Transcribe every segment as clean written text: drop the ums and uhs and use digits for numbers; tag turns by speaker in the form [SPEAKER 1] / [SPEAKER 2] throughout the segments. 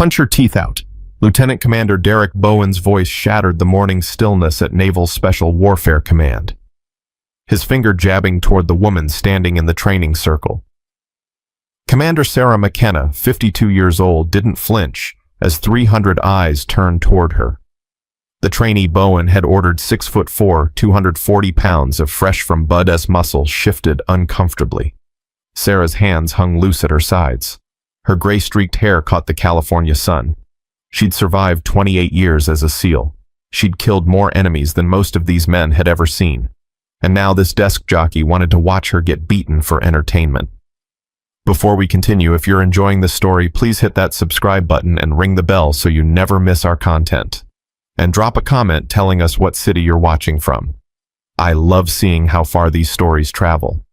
[SPEAKER 1] Punch your teeth out. Lieutenant Commander Derek Bowen's voice shattered the morning stillness at Naval Special Warfare Command, his finger jabbing toward the woman standing in the training circle. Commander Sarah McKenna, 52 years old, didn't flinch as 300 eyes turned toward her. The trainee Bowen had ordered 6'4", 240 pounds of fresh-from-Bud-S muscle shifted uncomfortably. Sarah's hands hung loose at her sides. Her gray-streaked hair caught the California sun. She'd survived 28 years as a SEAL. She'd killed more enemies than most of these men had ever seen. And now this desk jockey wanted to watch her get beaten for entertainment. Before we continue, if you're enjoying this story, please hit that subscribe button and ring the bell so you never miss our content. And drop a comment telling us what city you're watching from. I love seeing how far these stories travel.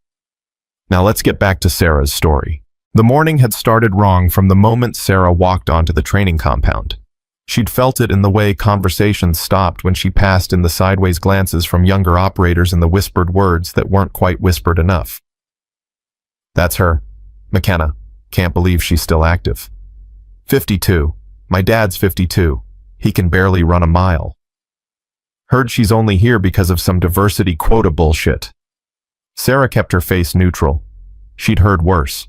[SPEAKER 1] Now let's get back to Sarah's story. The morning had started wrong from the moment Sarah walked onto the training compound. She'd felt it in the way conversations stopped when she passed in the sideways glances from younger operators and the whispered words that weren't quite whispered enough. That's her. McKenna. Can't believe she's still active. 52. My dad's 52. He can barely run a mile. Heard she's only here because of some diversity quota bullshit. Sarah kept her face neutral. She'd heard worse.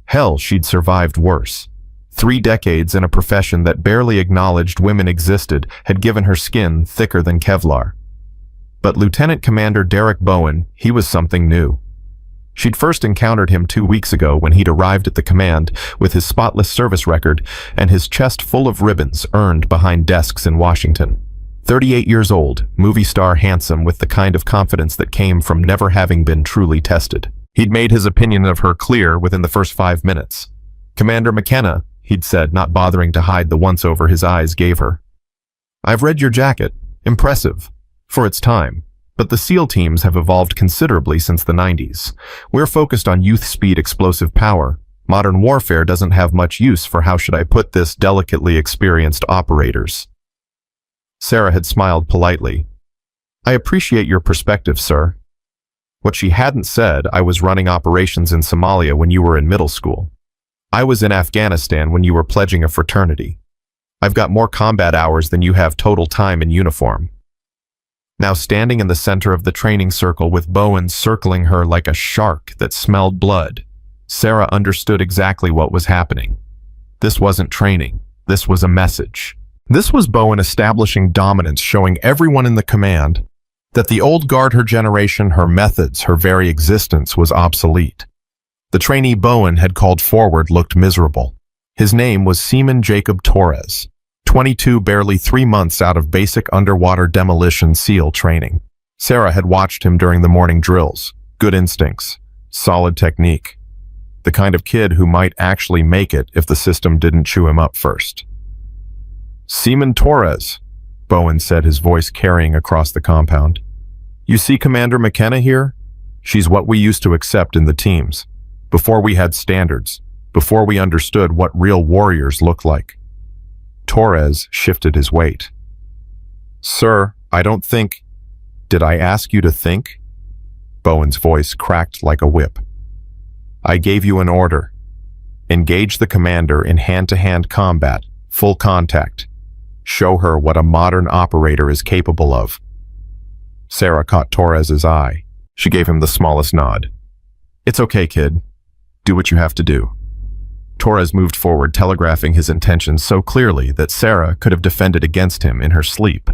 [SPEAKER 1] Hell, she'd survived worse. 3 decades in a profession that barely acknowledged women existed had given her skin thicker than Kevlar. But Lieutenant Commander Derek Bowen, he was something new. She'd first encountered him 2 weeks ago when he'd arrived at the command with his spotless service record and his chest full of ribbons earned behind desks in Washington. 38 years old, movie star handsome with the kind of confidence that came from never having been truly tested. He'd made his opinion of her clear within the first 5 minutes. Commander McKenna, he'd said, not bothering to hide the once-over his eyes gave her. I've read your jacket. Impressive. For its time. But the SEAL teams have evolved considerably since the 90s. We're focused on youth speed explosive power. Modern warfare doesn't have much use for, how should I put this, delicately experienced operators. Sarah had smiled politely. I appreciate your perspective, sir. What she hadn't said, I was running operations in Somalia when you were in middle school. I was in Afghanistan when you were pledging a fraternity. I've got more combat hours than you have total time in uniform. Now standing in the center of the training circle with Bowen circling her like a shark that smelled blood, Sarah understood exactly what was happening. This wasn't training. This was a message. This was Bowen establishing dominance, showing everyone in the command that the old guard, her generation, her methods, her very existence was obsolete. The trainee Bowen had called forward looked miserable. His name was Seaman Jacob Torres. 22, barely 3 months out of basic underwater demolition SEAL training. Sarah had watched him during the morning drills. Good instincts, solid technique. The kind of kid who might actually make it if the system didn't chew him up first. Seaman Torres, Bowen said, his voice carrying across the compound. You see Commander McKenna here? She's what we used to accept in the teams. Before we had standards. Before we understood what real warriors look like. Torres shifted his weight. Sir, I don't think... Did I ask you to think? Bowen's voice cracked like a whip. I gave you an order. Engage the commander in hand-to-hand combat, full contact. Show her what a modern operator is capable of. Sarah caught Torres's eye. She gave him the smallest nod. It's okay, kid. Do what you have to do. Torres moved forward, telegraphing his intentions so clearly that Sarah could have defended against him in her sleep.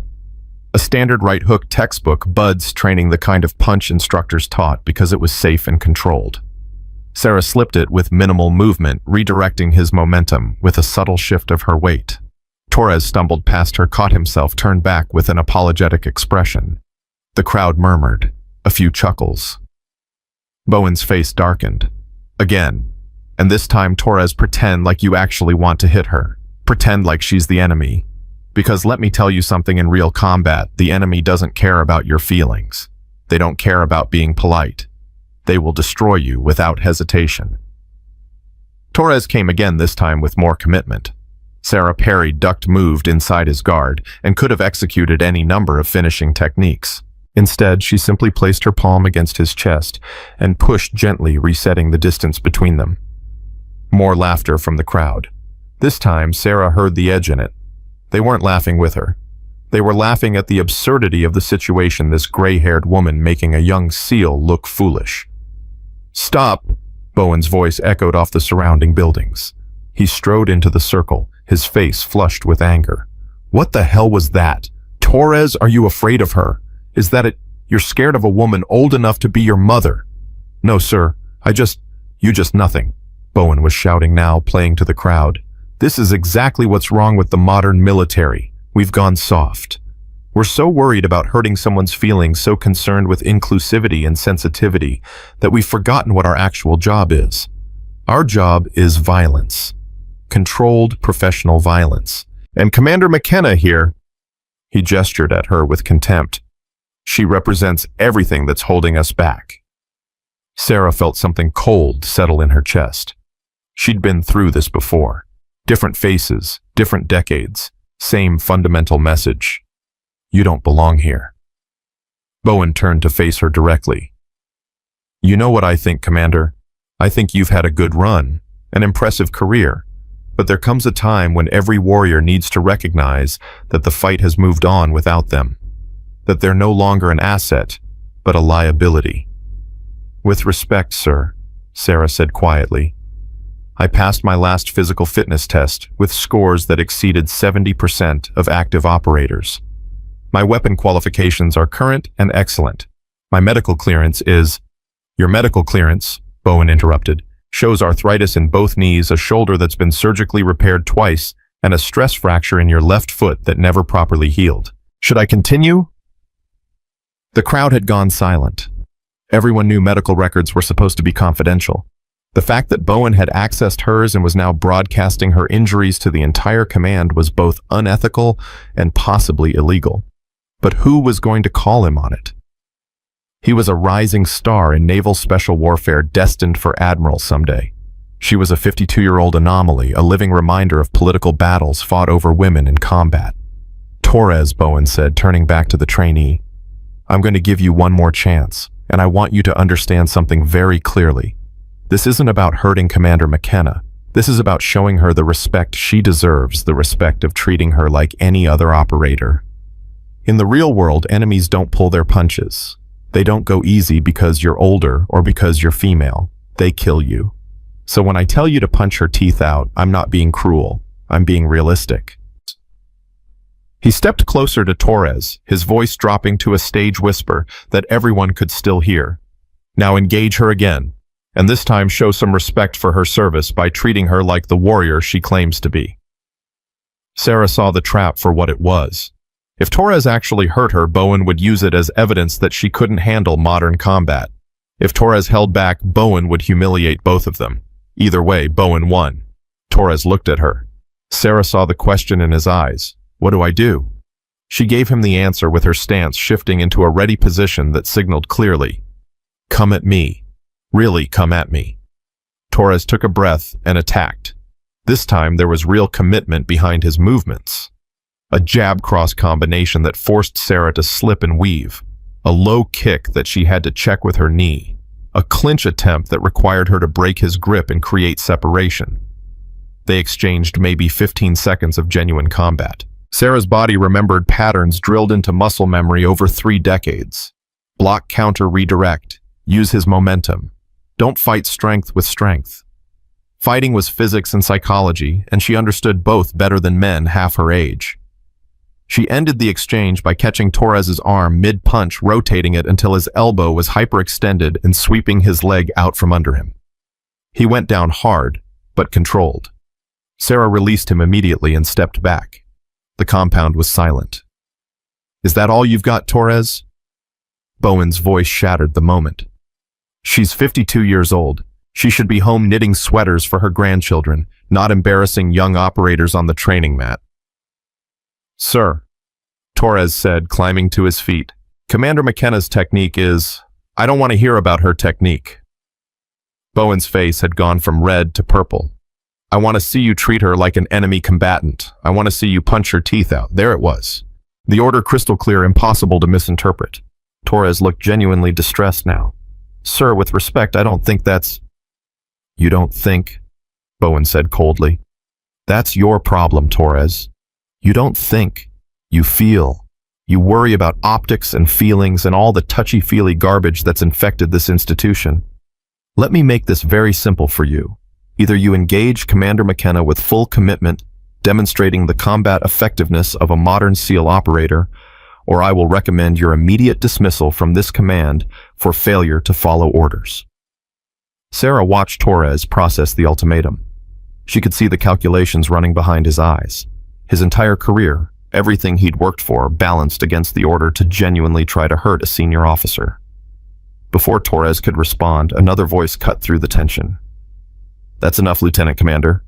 [SPEAKER 1] A standard right hook textbook, Bud's training the kind of punch instructors taught because it was safe and controlled. Sarah slipped it with minimal movement, redirecting his momentum with a subtle shift of her weight. Torres stumbled past her, caught himself, turned back with an apologetic expression. The crowd murmured, a few chuckles. Bowen's face darkened. Again. And this time, Torres, pretend like you actually want to hit her. Pretend like she's the enemy. Because let me tell you something, in real combat, the enemy doesn't care about your feelings. They don't care about being polite. They will destroy you without hesitation. Torres came again, this time with more commitment. Sarah parried, ducked, moved inside his guard, and could have executed any number of finishing techniques. Instead, she simply placed her palm against his chest and pushed gently, resetting the distance between them. More laughter from the crowd. This time, Sarah heard the edge in it. They weren't laughing with her. They were laughing at the absurdity of the situation, this gray-haired woman making a young SEAL look foolish. "Stop!" Bowen's voice echoed off the surrounding buildings. He strode into the circle, his face flushed with anger. "What the hell was that? Torres, are you afraid of her? Is that it? You're scared of a woman old enough to be your mother?" "No, sir. You just nothing," Bowen was shouting now, playing to the crowd. "This is exactly what's wrong with the modern military. We've gone soft. We're so worried about hurting someone's feelings, so concerned with inclusivity and sensitivity, that we've forgotten what our actual job is. Our job is violence. Controlled professional violence. And Commander McKenna here," he gestured at her with contempt, "she represents everything that's holding us back." Sarah felt something cold settle in her chest. She'd been through this before. Different faces, different decades, same fundamental message. You don't belong here. Bowen turned to face her directly. "You know what I think, Commander? I think you've had a good run, an impressive career. But there comes a time when every warrior needs to recognize that the fight has moved on without them. That they're no longer an asset, but a liability." "With respect, sir," Sarah said quietly. "I passed my last physical fitness test with scores that exceeded 70% of active operators. My weapon qualifications are current and excellent. My medical clearance is—" "Your medical clearance," Bowen interrupted, "shows arthritis in both knees, a shoulder that's been surgically repaired twice, and a stress fracture in your left foot that never properly healed. Should I continue?" The crowd had gone silent. Everyone knew medical records were supposed to be confidential. The fact that Bowen had accessed hers and was now broadcasting her injuries to the entire command was both unethical and possibly illegal. But who was going to call him on it? He was a rising star in naval special warfare destined for admiral someday. She was a 52-year-old anomaly, a living reminder of political battles fought over women in combat. "Torres," Bowen said, turning back to the trainee, "I'm going to give you one more chance, and I want you to understand something very clearly. This isn't about hurting Commander McKenna. This is about showing her the respect she deserves, the respect of treating her like any other operator. In the real world, enemies don't pull their punches. They don't go easy because you're older or because you're female. They kill you. So when I tell you to punch her teeth out, I'm not being cruel. I'm being realistic." He stepped closer to Torres, his voice dropping to a stage whisper that everyone could still hear. "Now engage her again, and this time show some respect for her service by treating her like the warrior she claims to be." Sarah saw the trap for what it was. If Torres actually hurt her, Bowen would use it as evidence that she couldn't handle modern combat. If Torres held back, Bowen would humiliate both of them. Either way, Bowen won. Torres looked at her. Sarah saw the question in his eyes. "What do I do?" She gave him the answer with her stance shifting into a ready position that signaled clearly, "Come at me. Really come at me." Torres took a breath and attacked. This time there was real commitment behind his movements. A jab-cross combination that forced Sarah to slip and weave. A low kick that she had to check with her knee. A clinch attempt that required her to break his grip and create separation. They exchanged maybe 15 seconds of genuine combat. Sarah's body remembered patterns drilled into muscle memory over 3 decades. Block, counter, redirect. Use his momentum. Don't fight strength with strength. Fighting was physics and psychology, and she understood both better than men half her age. She ended the exchange by catching Torres's arm mid-punch, rotating it until his elbow was hyperextended and sweeping his leg out from under him. He went down hard, but controlled. Sarah released him immediately and stepped back. The compound was silent. "Is that all you've got, Torres?" Bowen's voice shattered the moment. "She's 52 years old. She should be home knitting sweaters for her grandchildren, not embarrassing young operators on the training mat." "Sir," Torres said, climbing to his feet, "Commander McKenna's technique is— I don't want to hear about her technique." Bowen's face had gone from red to purple. "I want to see you treat her like an enemy combatant. I want to see you punch her teeth out." There it was. The order crystal clear, impossible to misinterpret. Torres looked genuinely distressed now. "Sir, with respect, I don't think that's—" "You don't think?" Bowen said coldly. That's your problem, Torres. You don't think, you feel. You worry about optics and feelings and all the touchy-feely garbage that's infected this institution. Let me make this very simple for you. Either you engage Commander McKenna with full commitment, demonstrating the combat effectiveness of a modern SEAL operator, or I will recommend your immediate dismissal from this command for failure to follow orders. Sarah watched Torres process the ultimatum. She could see the calculations running behind his eyes. His entire career, everything he'd worked for, balanced against the order to genuinely try to hurt a senior officer. Before Torres could respond, another voice cut through the tension. "That's enough, Lieutenant Commander."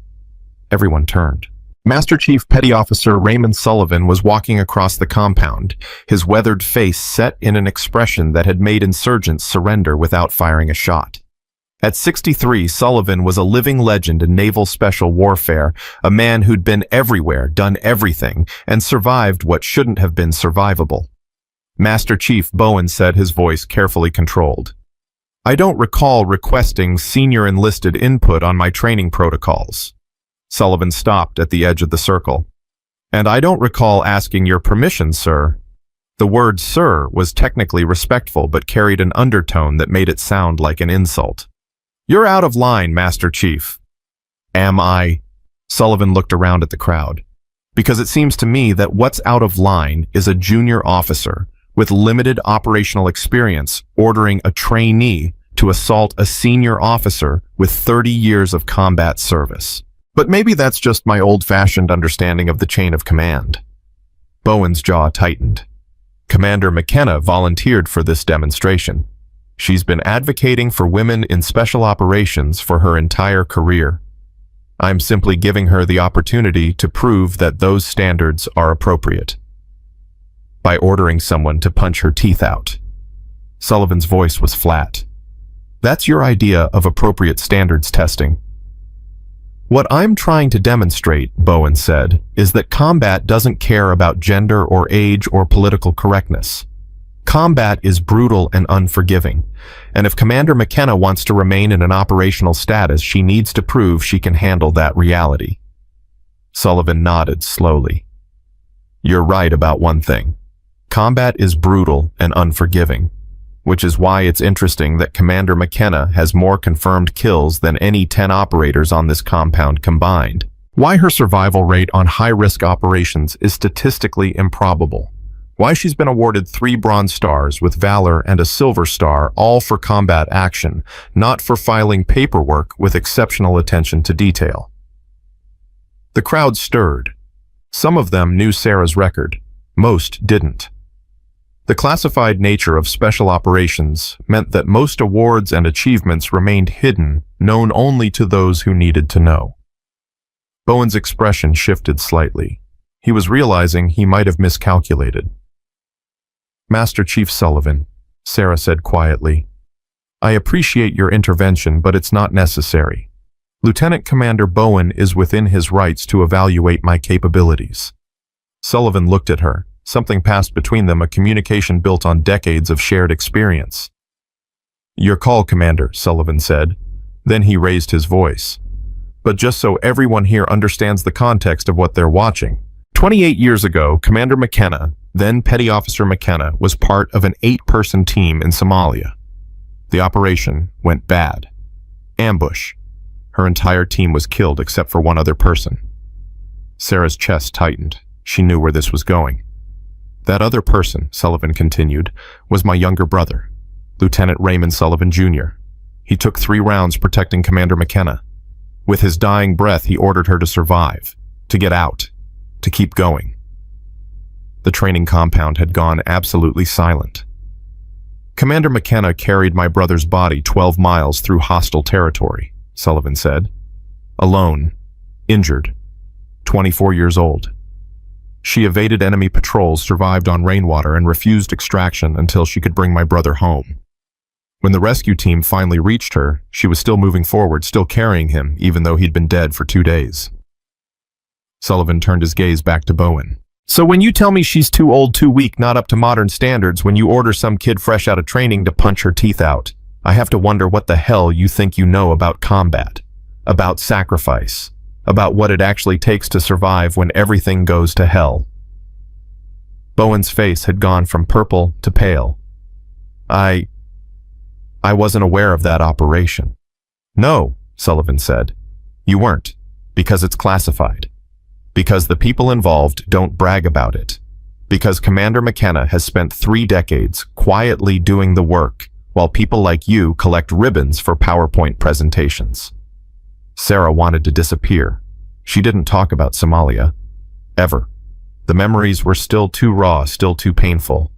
[SPEAKER 1] Everyone turned. Master Chief Petty Officer Raymond Sullivan was walking across the compound, his weathered face set in an expression that had made insurgents surrender without firing a shot. At 63, Sullivan was a living legend in naval special warfare, a man who'd been everywhere, done everything, and survived what shouldn't have been survivable. Master Chief Bowen said, his voice carefully controlled. "I don't recall requesting senior enlisted input on my training protocols." Sullivan stopped at the edge of the circle. "And I don't recall asking your permission, sir." The word "sir" was technically respectful but carried an undertone that made it sound like an insult. "You're out of line, Master Chief." "Am I?" Sullivan looked around at the crowd. "Because it seems to me that what's out of line is a junior officer with limited operational experience ordering a trainee to assault a senior officer with 30 years of combat service. But maybe that's just my old-fashioned understanding of the chain of command." Bowen's jaw tightened. Commander McKenna volunteered for this demonstration. She's been advocating for women in special operations for her entire career. I'm simply giving her the opportunity to prove that those standards are appropriate. By ordering someone to punch her teeth out. Sullivan's voice was flat. "That's your idea of appropriate standards testing." "What I'm trying to demonstrate," Bowen said, "is that combat doesn't care about gender or age or political correctness. Combat is brutal and unforgiving, and if Commander McKenna wants to remain in an operational status, she needs to prove she can handle that reality." Sullivan nodded slowly. "You're right about one thing. Combat is brutal and unforgiving, which is why it's interesting that Commander McKenna has more confirmed kills than any 10 operators on this compound combined. Why her survival rate on high-risk operations is statistically improbable. Why she's been awarded 3 Bronze Stars with Valor and a Silver Star, all for combat action, not for filing paperwork with exceptional attention to detail." The crowd stirred. Some of them knew Sarah's record. Most didn't. The classified nature of special operations meant that most awards and achievements remained hidden, known only to those who needed to know. Bowen's expression shifted slightly. He was realizing he might have miscalculated. "Master Chief Sullivan," Sarah said quietly, "I appreciate your intervention, but it's not necessary. Lieutenant Commander Bowen is within his rights to evaluate my capabilities." Sullivan looked at her. Something passed between them, a communication built on decades of shared experience. "Your call, Commander," Sullivan said. Then he raised his voice. "But just so everyone here understands the context of what they're watching. 28 years ago, Commander McKenna, then Petty Officer McKenna, was part of an 8-person team in Somalia. The operation went bad. Ambush. Her entire team was killed except for one other person." Sarah's chest tightened. She knew where this was going. "That other person," Sullivan continued, "was my younger brother, Lieutenant Raymond Sullivan, Jr. He took 3 rounds protecting Commander McKenna. With his dying breath, he ordered her to survive, to get out, to keep going." The training compound had gone absolutely silent. "Commander McKenna carried my brother's body 12 miles through hostile territory," Sullivan said. "Alone, injured, 24 years old. She evaded enemy patrols, survived on rainwater, and refused extraction until she could bring my brother home. When the rescue team finally reached her, she was still moving forward, still carrying him, even though he'd been dead for 2 days." Sullivan turned his gaze back to Bowen. "So when you tell me she's too old, too weak, not up to modern standards, when you order some kid fresh out of training to punch her teeth out, I have to wonder what the hell you think you know about combat, about sacrifice, about what it actually takes to survive when everything goes to hell. Bowen's face had gone from purple to pale. I wasn't aware of that operation. No, Sullivan said. You weren't, because it's classified. Because the people involved don't brag about it. Because Commander McKenna has spent 3 decades quietly doing the work, while people like you collect ribbons for PowerPoint presentations. Sarah wanted to disappear. She didn't talk about Somalia. Ever. The memories were still too raw, still too painful.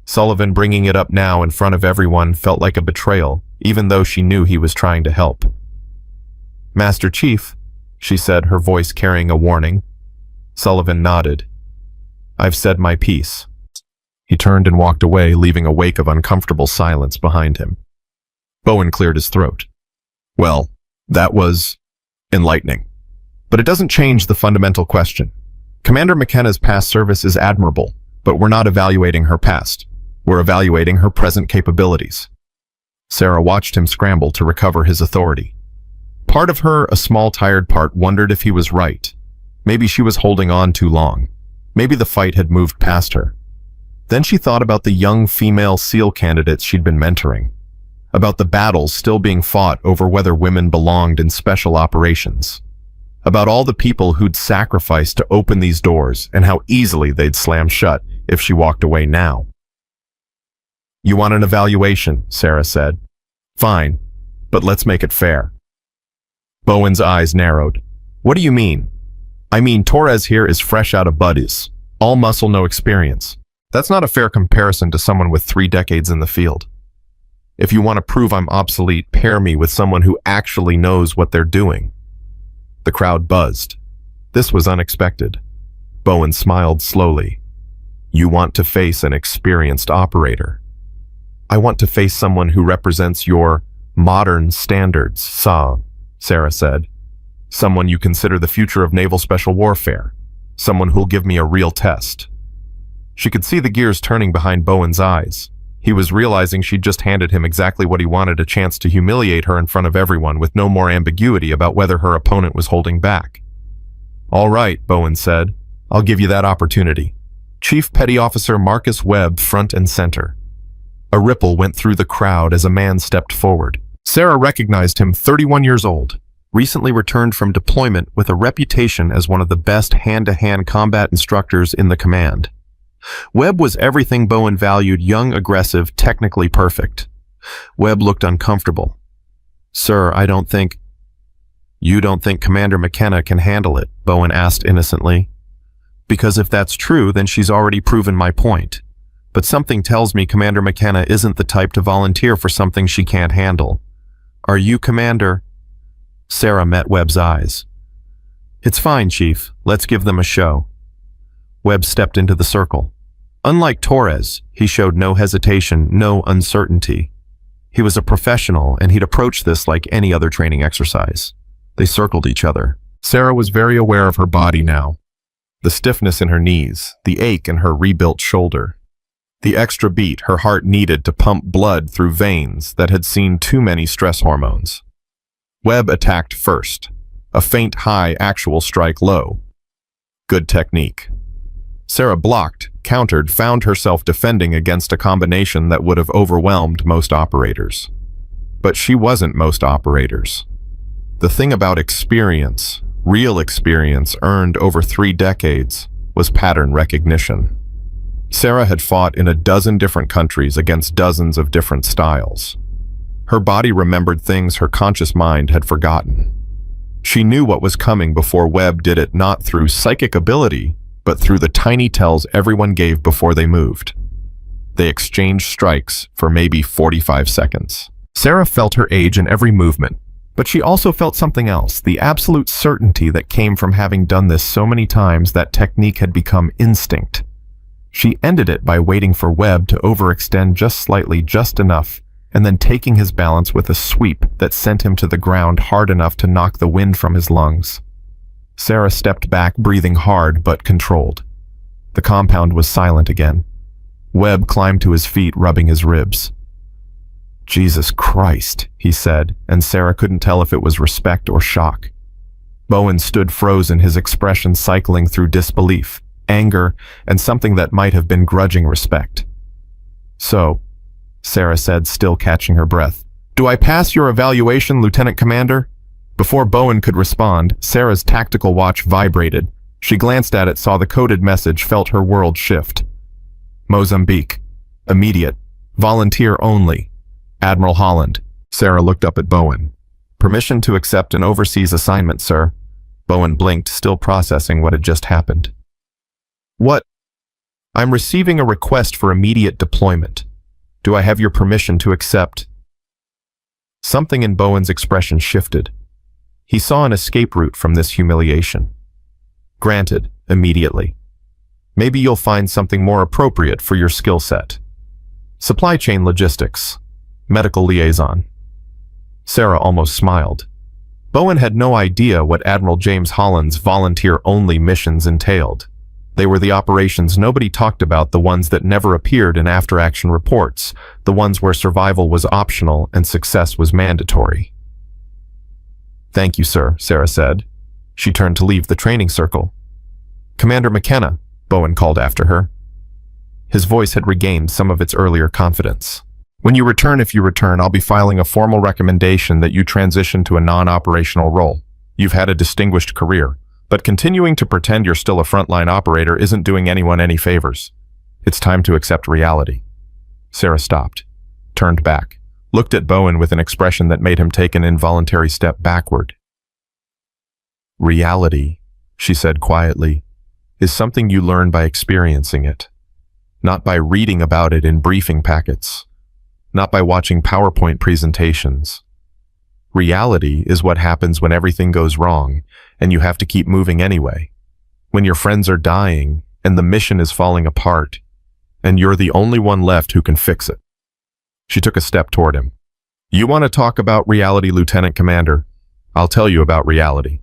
[SPEAKER 1] Sullivan bringing it up now in front of everyone felt like a betrayal, even though she knew he was trying to help. Master Chief, she said, her voice carrying a warning. Sullivan nodded. I've said my piece. He turned and walked away, leaving a wake of uncomfortable silence behind him. Bowen cleared his throat. Well, that was enlightening. But it doesn't change the fundamental question. Commander McKenna's past service is admirable, but we're not evaluating her past. We're evaluating her present capabilities. Sarah watched him scramble to recover his authority. Part of her, a small tired part, wondered if he was right. Maybe she was holding on too long. Maybe the fight had moved past her. Then she thought about the young female SEAL candidates she'd been mentoring. About the battles still being fought over whether women belonged in special operations. About all the people who'd sacrificed to open these doors and how easily they'd slam shut if she walked away now. You want an evaluation, Sarah said. Fine, but let's make it fair. Bowen's eyes narrowed. What do you mean? I mean, Torres here is fresh out of buddies. All muscle, no experience. That's not a fair comparison to someone with 3 decades in the field. If you want to prove I'm obsolete, pair me with someone who actually knows what they're doing. The crowd buzzed. This was unexpected. Bowen smiled slowly. You want to face an experienced operator. I want to face someone who represents your modern standards, Sarah said. Someone you consider the future of naval special warfare. Someone who'll give me a real test. She could see the gears turning behind Bowen's eyes. He was realizing she'd just handed him exactly what he wanted, a chance to humiliate her in front of everyone with no more ambiguity about whether her opponent was holding back. All right, Bowen said. I'll give you that opportunity. Chief Petty Officer Marcus Webb, front and center. A ripple went through the crowd as a man stepped forward. Sarah recognized him, 31 years old, recently returned from deployment with a reputation as one of the best hand-to-hand combat instructors in the command. Webb was everything Bowen valued: young, aggressive, technically perfect. Webb looked uncomfortable. Sir, You don't think Commander McKenna can handle it? Bowen asked innocently. Because if that's true, then she's already proven my point. But something tells me Commander McKenna isn't the type to volunteer for something she can't handle. Are you, Commander? Sarah met Webb's eyes. It's fine, Chief. Let's give them a show. Webb stepped into the circle. Unlike Torres, he showed no hesitation, no uncertainty. He was a professional, and he'd approach this like any other training exercise. They circled each other. Sarah was very aware of her body now. The stiffness in her knees, the ache in her rebuilt shoulder. The extra beat her heart needed to pump blood through veins that had seen too many stress hormones. Webb attacked first. A faint high actual strike low. Good technique. Sarah blocked, countered, found herself defending against a combination that would have overwhelmed most operators. But she wasn't most operators. The thing about experience, real experience earned over 3 decades, was pattern recognition. Sarah had fought in a dozen different countries against dozens of different styles. Her body remembered things her conscious mind had forgotten. She knew what was coming before Webb did it, not through psychic ability, but through the tiny tells everyone gave before they moved. They exchanged strikes for maybe 45 seconds. Sarah felt her age in every movement, but she also felt something else, the absolute certainty that came from having done this so many times that technique had become instinct. She ended it by waiting for Webb to overextend just slightly, just enough, and then taking his balance with a sweep that sent him to the ground hard enough to knock the wind from his lungs. Sarah stepped back, breathing hard but controlled. The compound was silent again. Webb climbed to his feet, rubbing his ribs. Jesus Christ, he said, and Sarah couldn't tell if it was respect or shock. Bowen stood frozen, his expression cycling through disbelief, anger, and something that might have been grudging respect. "So," Sarah said, still catching her breath, "do I pass your evaluation, Lieutenant Commander?" Before Bowen could respond, Sarah's tactical watch vibrated. She glanced at it, saw the coded message, felt her world shift. Mozambique. Immediate. Volunteer only. Admiral Holland. Sarah looked up at Bowen. "Permission to accept an overseas assignment, sir." Bowen blinked, still processing what had just happened. "What?" "I'm receiving a request for immediate deployment. Do I have your permission to accept?" Something in Bowen's expression shifted. He saw an escape route from this humiliation. "Granted, immediately. Maybe you'll find something more appropriate for your skill set. Supply chain logistics. Medical liaison." Sarah almost smiled. Bowen had no idea what Admiral James Holland's volunteer-only missions entailed. They were the operations nobody talked about, the ones that never appeared in after-action reports, the ones where survival was optional and success was mandatory. "Thank you, sir," Sarah said. She turned to leave the training circle. "Commander McKenna," Bowen called after her. His voice had regained some of its earlier confidence. "When you return, if you return, I'll be filing a formal recommendation that you transition to a non-operational role. You've had a distinguished career, but continuing to pretend you're still a frontline operator isn't doing anyone any favors. It's time to accept reality." Sarah stopped, turned back, looked at Bowen with an expression that made him take an involuntary step backward. "Reality," she said quietly, "is something you learn by experiencing it, not by reading about it in briefing packets, not by watching PowerPoint presentations. Reality is what happens when everything goes wrong and you have to keep moving anyway, when your friends are dying and the mission is falling apart, and you're the only one left who can fix it." She took a step toward him. "You want to talk about reality, Lieutenant Commander? I'll tell you about reality.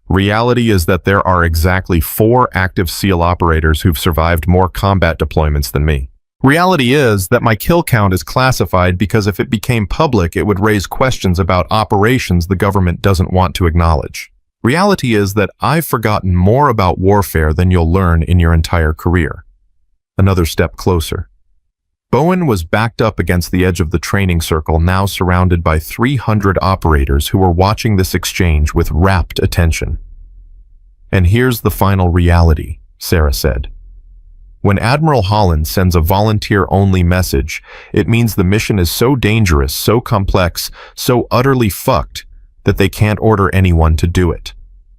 [SPEAKER 1] Reality is that there are exactly 4 active SEAL operators who've survived more combat deployments than me. Reality is that my kill count is classified because if it became public, it would raise questions about operations the government doesn't want to acknowledge. Reality is that I've forgotten more about warfare than you'll learn in your entire career." Another step closer. Bowen was backed up against the edge of the training circle, now surrounded by 300 operators who were watching this exchange with rapt attention. "And here's the final reality," Sarah said. "When Admiral Holland sends a volunteer-only message, it means the mission is so dangerous, so complex, so utterly fucked that they can't order anyone to do it.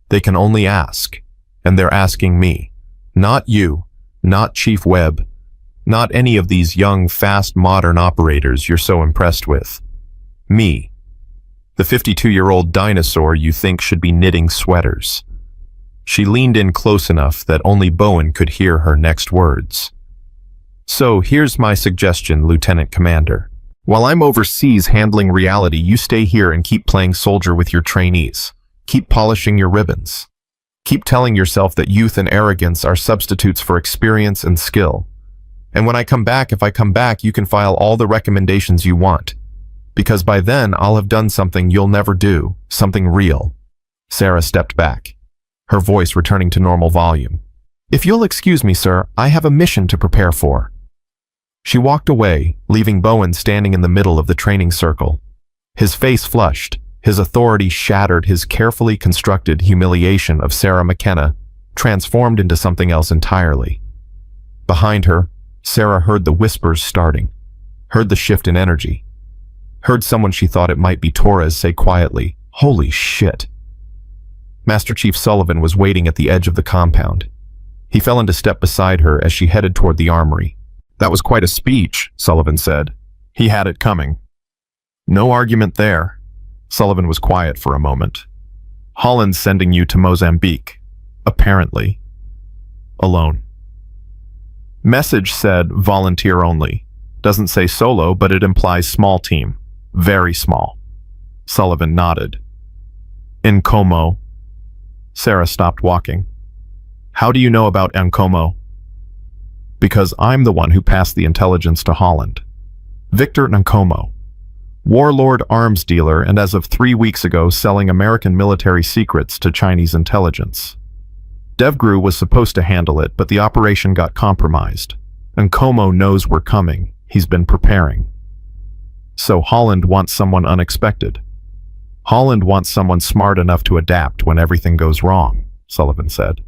[SPEAKER 1] They can only ask, and they're asking me. Not you, not Chief Webb, not any of these young, fast, modern operators you're so impressed with. Me, the 52-year-old dinosaur you think should be knitting sweaters." She leaned in close enough that only Bowen could hear her next words. "So here's my suggestion, Lieutenant Commander. While I'm overseas handling reality, you stay here and keep playing soldier with your trainees. Keep polishing your ribbons. Keep telling yourself that youth and arrogance are substitutes for experience and skill. And when I come back, if I come back, you can file all the recommendations you want. Because by then, I'll have done something you'll never do, something real." Sarah stepped back, her voice returning to normal volume. "If you'll excuse me, sir, I have a mission to prepare for." She walked away, leaving Bowen standing in the middle of the training circle. His face flushed, his authority shattered, his carefully constructed humiliation of Sarah McKenna transformed into something else entirely. Behind her, Sarah heard the whispers starting, heard the shift in energy, heard someone she thought it might be Torres say quietly, "Holy shit." Master Chief Sullivan was waiting at the edge of the compound. He fell into step beside her as she headed toward the armory. "That was quite a speech," Sullivan said. He had it coming. "No argument there." Sullivan was quiet for a moment. "Holland's sending you to Mozambique. Apparently. Alone." Message said volunteer only. Doesn't say solo, but it implies small team. Very small. Sullivan nodded. "In Como." Sarah stopped walking. "How do you know about Nkomo?" "Because I'm the one who passed the intelligence to Holland. Victor Nkomo. warlord arms dealer, and as of 3 weeks ago selling American military secrets to Chinese intelligence. Devgru was supposed to handle it, but the operation got compromised. And Como knows we're coming. He's been preparing. So Holland wants someone unexpected. Holland wants someone smart enough to adapt when everything goes wrong, Sullivan said.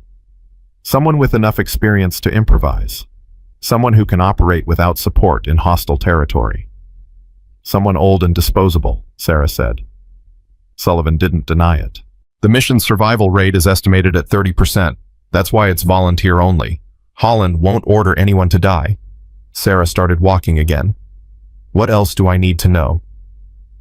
[SPEAKER 1] Someone with enough experience to improvise. Someone who can operate without support in hostile territory. Someone old and disposable, Sarah said. Sullivan didn't deny it. The mission's survival rate is estimated at 30%. That's why it's volunteer only. Holland won't order anyone to die. Sarah started walking again. What else do I need to know?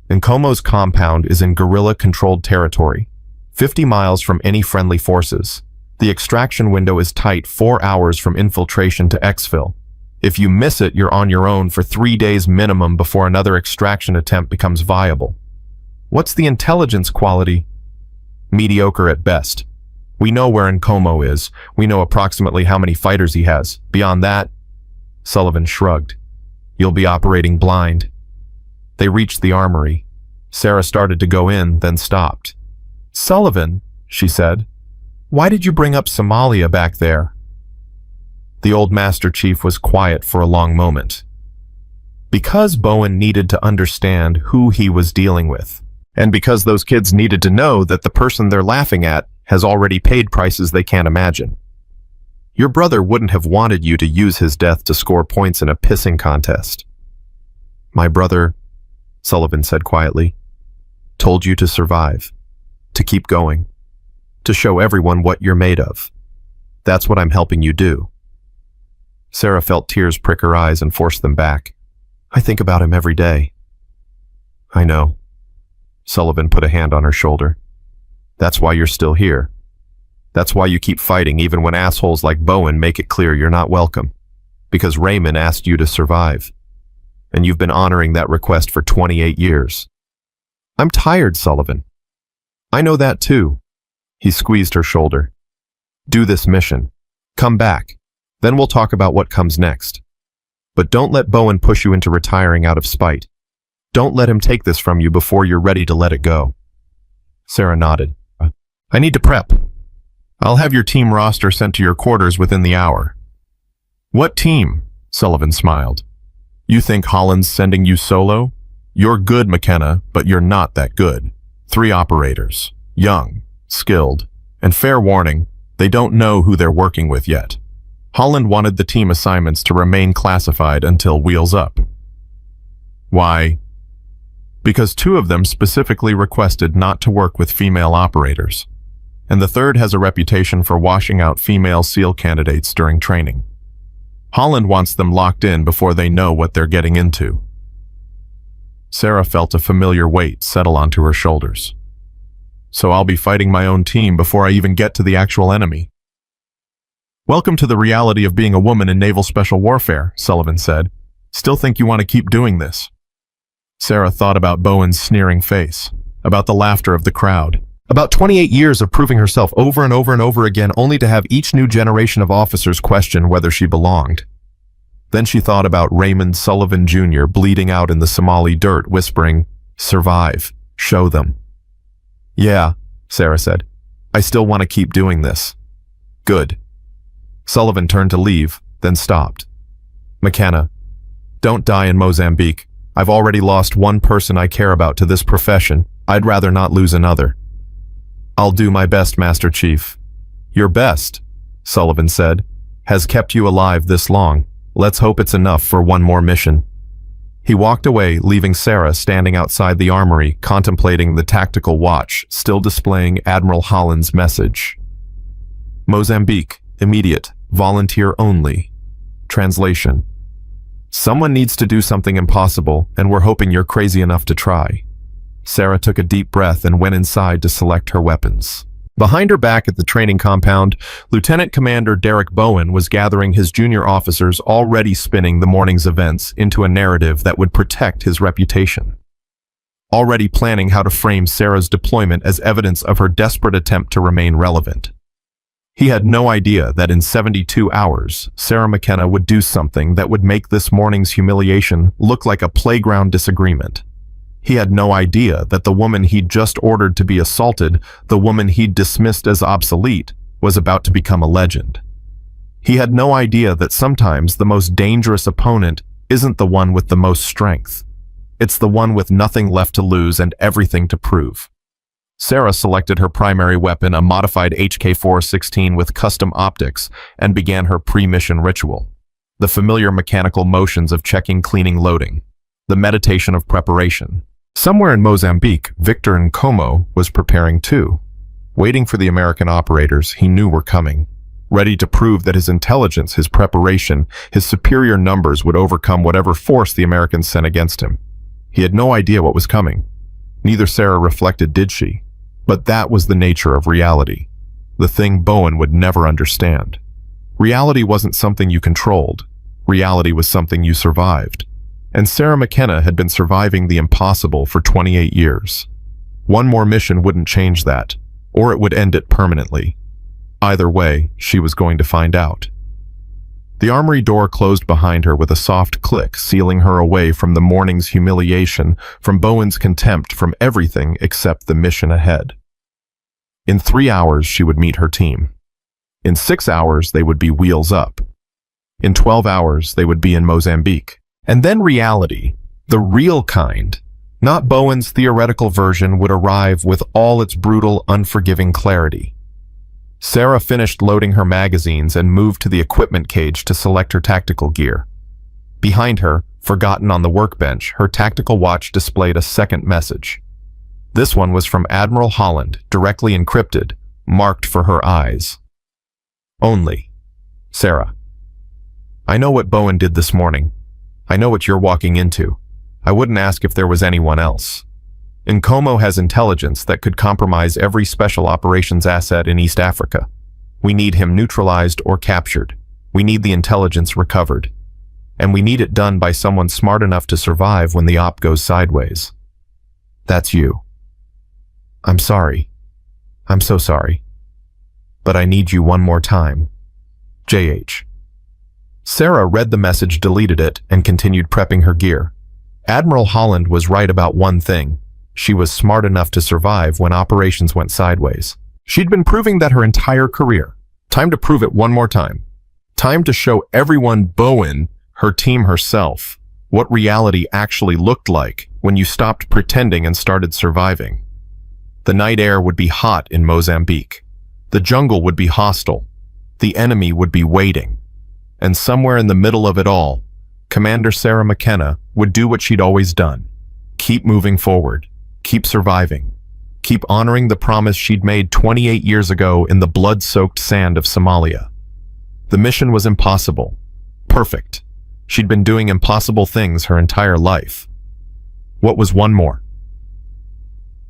[SPEAKER 1] Nkomo's compound is in guerrilla-controlled territory, 50 miles from any friendly forces. The extraction window is tight, 4 hours from infiltration to exfil. If you miss it, you're on your own for 3 days minimum before another extraction attempt becomes viable. What's the intelligence quality? Mediocre at best. We know where Nkomo is. We know approximately how many fighters he has. Beyond that, Sullivan shrugged. You'll be operating blind. They reached the armory. Sarah started to go in, then stopped. Sullivan, she said, why did you bring up Somalia back there? The old Master Chief was quiet for a long moment. Because Bowen needed to understand who he was dealing with. And because those kids needed to know that the person they're laughing at has already paid prices they can't imagine. Your brother wouldn't have wanted you to use his death to score points in a pissing contest. My brother, Sullivan said quietly, told you to survive, to keep going, to show everyone what you're made of. That's what I'm helping you do. Sarah felt tears prick her eyes and forced them back. I think about him every day. I know. Sullivan put a hand on her shoulder. That's why you're still here. That's why you keep fighting even when assholes like Bowen make it clear you're not welcome. Because Raymond asked you to survive. And you've been honoring that request for 28 years. I'm tired, Sullivan. I know that too. He squeezed her shoulder. Do this mission. Come back. Then we'll talk about what comes next. But don't let Bowen push you into retiring out of spite. Don't let him take this from you before you're ready to let it go. Sarah nodded. I need to prep. I'll have your team roster sent to your quarters within the hour. What team? Sullivan smiled. You think Holland's sending you solo? You're good, McKenna, but you're not that good. 3 operators. Young, skilled, and fair warning, they don't know who they're working with yet. Holland wanted the team assignments to remain classified until Wheels Up. Why? Because 2 of them specifically requested not to work with female operators, and the third has a reputation for washing out female SEAL candidates during training. Holland wants them locked in before they know what they're getting into. Sarah felt a familiar weight settle onto her shoulders. So I'll be fighting my own team before I even get to the actual enemy. Welcome to the reality of being a woman in naval special warfare, Sullivan said. Still think you want to keep doing this? Sarah thought about Bowen's sneering face, about the laughter of the crowd, about 28 years of proving herself over and over and over again only to have each new generation of officers question whether she belonged. Then she thought about Raymond Sullivan Jr. bleeding out in the Somali dirt, whispering, "Survive, show them." Yeah, Sarah said. I still want to keep doing this. Good. Sullivan turned to leave, then stopped. McKenna, don't die in Mozambique. I've already lost one person I care about to this profession. I'd rather not lose another. I'll do my best, Master Chief. Your best, Sullivan said, has kept you alive this long. Let's hope it's enough for one more mission. He walked away, leaving Sarah standing outside the armory, contemplating the tactical watch, still displaying Admiral Holland's message. Mozambique, immediate, volunteer only. Translation. Someone needs to do something impossible, and we're hoping you're crazy enough to try. Sarah took a deep breath and went inside to select her weapons. Behind her back at the training compound, Lieutenant Commander Derek Bowen was gathering his junior officers, already spinning the morning's events into a narrative that would protect his reputation. Already planning how to frame Sarah's deployment as evidence of her desperate attempt to remain relevant. He had no idea that in 72 hours, Sarah McKenna would do something that would make this morning's humiliation look like a playground disagreement. He had no idea that the woman he'd just ordered to be assaulted, the woman he'd dismissed as obsolete, was about to become a legend. He had no idea that sometimes the most dangerous opponent isn't the one with the most strength. It's the one with nothing left to lose and everything to prove. Sarah selected her primary weapon, a modified HK-416 with custom optics, and began her pre-mission ritual. The familiar mechanical motions of checking, cleaning, loading. The meditation of preparation. Somewhere in Mozambique, Victor Nkomo was preparing too, waiting for the American operators he knew were coming, ready to prove that his intelligence, his preparation, his superior numbers would overcome whatever force the Americans sent against him. He had no idea what was coming. Neither Sarah reflected, did she? But that was the nature of reality, the thing Bowen would never understand. Reality wasn't something you controlled. Reality was something you survived. And Sarah McKenna had been surviving the impossible for 28 years. One more mission wouldn't change that, or it would end it permanently. Either way, she was going to find out. The armory door closed behind her with a soft click, sealing her away from the morning's humiliation, from Bowen's contempt, from everything except the mission ahead. In 3 hours, she would meet her team. In 6 hours, they would be wheels up. In 12 hours, they would be in Mozambique. And then reality, the real kind, not Bowen's theoretical version, would arrive with all its brutal, unforgiving clarity. Sarah finished loading her magazines and moved to the equipment cage to select her tactical gear. Behind her, forgotten on the workbench, her tactical watch displayed a second message. This one was from Admiral Holland, directly encrypted, marked for her eyes. Only. Sarah. I know what Bowen did this morning. I know what you're walking into. I wouldn't ask if there was anyone else. Nkomo has intelligence that could compromise every special operations asset in East Africa. We need him neutralized or captured. We need the intelligence recovered. And we need it done by someone smart enough to survive when the op goes sideways. That's you. I'm sorry. I'm so sorry. But I need you one more time. JH. Sarah read the message, deleted it, and continued prepping her gear. Admiral Holland was right about one thing. She was smart enough to survive when operations went sideways. She'd been proving that her entire career. Time to prove it one more time. Time to show everyone, Bowen, her team, herself, what reality actually looked like when you stopped pretending and started surviving. The night air would be hot in Mozambique. The jungle would be hostile. The enemy would be waiting. And somewhere in the middle of it all, Commander Sarah McKenna would do what she'd always done. Keep moving forward. Keep surviving. Keep honoring the promise she'd made 28 years ago in the blood-soaked sand of Somalia. The mission was impossible. Perfect. She'd been doing impossible things her entire life. What was one more?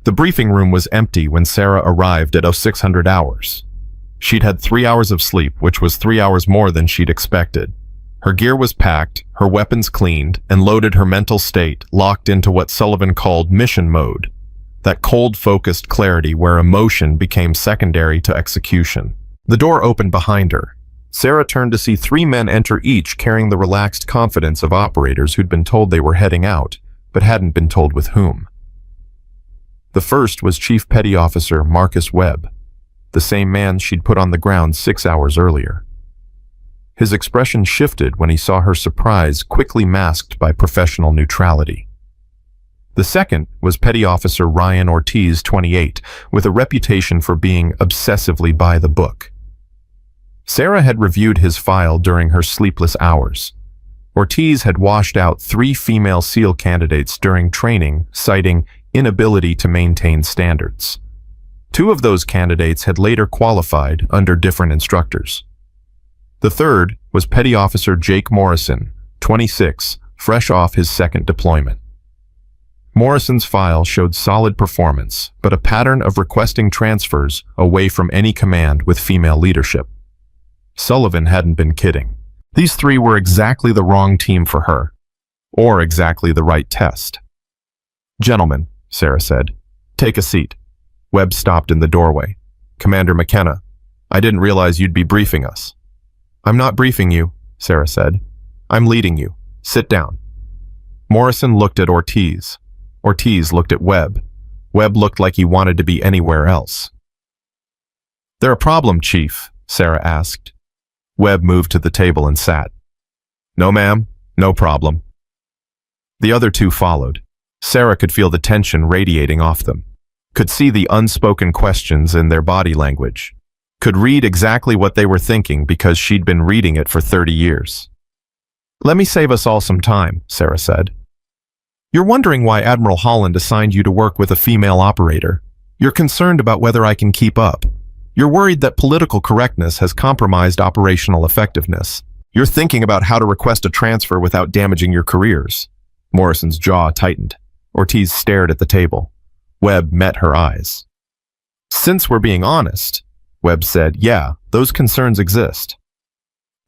[SPEAKER 1] The briefing room was empty when Sarah arrived at 0600 hours. She'd had 3 hours of sleep, which was 3 hours more than she'd expected. Her gear was packed, her weapons cleaned, and loaded, her mental state locked into what Sullivan called mission mode, that cold, focused clarity where emotion became secondary to execution. The door opened behind her. Sarah turned to see 3 men enter, each carrying the relaxed confidence of operators who'd been told they were heading out, but hadn't been told with whom. The first was Chief Petty Officer Marcus Webb, the same man she'd put on the ground 6 hours earlier. His expression shifted when he saw her surprise, quickly masked by professional neutrality. The second was Petty Officer Ryan Ortiz, 28, with a reputation for being obsessively by the book. Sarah had reviewed his file during her sleepless hours. Ortiz had washed out 3 female SEAL candidates during training, citing inability to maintain standards. 2 of those candidates had later qualified under different instructors. The third was Petty Officer Jake Morrison, 26, fresh off his second deployment. Morrison's file showed solid performance, but a pattern of requesting transfers away from any command with female leadership. Sullivan hadn't been kidding. These 3 were exactly the wrong team for her, or exactly the right test. "Gentlemen," Sarah said, "take a seat." Webb stopped in the doorway. "Commander McKenna, I didn't realize you'd be briefing us." "I'm not briefing you," Sarah said. "I'm leading you. Sit down." Morrison looked at Ortiz. Ortiz looked at Webb. Webb looked like he wanted to be anywhere else. "There a problem, Chief?" Sarah asked. Webb moved to the table and sat. "No, ma'am. No problem." The other two followed. Sarah could feel the tension radiating off them, could see the unspoken questions in their body language, could read exactly what they were thinking because she'd been reading it for 30 years. "Let me save us all some time," Sarah said. "You're wondering why Admiral Holland assigned you to work with a female operator. You're concerned about whether I can keep up. You're worried that political correctness has compromised operational effectiveness. You're thinking about how to request a transfer without damaging your careers." Morrison's jaw tightened. Ortiz stared at the table. Webb met her eyes. "Since we're being honest," Webb said, "yeah, those concerns exist."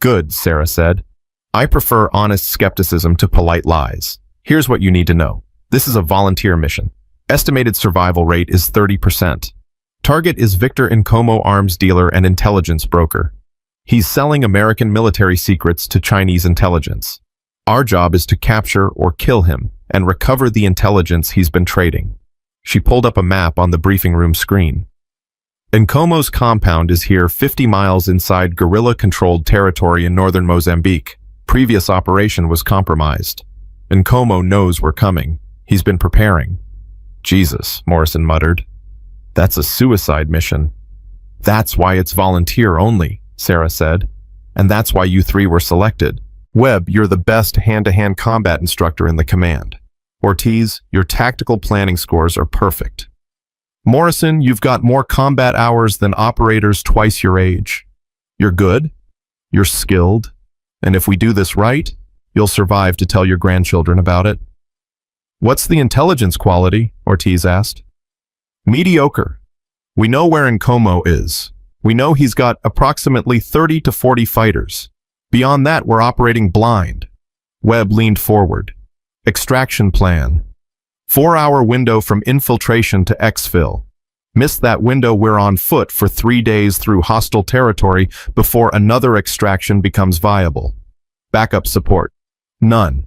[SPEAKER 1] "Good," Sarah said. "I prefer honest skepticism to polite lies. Here's what you need to know. This is a volunteer mission. Estimated survival rate is 30%. Target is Victor Nkomo, arms dealer and intelligence broker. He's selling American military secrets to Chinese intelligence. Our job is to capture or kill him and recover the intelligence he's been trading." She pulled up a map on the briefing room screen. "Nkomo's compound is here 50 miles inside guerrilla-controlled territory in northern Mozambique. Previous operation was compromised. Nkomo knows we're coming. He's been preparing." "Jesus," Morrison muttered. "That's a suicide mission." "That's why it's volunteer only," Sarah said. "And that's why you three were selected. Webb, you're the best hand-to-hand combat instructor in the command. Ortiz, your tactical planning scores are perfect. Morrison, you've got more combat hours than operators twice your age. You're good, you're skilled, and if we do this right, you'll survive to tell your grandchildren about it." "What's the intelligence quality?" Ortiz asked. "Mediocre. We know where Nkomo is. We know he's got approximately 30 to 40 fighters. Beyond that, we're operating blind." Webb leaned forward. "Extraction plan. 4-hour window from infiltration to exfil. Miss that window, we're on foot for 3 days through hostile territory before another extraction becomes viable. Backup support. None.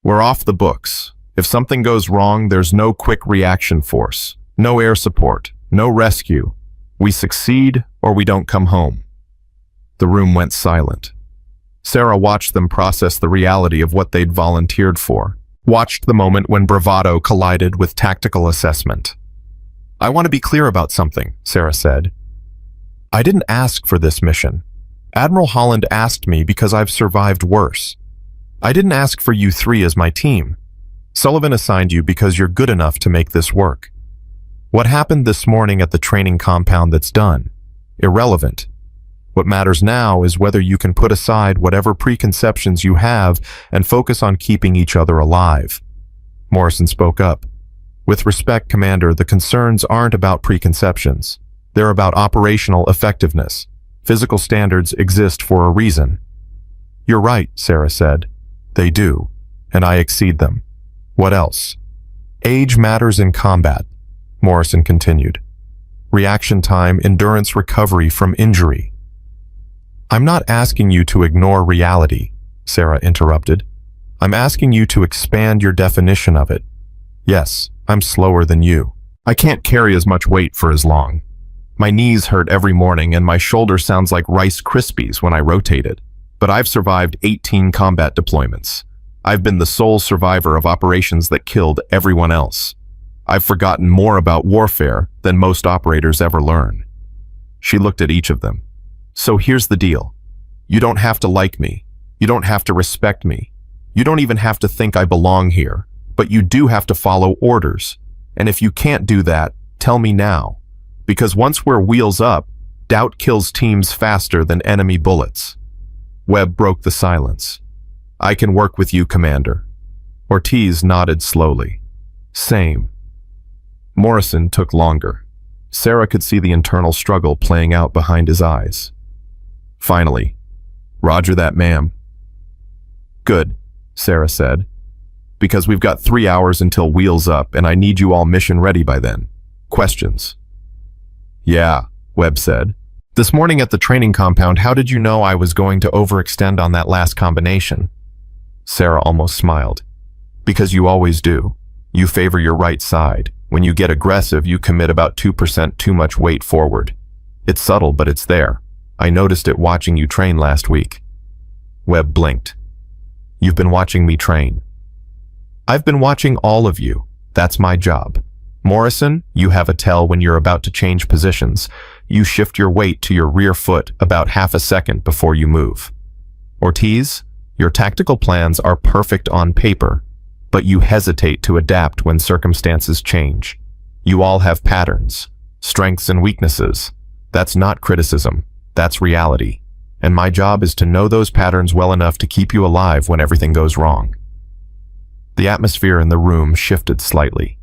[SPEAKER 1] We're off the books. If something goes wrong, there's no quick reaction force. No air support, no rescue. We succeed or we don't come home." The room went silent. Sarah watched them process the reality of what they'd volunteered for, watched the moment when bravado collided with tactical assessment. "I want to be clear about something," Sarah said. "I didn't ask for this mission. Admiral Holland asked me because I've survived worse. I didn't ask for you three as my team. Sullivan assigned you because you're good enough to make this work. What happened this morning at the training compound, that's done. Irrelevant. What matters now is whether you can put aside whatever preconceptions you have and focus on keeping each other alive." Morrison spoke up. "With respect, Commander, the concerns aren't about preconceptions. They're about operational effectiveness. Physical standards exist for a reason." "You're right," Sarah said. "They do, and I exceed them. What else?" "Age matters in combat," Morrison continued. "Reaction time, endurance, recovery from injury." "I'm not asking you to ignore reality," Sarah interrupted. "I'm asking you to expand your definition of it. Yes, I'm slower than you. I can't carry as much weight for as long. My knees hurt every morning and my shoulder sounds like Rice Krispies when I rotate it. But I've survived 18 combat deployments. I've been the sole survivor of operations that killed everyone else. I've forgotten more about warfare than most operators ever learn." She looked at each of them. "So here's the deal. You don't have to like me. You don't have to respect me. You don't even have to think I belong here. But you do have to follow orders. And if you can't do that, tell me now. Because once we're wheels up, doubt kills teams faster than enemy bullets." Webb broke the silence. "I can work with you, Commander." Ortiz nodded slowly. "Same." Morrison took longer. Sarah could see the internal struggle playing out behind his eyes. Finally, "Roger that, ma'am." "Good," Sarah said. "Because we've got 3 hours until wheels up and I need you all mission ready by then. Questions?" "Yeah," Webb said. "This morning at the training compound, how did you know I was going to overextend on that last combination?" Sarah almost smiled. "Because you always do. You favor your right side. When you get aggressive, you commit about 2% too much weight forward. It's subtle, but it's there. I noticed it watching you train last week. Webb blinked. You've been watching me train. I've been watching all of you. That's my job. Morrison, you have a tell when you're about to change positions. You shift your weight to your rear foot about half a second before you move. Ortiz, your tactical plans are perfect on paper, but you hesitate to adapt when circumstances change. You all have patterns, strengths and weaknesses. That's not criticism. That's reality. And my job is to know those patterns well enough to keep you alive when everything goes wrong. The atmosphere in the room shifted slightly.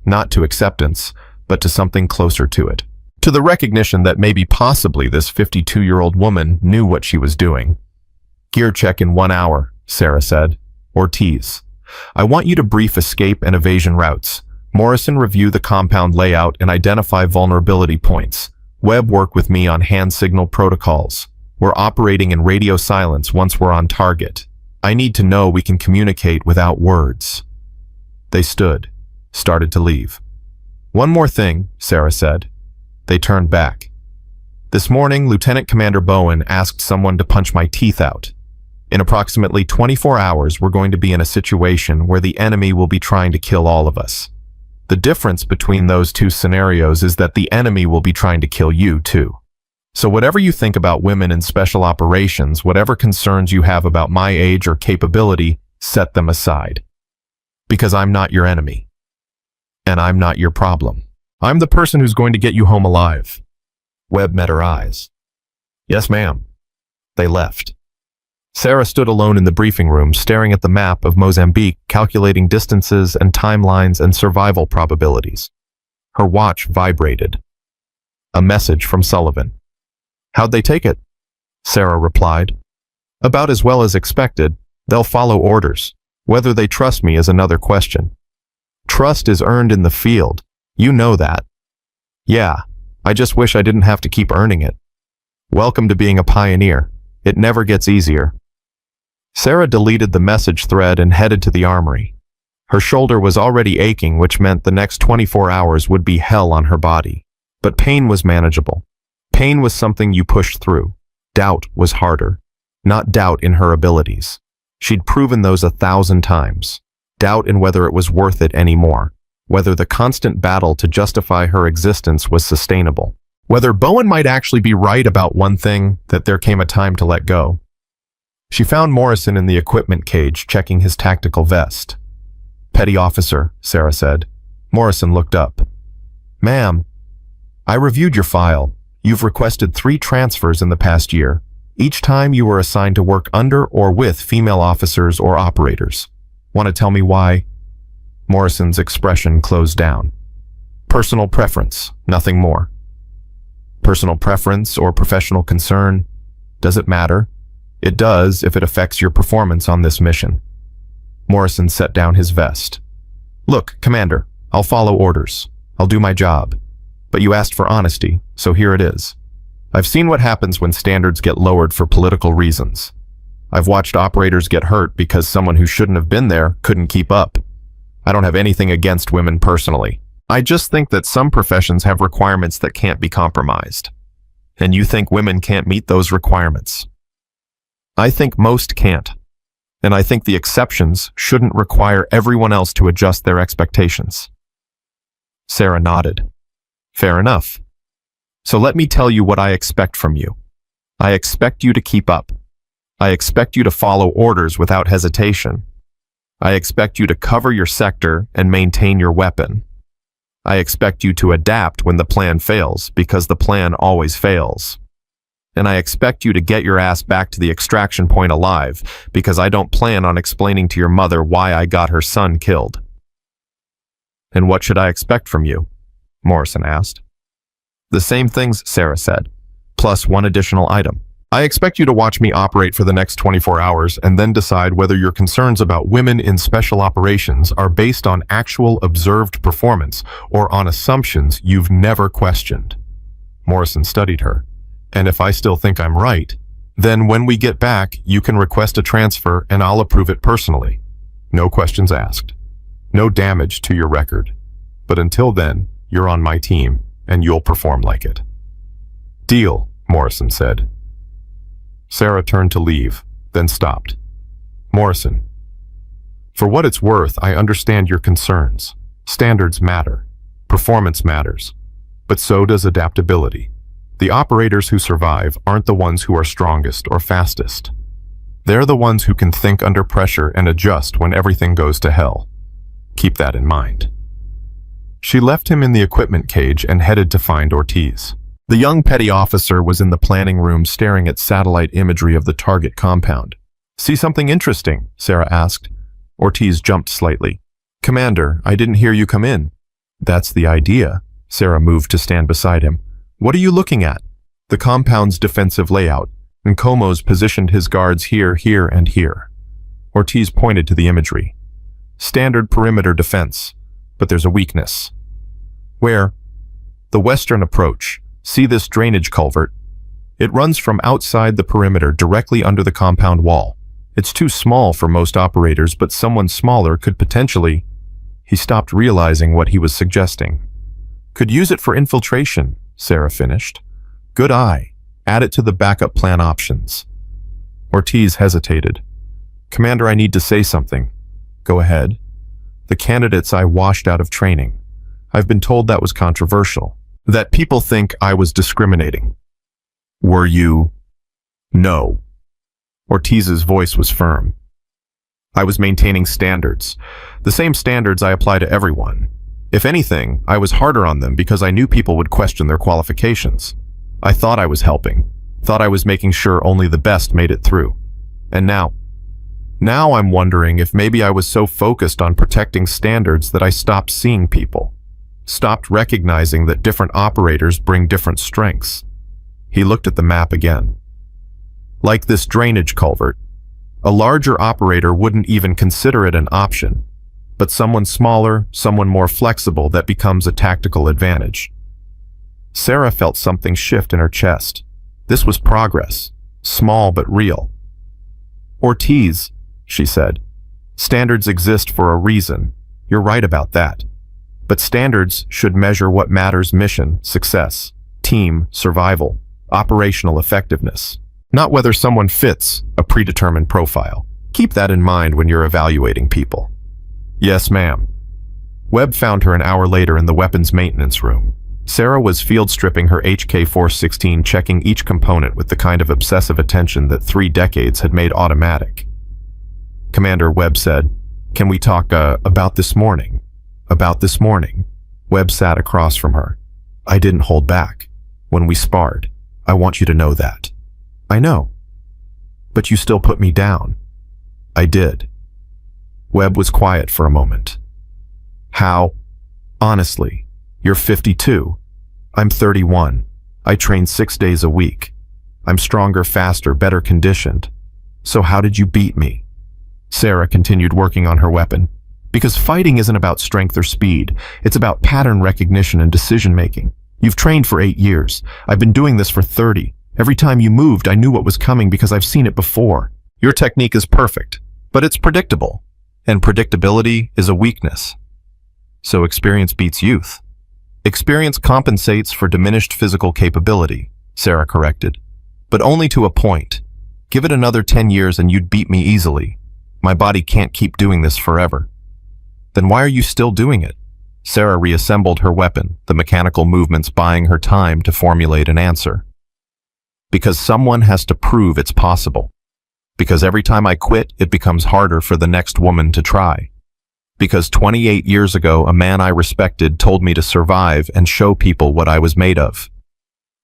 [SPEAKER 1] Not to acceptance, but to something closer to it. To the recognition that maybe possibly this 52-year-old woman knew what she was doing. Gear check in 1 hour, Sarah said. Ortiz, I want you to brief escape and evasion routes. Morrison, review the compound layout and identify vulnerability points. Webb, work with me on hand signal protocols. We're operating in radio silence once we're on target. I need to know we can communicate without words. They stood, started to leave. One more thing, Sarah said. They turned back. This morning, Lieutenant Commander Bowen asked someone to punch my teeth out. In approximately 24 hours, we're going to be in a situation where the enemy will be trying to kill all of us. The difference between those two scenarios is that the enemy will be trying to kill you too. So whatever you think about women in special operations, whatever concerns you have about my age or capability, set them aside. Because I'm not your enemy. And I'm not your problem. I'm the person who's going to get you home alive. Webb met her eyes. Yes, ma'am. They left. Sarah stood alone in the briefing room, staring at the map of Mozambique, calculating distances and timelines and survival probabilities. Her watch vibrated. A message from Sullivan. How'd they take it? Sarah replied. About as well as expected. They'll follow orders. Whether they trust me is another question. Trust is earned in the field. You know that. Yeah, I just wish I didn't have to keep earning it. Welcome to being a pioneer. It never gets easier. Sarah deleted the message thread and headed to the armory. Her shoulder was already aching, which meant the next 24 hours would be hell on her body. But pain was manageable. Pain was something you pushed through. Doubt was harder. Not doubt in her abilities. She'd proven those 1,000 times. Doubt in whether it was worth it anymore. Whether the constant battle to justify her existence was sustainable. Whether Bowen might actually be right about one thing, that there came a time to let go. She found Morrison in the equipment cage, checking his tactical vest. Petty officer, Sarah said. Morrison looked up. Ma'am, I reviewed your file. You've requested 3 transfers in the past year. Each time you were assigned to work under or with female officers or operators. Want to tell me why? Morrison's expression closed down. Personal preference, nothing more. Personal preference or professional concern? Does it matter? It does if it affects your performance on this mission. Morrison set down his vest. Look, Commander, I'll follow orders. I'll do my job. But you asked for honesty, so here it is. I've seen what happens when standards get lowered for political reasons. I've watched operators get hurt because someone who shouldn't have been there couldn't keep up. I don't have anything against women personally. I just think that some professions have requirements that can't be compromised. And you think women can't meet those requirements. I think most can't. And I think the exceptions shouldn't require everyone else to adjust their expectations. Sarah nodded. Fair enough. So let me tell you what I expect from you. I expect you to keep up. I expect you to follow orders without hesitation. I expect you to cover your sector and maintain your weapon. I expect you to adapt when the plan fails, because the plan always fails. And I expect you to get your ass back to the extraction point alive, because I don't plan on explaining to your mother why I got her son killed. And what should I expect from you? Morrison asked. The same things, Sarah said, plus one additional item. I expect you to watch me operate for the next 24 hours and then decide whether your concerns about women in special operations are based on actual observed performance or on assumptions you've never questioned. Morrison studied her. And if I still think I'm right, then when we get back, you can request a transfer and I'll approve it personally. No questions asked. No damage to your record. But until then, you're on my team, and you'll perform like it. Deal, Morrison said. Sarah turned to leave, then stopped. Morrison, for what it's worth, I understand your concerns. Standards matter. Performance matters. But so does adaptability. The operators who survive aren't the ones who are strongest or fastest. They're the ones who can think under pressure and adjust when everything goes to hell. Keep that in mind. She left him in the equipment cage and headed to find Ortiz. The young petty officer was in the planning room staring at satellite imagery of the target compound. See something interesting? Sarah asked. Ortiz jumped slightly. Commander, I didn't hear you come in. That's the idea. Sarah moved to stand beside him. What are you looking at? The compound's defensive layout, and Como's positioned his guards here, here, and here. Ortiz pointed to the imagery. Standard perimeter defense, but there's a weakness. Where? The western approach. See this drainage culvert? It runs from outside the perimeter directly under the compound wall. It's too small for most operators, but someone smaller could potentially... He stopped realizing what he was suggesting. Could use it for infiltration, Sarah finished. Good eye. Add it to the backup plan options. Ortiz hesitated. Commander, I need to say something. Go ahead. The candidates I washed out of training. I've been told that was controversial. That people think I was discriminating. Were you? No. Ortiz's voice was firm. I was maintaining standards. The same standards I apply to everyone. If anything, I was harder on them because I knew people would question their qualifications. I thought I was helping. Thought I was making sure only the best made it through. And now I'm wondering if maybe I was so focused on protecting standards that I stopped seeing people. Stopped recognizing that different operators bring different strengths. He looked at the map again. Like this drainage culvert, a larger operator wouldn't even consider it an option, but someone smaller, someone more flexible, that becomes a tactical advantage. Sarah felt something shift in her chest. This was progress, small but real. Ortiz, she said, standards exist for a reason. You're right about that. But standards should measure what matters: mission, success, team, survival, operational effectiveness. Not whether someone fits a predetermined profile. Keep that in mind when you're evaluating people. Yes, ma'am. Webb found her an hour later in the weapons maintenance room. Sarah was field stripping her HK-416, checking each component with the kind of obsessive attention that 3 decades had made automatic. Commander, Webb said, can we talk about this morning? About this morning? Webb sat across from her. I didn't hold back. When we sparred, I want you to know that. I know. But you still put me down. I did. Webb was quiet for a moment. How? Honestly, you're 52. I'm 31. I train 6 days a week. I'm stronger, faster, better conditioned. So how did you beat me? Sarah continued working on her weapon. Because fighting isn't about strength or speed. It's about pattern recognition and decision-making. You've trained for 8 years. I've been doing this for 30. Every time you moved, I knew what was coming because I've seen it before. Your technique is perfect, but it's predictable. And predictability is a weakness. So experience beats youth. Experience compensates for diminished physical capability, Sarah corrected. But only to a point. Give it another 10 years and you'd beat me easily. My body can't keep doing this forever. Then why are you still doing it? Sarah reassembled her weapon, the mechanical movements buying her time to formulate an answer. Because someone has to prove it's possible. Because every time I quit, it becomes harder for the next woman to try. Because 28 years ago, a man I respected told me to survive and show people what I was made of.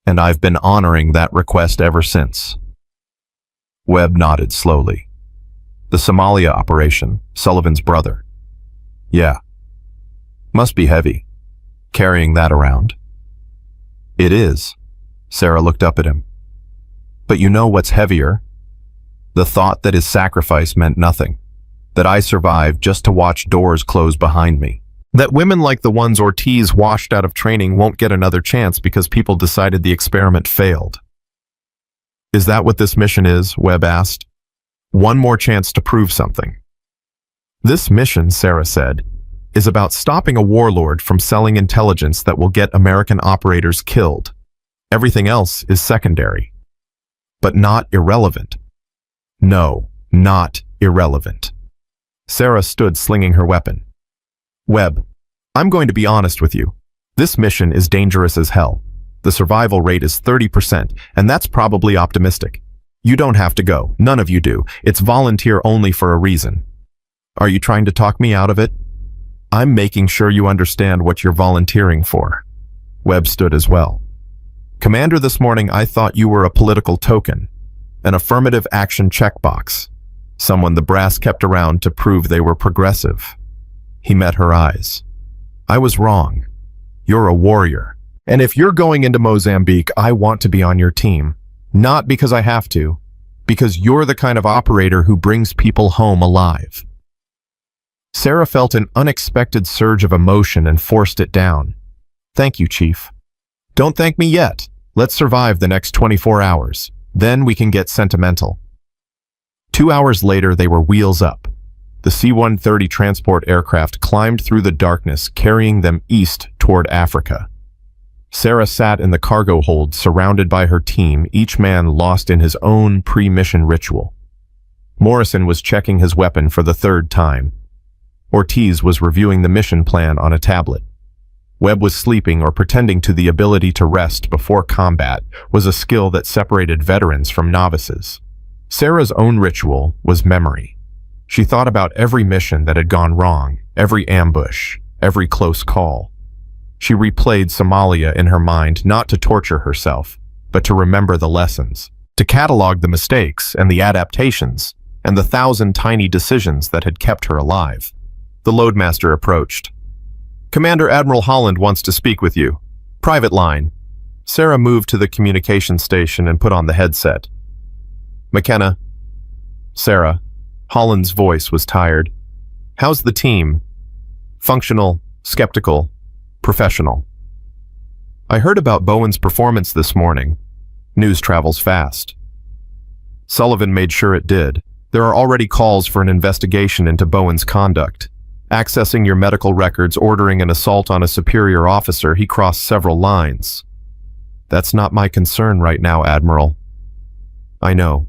[SPEAKER 1] And I've been honoring that request ever since. Webb nodded slowly. The Somalia operation, Sullivan's brother. Yeah. Must be heavy, carrying that around. It is. Sarah looked up at him. But you know what's heavier? The thought that his sacrifice meant nothing. That I survived just to watch doors close behind me. That women like the ones Ortiz washed out of training won't get another chance because people decided the experiment failed. Is that what this mission is? Webb asked. One more chance to prove something. This mission, Sarah said, is about stopping a warlord from selling intelligence that will get American operators killed. Everything else is secondary. But not irrelevant. No, not irrelevant. Sarah stood slinging her weapon. Webb, I'm going to be honest with you. This mission is dangerous as hell. The survival rate is 30%, and that's probably optimistic. You don't have to go. None of you do. It's volunteer only for a reason. Are you trying to talk me out of it? I'm making sure you understand what you're volunteering for. Webb stood as well. Commander, this morning I thought you were a political token, an affirmative action checkbox, someone the brass kept around to prove they were progressive. He met her eyes. I was wrong. You're a warrior. And if you're going into Mozambique, I want to be on your team. Not because I have to, because you're the kind of operator who brings people home alive. Sarah felt an unexpected surge of emotion and forced it down. Thank you, Chief. Don't thank me yet. Let's survive the next 24 hours. Then we can get sentimental. 2 hours later, they were wheels up. The C-130 transport aircraft climbed through the darkness, carrying them east toward Africa. Sarah sat in the cargo hold, surrounded by her team, each man lost in his own pre-mission ritual. Morrison was checking his weapon for the third time. Ortiz was reviewing the mission plan on a tablet. Webb was sleeping or pretending to. The ability to rest before combat was a skill that separated veterans from novices. Sarah's own ritual was memory. She thought about every mission that had gone wrong, every ambush, every close call. She replayed Somalia in her mind, not to torture herself, but to remember the lessons, to catalog the mistakes and the adaptations, and the 1,000 tiny decisions that had kept her alive. The loadmaster approached. Commander Admiral Holland wants to speak with you. Private line. Sarah moved to the communication station and put on the headset. McKenna. Sarah. Holland's voice was tired. How's the team? Functional, skeptical, professional. I heard about Bowen's performance this morning. News travels fast. Sullivan made sure it did. There are already calls for an investigation into Bowen's conduct. Accessing your medical records, ordering an assault on a superior officer, he crossed several lines. That's not my concern right now, Admiral. I know.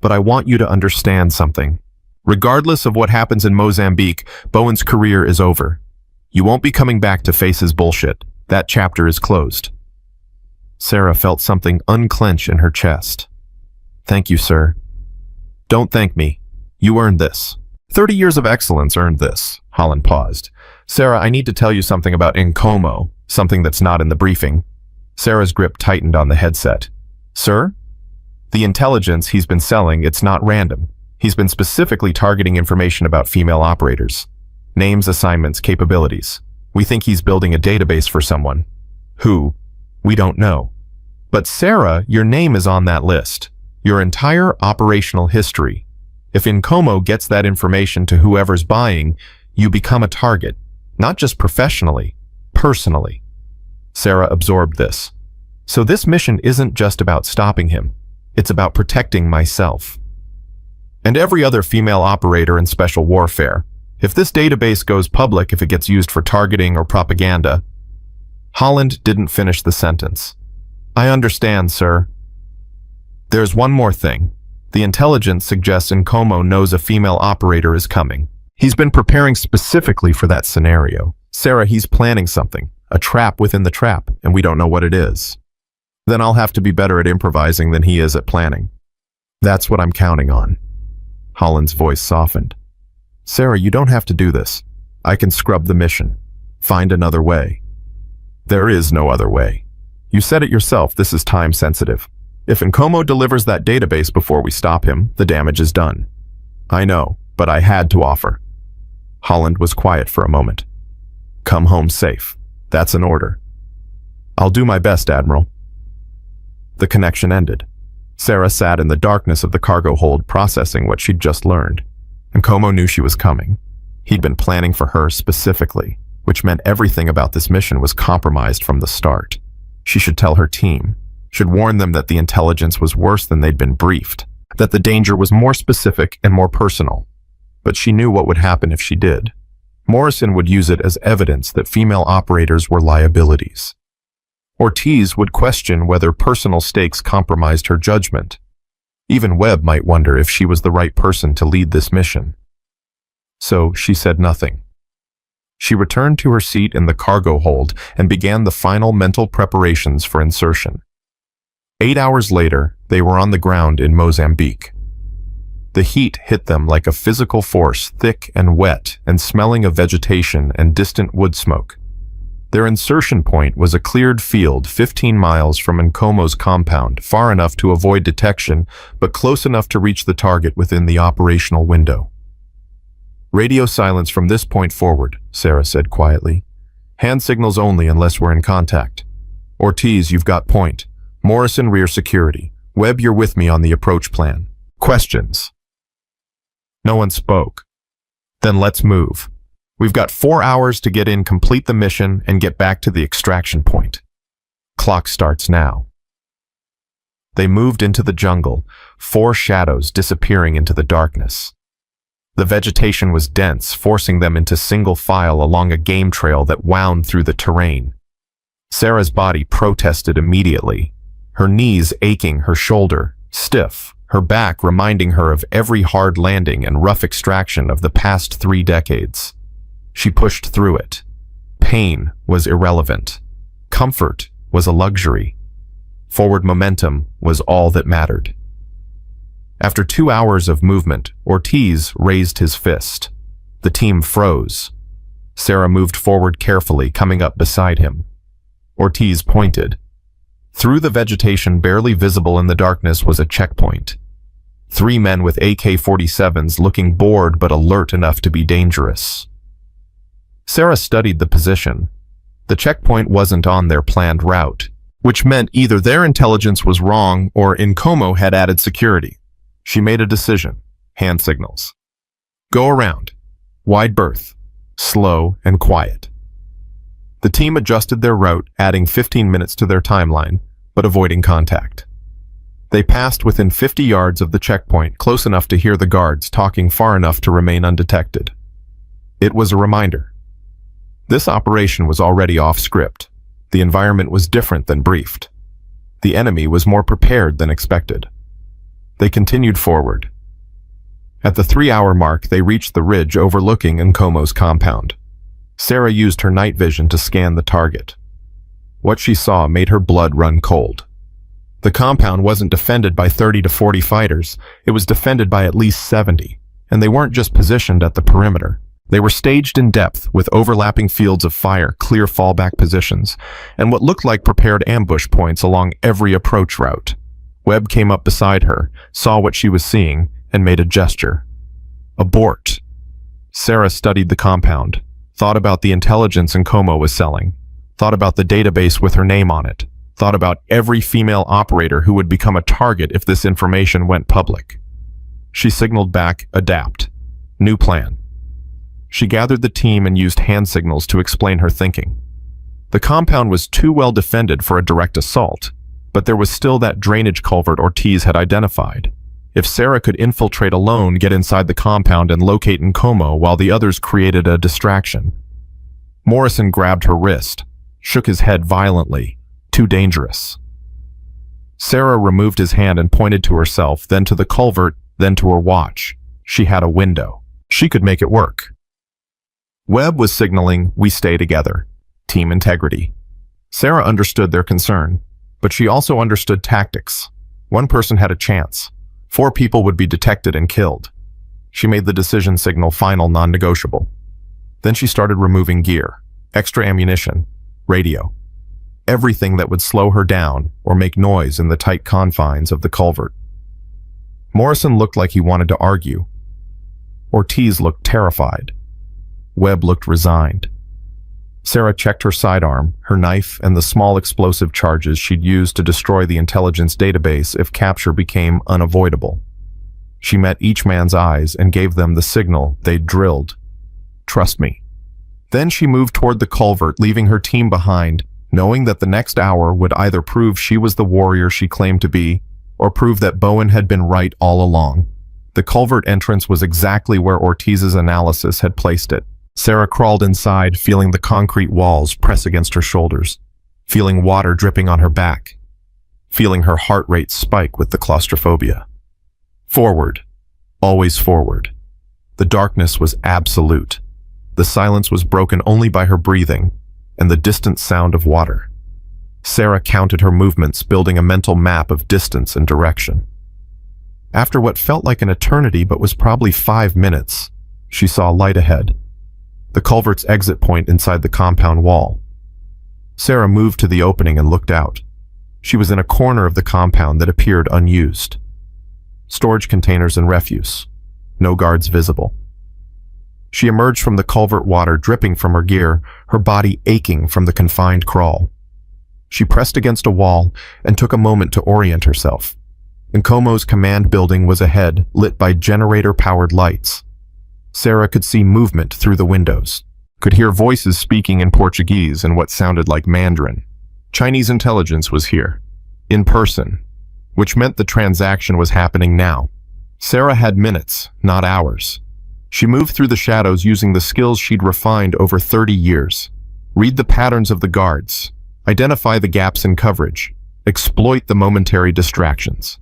[SPEAKER 1] But I want you to understand something. Regardless of what happens in Mozambique, Bowen's career is over. You won't be coming back to face his bullshit. That chapter is closed. Sarah felt something unclench in her chest. Thank you, sir. Don't thank me. You earned this. 30 years of excellence earned this. Holland paused. Sarah, I need to tell you something about Nkomo, something that's not in the briefing. Sarah's grip tightened on the headset. Sir? The intelligence he's been selling, it's not random. He's been specifically targeting information about female operators. Names, assignments, capabilities. We think he's building a database for someone. Who? We don't know. But Sarah, your name is on that list. Your entire operational history. If Nkomo gets that information to whoever's buying, you become a target. Not just professionally, personally. Sarah absorbed this. So this mission isn't just about stopping him. It's about protecting myself. And every other female operator in special warfare. If this database goes public, if it gets used for targeting or propaganda. Holland didn't finish the sentence. I understand, sir. There's one more thing. The intelligence suggests Nkomo knows a female operator is coming. He's been preparing specifically for that scenario. Sarah, he's planning something, a trap within the trap, and we don't know what it is. Then I'll have to be better at improvising than he is at planning. That's what I'm counting on. Holland's voice softened. Sarah, you don't have to do this. I can scrub the mission. Find another way. There is no other way. You said it yourself, this is time sensitive. If Nkomo delivers that database before we stop him, the damage is done. I know, but I had to offer. Holland was quiet for a moment. Come home safe. That's an order. I'll do my best, Admiral. The connection ended. Sarah sat in the darkness of the cargo hold, processing what she'd just learned. Nkomo knew she was coming. He'd been planning for her specifically, which meant everything about this mission was compromised from the start. She should tell her team, should warn them that the intelligence was worse than they'd been briefed, that the danger was more specific and more personal. But she knew what would happen if she did. Morrison would use it as evidence that female operators were liabilities. Ortiz would question whether personal stakes compromised her judgment. Even Webb might wonder if she was the right person to lead this mission. So she said nothing. She returned to her seat in the cargo hold and began the final mental preparations for insertion. 8 hours later, they were on the ground in Mozambique. The heat hit them like a physical force, thick and wet and smelling of vegetation and distant wood smoke. Their insertion point was a cleared field 15 miles from Nkomo's compound, far enough to avoid detection, but close enough to reach the target within the operational window. "Radio silence from this point forward," Sarah said quietly. "Hand signals only unless we're in contact. Ortiz, you've got point. Morrison, rear security. Webb, you're with me on the approach plan. Questions?" No one spoke. "Then let's move. We've got 4 hours to get in, complete the mission, and get back to the extraction point. Clock starts now." They moved into the jungle, 4 shadows disappearing into the darkness. The vegetation was dense, forcing them into single file along a game trail that wound through the terrain. Sarah's body protested immediately, her knees aching, her shoulder stiff, her back reminding her of every hard landing and rough extraction of the past 3 decades. She pushed through it. Pain was irrelevant. Comfort was a luxury. Forward momentum was all that mattered. After 2 hours of movement, Ortiz raised his fist. The team froze. Sarah moved forward carefully, coming up beside him. Ortiz pointed. Through the vegetation barely visible in the darkness was a checkpoint. 3 men with AK-47s looking bored but alert enough to be dangerous. Sarah studied the position. The checkpoint wasn't on their planned route, which meant either their intelligence was wrong or Nkomo had added security. She made a decision. Hand signals. Go around. Wide berth. Slow and quiet. The team adjusted their route, adding 15 minutes to their timeline, but avoiding contact. They passed within 50 yards of the checkpoint, close enough to hear the guards talking, far enough to remain undetected. It was a reminder. This operation was already off script. The environment was different than briefed. The enemy was more prepared than expected. They continued forward. At the 3-hour mark, they reached the ridge overlooking Nkomo's compound. Sarah used her night vision to scan the target. What she saw made her blood run cold. The compound wasn't defended by 30 to 40 fighters, it was defended by at least 70, and they weren't just positioned at the perimeter. They were staged in depth, with overlapping fields of fire, clear fallback positions, and what looked like prepared ambush points along every approach route. Webb came up beside her, saw what she was seeing, and made a gesture. Abort. Sarah studied the compound, thought about the intelligence Nkomo was selling, thought about the database with her name on it, thought about every female operator who would become a target if this information went public. She signaled back, adapt. New plan. She gathered the team and used hand signals to explain her thinking. The compound was too well defended for a direct assault, but there was still that drainage culvert Ortiz had identified. If Sarah could infiltrate alone, get inside the compound and locate Nkomo while the others created a distraction. Morrison grabbed her wrist, shook his head violently. Too dangerous. Sarah removed his hand and pointed to herself, then to the culvert, then to her watch. She had a window. She could make it work. Webb was signaling, we stay together. Team integrity. Sarah understood their concern, but she also understood tactics. One person had a chance. 4 people would be detected and killed. She made the decision signal final, non-negotiable. Then she started removing gear, extra ammunition, radio. Everything that would slow her down or make noise in the tight confines of the culvert. Morrison looked like he wanted to argue. Ortiz looked terrified. Webb looked resigned. Sarah checked her sidearm, her knife, and the small explosive charges she'd used to destroy the intelligence database if capture became unavoidable. She met each man's eyes and gave them the signal they'd drilled. Trust me. Then she moved toward the culvert, leaving her team behind, knowing that the next hour would either prove she was the warrior she claimed to be, or prove that Bowen had been right all along. The culvert entrance was exactly where Ortiz's analysis had placed it. Sarah crawled inside, feeling the concrete walls press against her shoulders, feeling water dripping on her back, feeling her heart rate spike with the claustrophobia. Forward, always forward. The darkness was absolute. The silence was broken only by her breathing and the distant sound of water. Sarah counted her movements, building a mental map of distance and direction. After what felt like an eternity but was probably 5 minutes, she saw light ahead. The culvert's exit point inside the compound wall. Sarah moved to the opening and looked out. She was in a corner of the compound that appeared unused. Storage containers and refuse. No guards visible. She emerged from the culvert, water dripping from her gear, her body aching from the confined crawl. She pressed against a wall and took a moment to orient herself. Nkomo's command building was ahead, lit by generator-powered lights. Sarah could see movement through the windows, could hear voices speaking in Portuguese and what sounded like Mandarin. Chinese intelligence was here, in person, which meant the transaction was happening now. Sarah had minutes, not hours. She moved through the shadows using the skills she'd refined over 30 years. Read the patterns of the guards, identify the gaps in coverage, exploit the momentary distractions.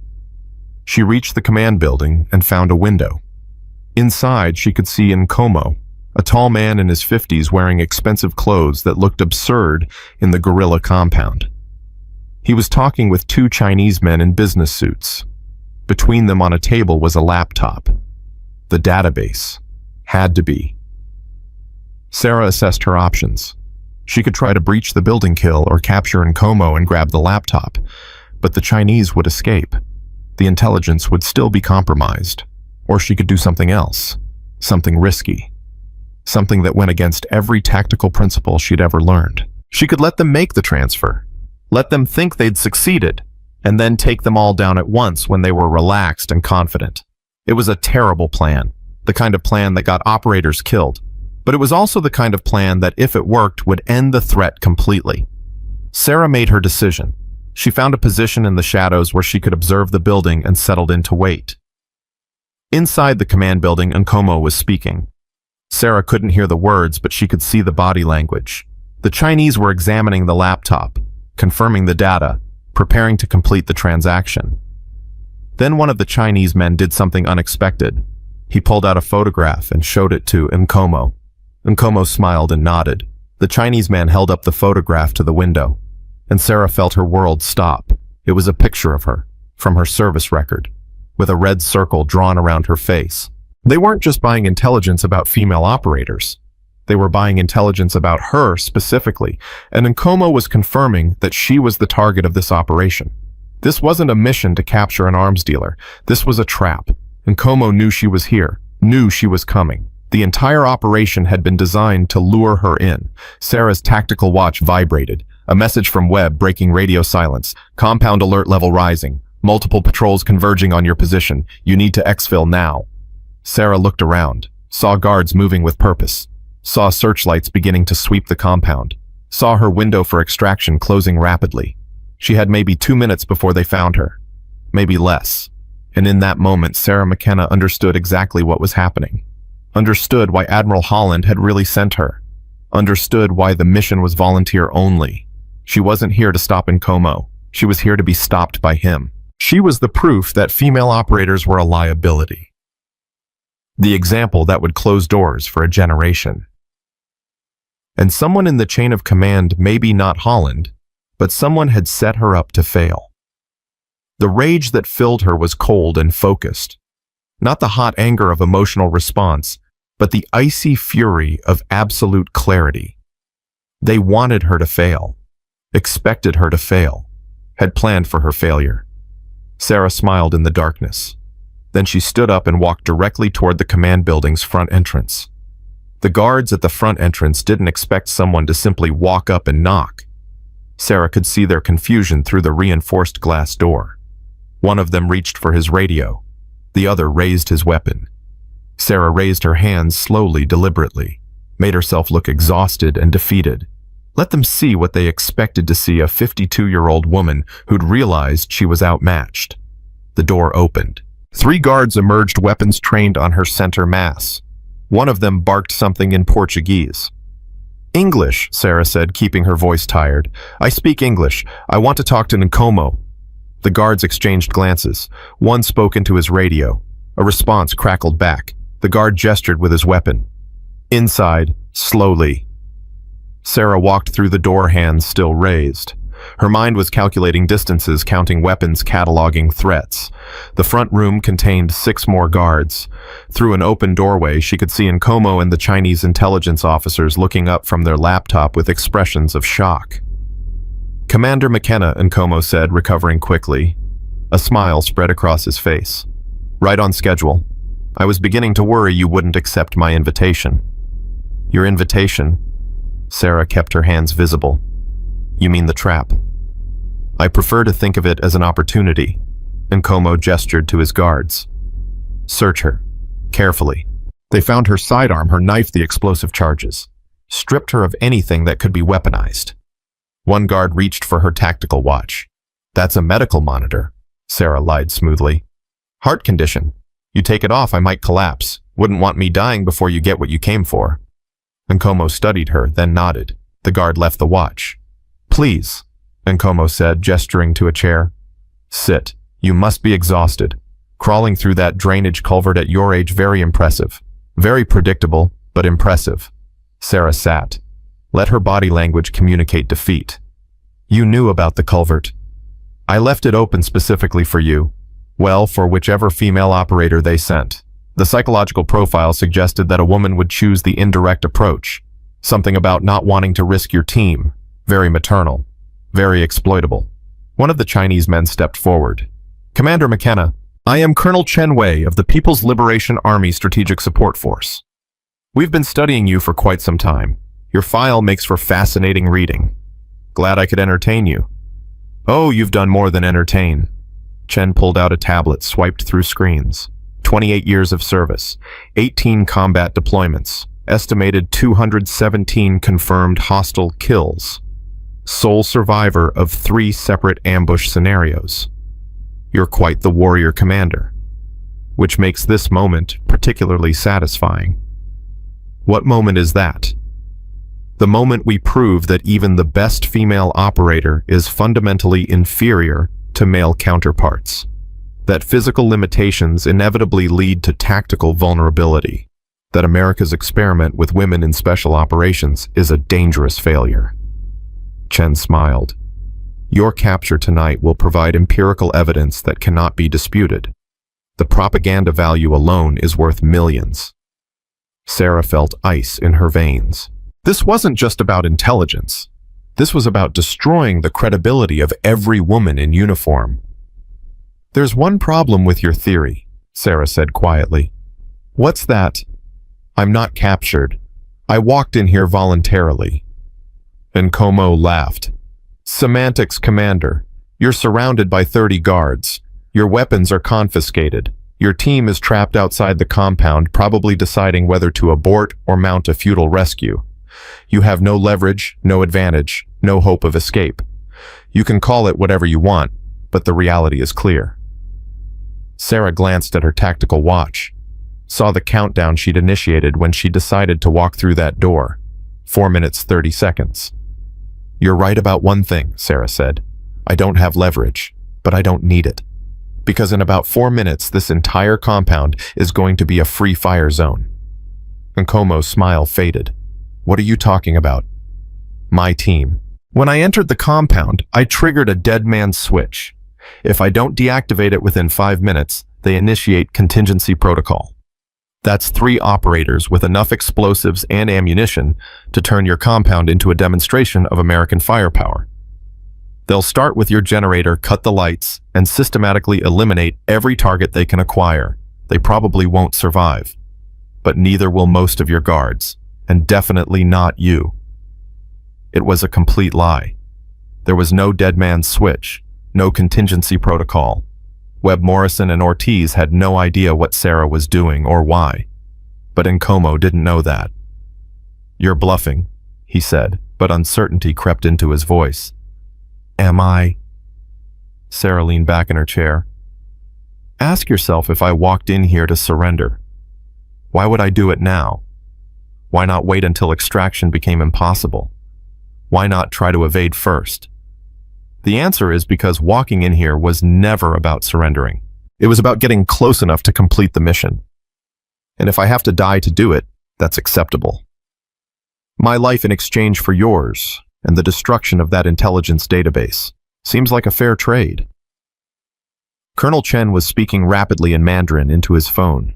[SPEAKER 1] She reached the command building and found a window. Inside, she could see Nkomo, a tall man in his 50s wearing expensive clothes that looked absurd in the guerrilla compound. He was talking with 2 Chinese men in business suits. Between them on a table was a laptop. The database. Had to be. Sarah assessed her options. She could try to breach the building kill or capture Nkomo and grab the laptop, but the Chinese would escape. The intelligence would still be compromised. Or she could do something else, something risky, something that went against every tactical principle she'd ever learned. She could let them make the transfer, let them think they'd succeeded, and then take them all down at once when they were relaxed and confident. It was a terrible plan, the kind of plan that got operators killed, but it was also the kind of plan that, if it worked, would end the threat completely. Sarah made her decision. She found a position in the shadows where she could observe the building and settled in to wait. Inside the command building, Nkomo was speaking. Sarah couldn't hear the words, but she could see the body language. The Chinese were examining the laptop, confirming the data, preparing to complete the transaction. Then one of the Chinese men did something unexpected. He pulled out a photograph and showed it to Nkomo. Nkomo smiled and nodded. The Chinese man held up the photograph to the window, and Sarah felt her world stop. It was a picture of her, from her service record, with a red circle drawn around her face. They weren't just buying intelligence about female operators. They were buying intelligence about her specifically, and Nkomo was confirming that she was the target of this operation. This wasn't a mission to capture an arms dealer. This was a trap. Nkomo knew she was here, knew she was coming. The entire operation had been designed to lure her in. Sarah's tactical watch vibrated. A message from Webb breaking radio silence. Compound alert level rising. Multiple patrols converging on your position. You need to exfil now. Sarah looked around, saw guards moving with purpose, saw searchlights beginning to sweep the compound, saw her window for extraction closing rapidly. She had maybe 2 minutes before they found her, maybe less. And in that moment, Sarah McKenna understood exactly what was happening. Understood why Admiral Holland had really sent her. Understood why the mission was volunteer only. She wasn't here to stop Nkomo. She was here to be stopped by him. She was the proof that female operators were a liability. The example that would close doors for a generation. And someone in the chain of command, maybe not Holland, but someone had set her up to fail. The rage that filled her was cold and focused. Not the hot anger of emotional response, but the icy fury of absolute clarity. They wanted her to fail, expected her to fail, had planned for her failure. Sarah smiled in the darkness. Then she stood up and walked directly toward the command building's front entrance. The guards at the front entrance didn't expect someone to simply walk up and knock. Sarah could see their confusion through the reinforced glass door. One of them reached for his radio. The other raised his weapon. Sarah raised her hands slowly, deliberately, made herself look exhausted and defeated. Let them see what they expected to see, a 52-year-old woman who'd realized she was outmatched. The door opened. 3 guards emerged, weapons trained on her center mass. One of them barked something in Portuguese. "English," Sarah said, keeping her voice tired. "I speak English. I want to talk to Nkomo." The guards exchanged glances. One spoke into his radio. A response crackled back. The guard gestured with his weapon. Inside, slowly. Sarah walked through the door, hands still raised. Her mind was calculating distances, counting weapons, cataloging threats. The front room contained 6 more guards. Through an open doorway, she could see Nkomo and the Chinese intelligence officers looking up from their laptop with expressions of shock. "Commander McKenna," Nkomo said, recovering quickly. A smile spread across his face. "Right on schedule. I was beginning to worry you wouldn't accept my invitation." "Your invitation?" Sarah kept her hands visible. "You mean the trap?" "I prefer to think of it as an opportunity." Nkomo gestured to his guards. "Search her. Carefully." They found her sidearm, her knife, the explosive charges. Stripped her of anything that could be weaponized. One guard reached for her tactical watch. "That's a medical monitor," Sarah lied smoothly. "Heart condition. You take it off, I might collapse. Wouldn't want me dying before you get what you came for." Nkomo studied her, then nodded. The guard left the watch. "Please," Nkomo said, gesturing to a chair. "Sit. You must be exhausted. Crawling through that drainage culvert at your age, very impressive. Very predictable, but impressive." Sarah sat. Let her body language communicate defeat. "You knew about the culvert. I left it open specifically for you. Well, for whichever female operator they sent. The psychological profile suggested that a woman would choose the indirect approach. Something about not wanting to risk your team. Very maternal. Very exploitable." One of the Chinese men stepped forward. "Commander McKenna, I am Colonel Chen Wei of the People's Liberation Army Strategic Support Force. We've been studying you for quite some time. Your file makes for fascinating reading. Glad I could entertain you." "Oh, you've done more than entertain." Chen pulled out a tablet, swiped through screens. 28 years of service, 18 combat deployments, estimated 217 confirmed hostile kills. Sole survivor of 3 separate ambush scenarios. You're quite the warrior commander, which makes this moment particularly satisfying. What moment is that? The moment we prove that even the best female operator is fundamentally inferior to male counterparts. That physical limitations inevitably lead to tactical vulnerability. That America's experiment with women in special operations is a dangerous failure. Chen smiled. Your capture tonight will provide empirical evidence that cannot be disputed. The propaganda value alone is worth millions. Sarah felt ice in her veins. This wasn't just about intelligence. This was about destroying the credibility of every woman in uniform. "There's one problem with your theory," Sarah said quietly. "What's that?" "I'm not captured. I walked in here voluntarily." Nkomo laughed. "Semantics, Commander. You're surrounded by 30 guards. Your weapons are confiscated. Your team is trapped outside the compound, probably deciding whether to abort or mount a futile rescue. You have no leverage, no advantage, no hope of escape. You can call it whatever you want, but the reality is clear." Sarah glanced at her tactical watch, saw the countdown she'd initiated when she decided to walk through that door. 4 minutes, 30 seconds. "You're right about one thing," Sarah said. "I don't have leverage, but I don't need it. Because in about 4 minutes, this entire compound is going to be a free fire zone." Nkomo's smile faded. "What are you talking about?" "My team. When I entered the compound, I triggered a dead man's switch. If I don't deactivate it within 5 minutes, they initiate contingency protocol. That's 3 operators with enough explosives and ammunition to turn your compound into a demonstration of American firepower. They'll start with your generator, cut the lights, and systematically eliminate every target they can acquire. They probably won't survive. But neither will most of your guards, and definitely not you." It was a complete lie. There was no dead man's switch, no contingency protocol. Webb Morrison and Ortiz had no idea what Sarah was doing or why. But Nkomo didn't know that. "You're bluffing," he said, but uncertainty crept into his voice. "Am I?" Sarah leaned back in her chair. "Ask yourself if I walked in here to surrender. Why would I do it now? Why not wait until extraction became impossible? Why not try to evade first? The answer is because walking in here was never about surrendering. It was about getting close enough to complete the mission. And if I have to die to do it, that's acceptable. My life in exchange for yours and the destruction of that intelligence database seems like a fair trade. Colonel Chen was speaking rapidly in Mandarin into his phone.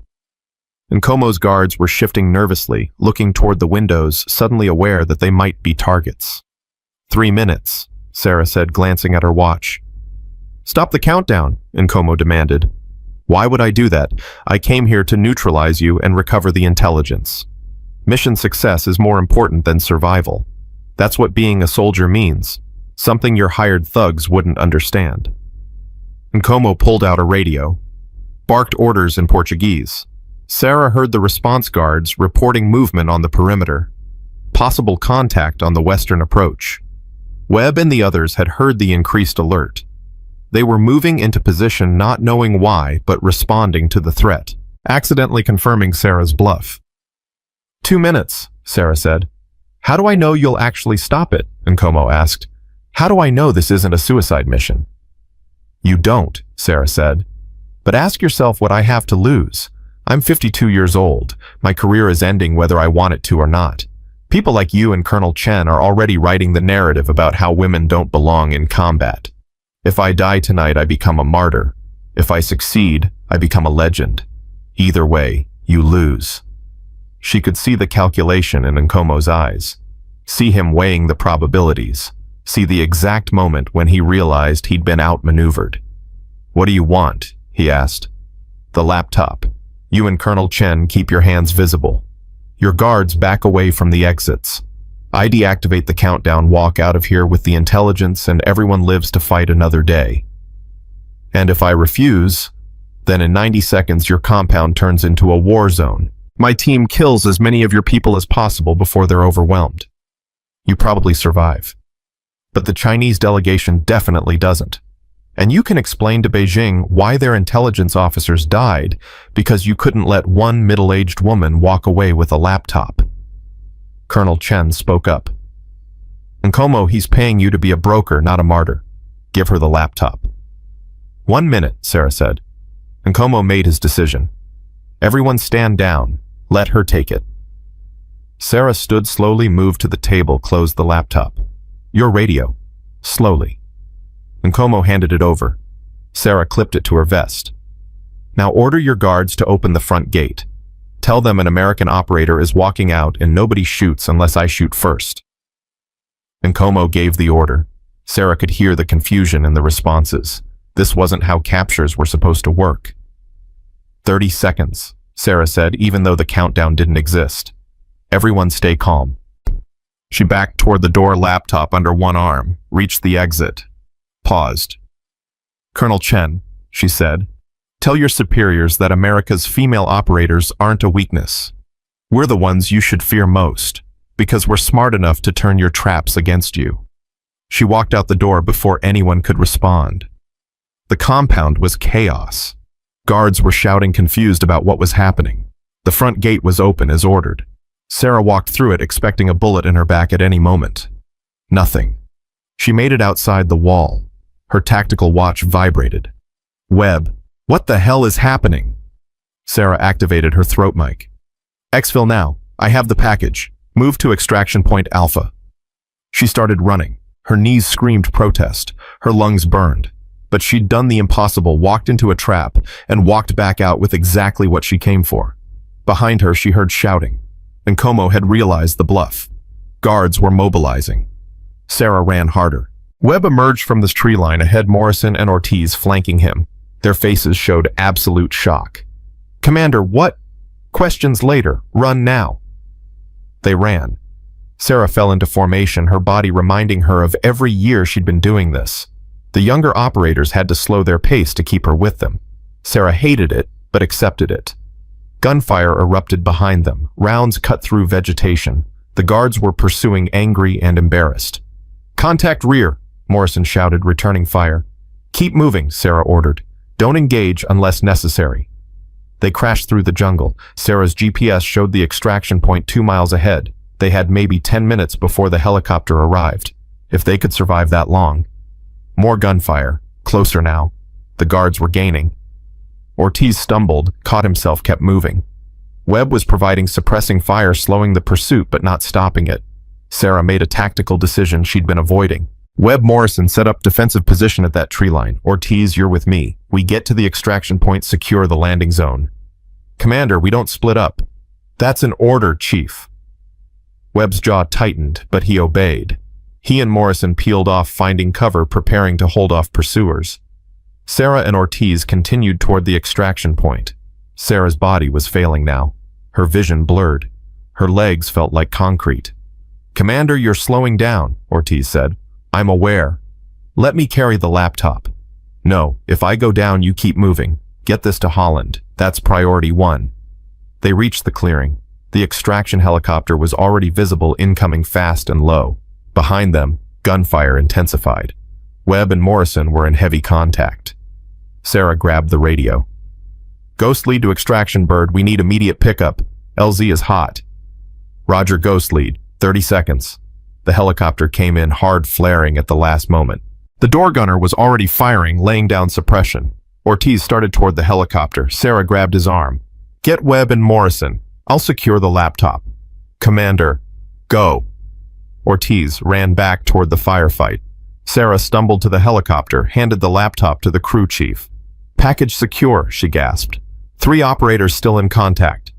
[SPEAKER 1] Nkomo's guards were shifting nervously, looking toward the windows, suddenly aware that they might be targets. 3 minutes, Sarah said, glancing at her watch. Stop the countdown, Nkomo demanded. Why would I do that? I came here to neutralize you and recover the intelligence. Mission success is more important than survival. That's what being a soldier means, something your hired thugs wouldn't understand. Nkomo pulled out a radio, barked orders in Portuguese. Sarah heard the response guards reporting movement on the perimeter, possible contact on the western approach. Webb and the others had heard the increased alert. They were moving into position, not knowing why, but responding to the threat, accidentally confirming Sarah's bluff. 2 minutes, Sarah said. How do I know you'll actually stop it? Nkomo asked. How do I know this isn't a suicide mission? You don't, Sarah said. But ask yourself what I have to lose. I'm 52 years old. My career is ending whether I want it to or not. People like you and Colonel Chen are already writing the narrative about how women don't belong in combat. If I die tonight, I become a martyr. If I succeed, I become a legend. Either way, you lose. She could see the calculation in Nkomo's eyes, see him weighing the probabilities, see the exact moment when he realized he'd been outmaneuvered. What do you want? He asked. The laptop. You and Colonel Chen keep your hands visible. Your guards back away from the exits. I deactivate the countdown, walk out of here with the intelligence, and everyone lives to fight another day. And if I refuse, then in 90 seconds your compound turns into a war zone. My team kills as many of your people as possible before they're overwhelmed. You probably survive. But the Chinese delegation definitely doesn't. And you can explain to Beijing why their intelligence officers died because you couldn't let one middle-aged woman walk away with a laptop. Colonel Chen spoke up. Nkomo, he's paying you to be a broker, not a martyr. Give her the laptop. 1 minute, Sarah said. Nkomo made his decision. Everyone stand down. Let her take it. Sarah stood slowly, moved to the table, closed the laptop. Your radio. Slowly. Nkomo handed it over. Sarah clipped it to her vest. Now order your guards to open the front gate. Tell them an American operator is walking out and nobody shoots unless I shoot first. Nkomo gave the order. Sarah could hear the confusion in the responses. This wasn't how captures were supposed to work. 30 seconds, Sarah said, even though the countdown didn't exist. Everyone stay calm. She backed toward the door, laptop under one arm, reached the exit. Paused. Colonel Chen, she said, tell your superiors that America's female operators aren't a weakness. We're the ones you should fear most, because we're smart enough to turn your traps against you. She walked out the door before anyone could respond. The compound was chaos. Guards were shouting, confused about what was happening. The front gate was open as ordered. Sarah walked through it, expecting a bullet in her back at any moment. Nothing. She made it outside the wall. Her tactical watch vibrated. Webb, what the hell is happening? Sarah activated her throat mic. Exfil now. I have the package. Move to extraction point Alpha. She started running. Her knees screamed protest. Her lungs burned. But she'd done the impossible, walked into a trap, and walked back out with exactly what she came for. Behind her, she heard shouting. Nkomo had realized the bluff. Guards were mobilizing. Sarah ran harder. Webb emerged from this tree line ahead, Morrison and Ortiz flanking him. Their faces showed absolute shock. Commander, what? Questions later. Run now. They ran. Sarah fell into formation, her body reminding her of every year she'd been doing this. The younger operators had to slow their pace to keep her with them. Sarah hated it, but accepted it. Gunfire erupted behind them. Rounds cut through vegetation. The guards were pursuing, angry and embarrassed. Contact rear, Morrison shouted, returning fire. Keep moving, Sarah ordered. Don't engage unless necessary. They crashed through the jungle. Sarah's GPS showed the extraction point 2 miles ahead. They had maybe 10 minutes before the helicopter arrived. If they could survive that long. More gunfire. Closer now. The guards were gaining. Ortiz stumbled, caught himself, kept moving. Webb was providing suppressing fire, slowing the pursuit but not stopping it. Sarah made a tactical decision she'd been avoiding. Webb Morrison set up defensive position at that tree line. Ortiz, you're with me. We get to the extraction point, secure the landing zone. Commander, we don't split up. That's an order, Chief. Webb's jaw tightened, but he obeyed. He and Morrison peeled off, finding cover, preparing to hold off pursuers. Sarah and Ortiz continued toward the extraction point. Sarah's body was failing now. Her vision blurred. Her legs felt like concrete. Commander, you're slowing down, Ortiz said. I'm aware. Let me carry the laptop. No, if I go down, you keep moving. Get this to Holland. That's priority 1. They reached the clearing. The extraction helicopter was already visible, incoming fast and low. Behind them, gunfire intensified. Webb and Morrison were in heavy contact. Sarah grabbed the radio. Ghost lead to extraction, Bird. We need immediate pickup. LZ is hot. Roger, Ghost lead. 30 seconds. The helicopter came in hard, flaring at the last moment. The door gunner was already firing, laying down suppression. Ortiz started toward the helicopter. Sarah grabbed his arm. Get Webb and Morrison. I'll secure the laptop. Commander, go. Ortiz ran back toward the firefight. Sarah stumbled to the helicopter, handed the laptop to the crew chief. Package secure, she gasped. 3 operators still in contact.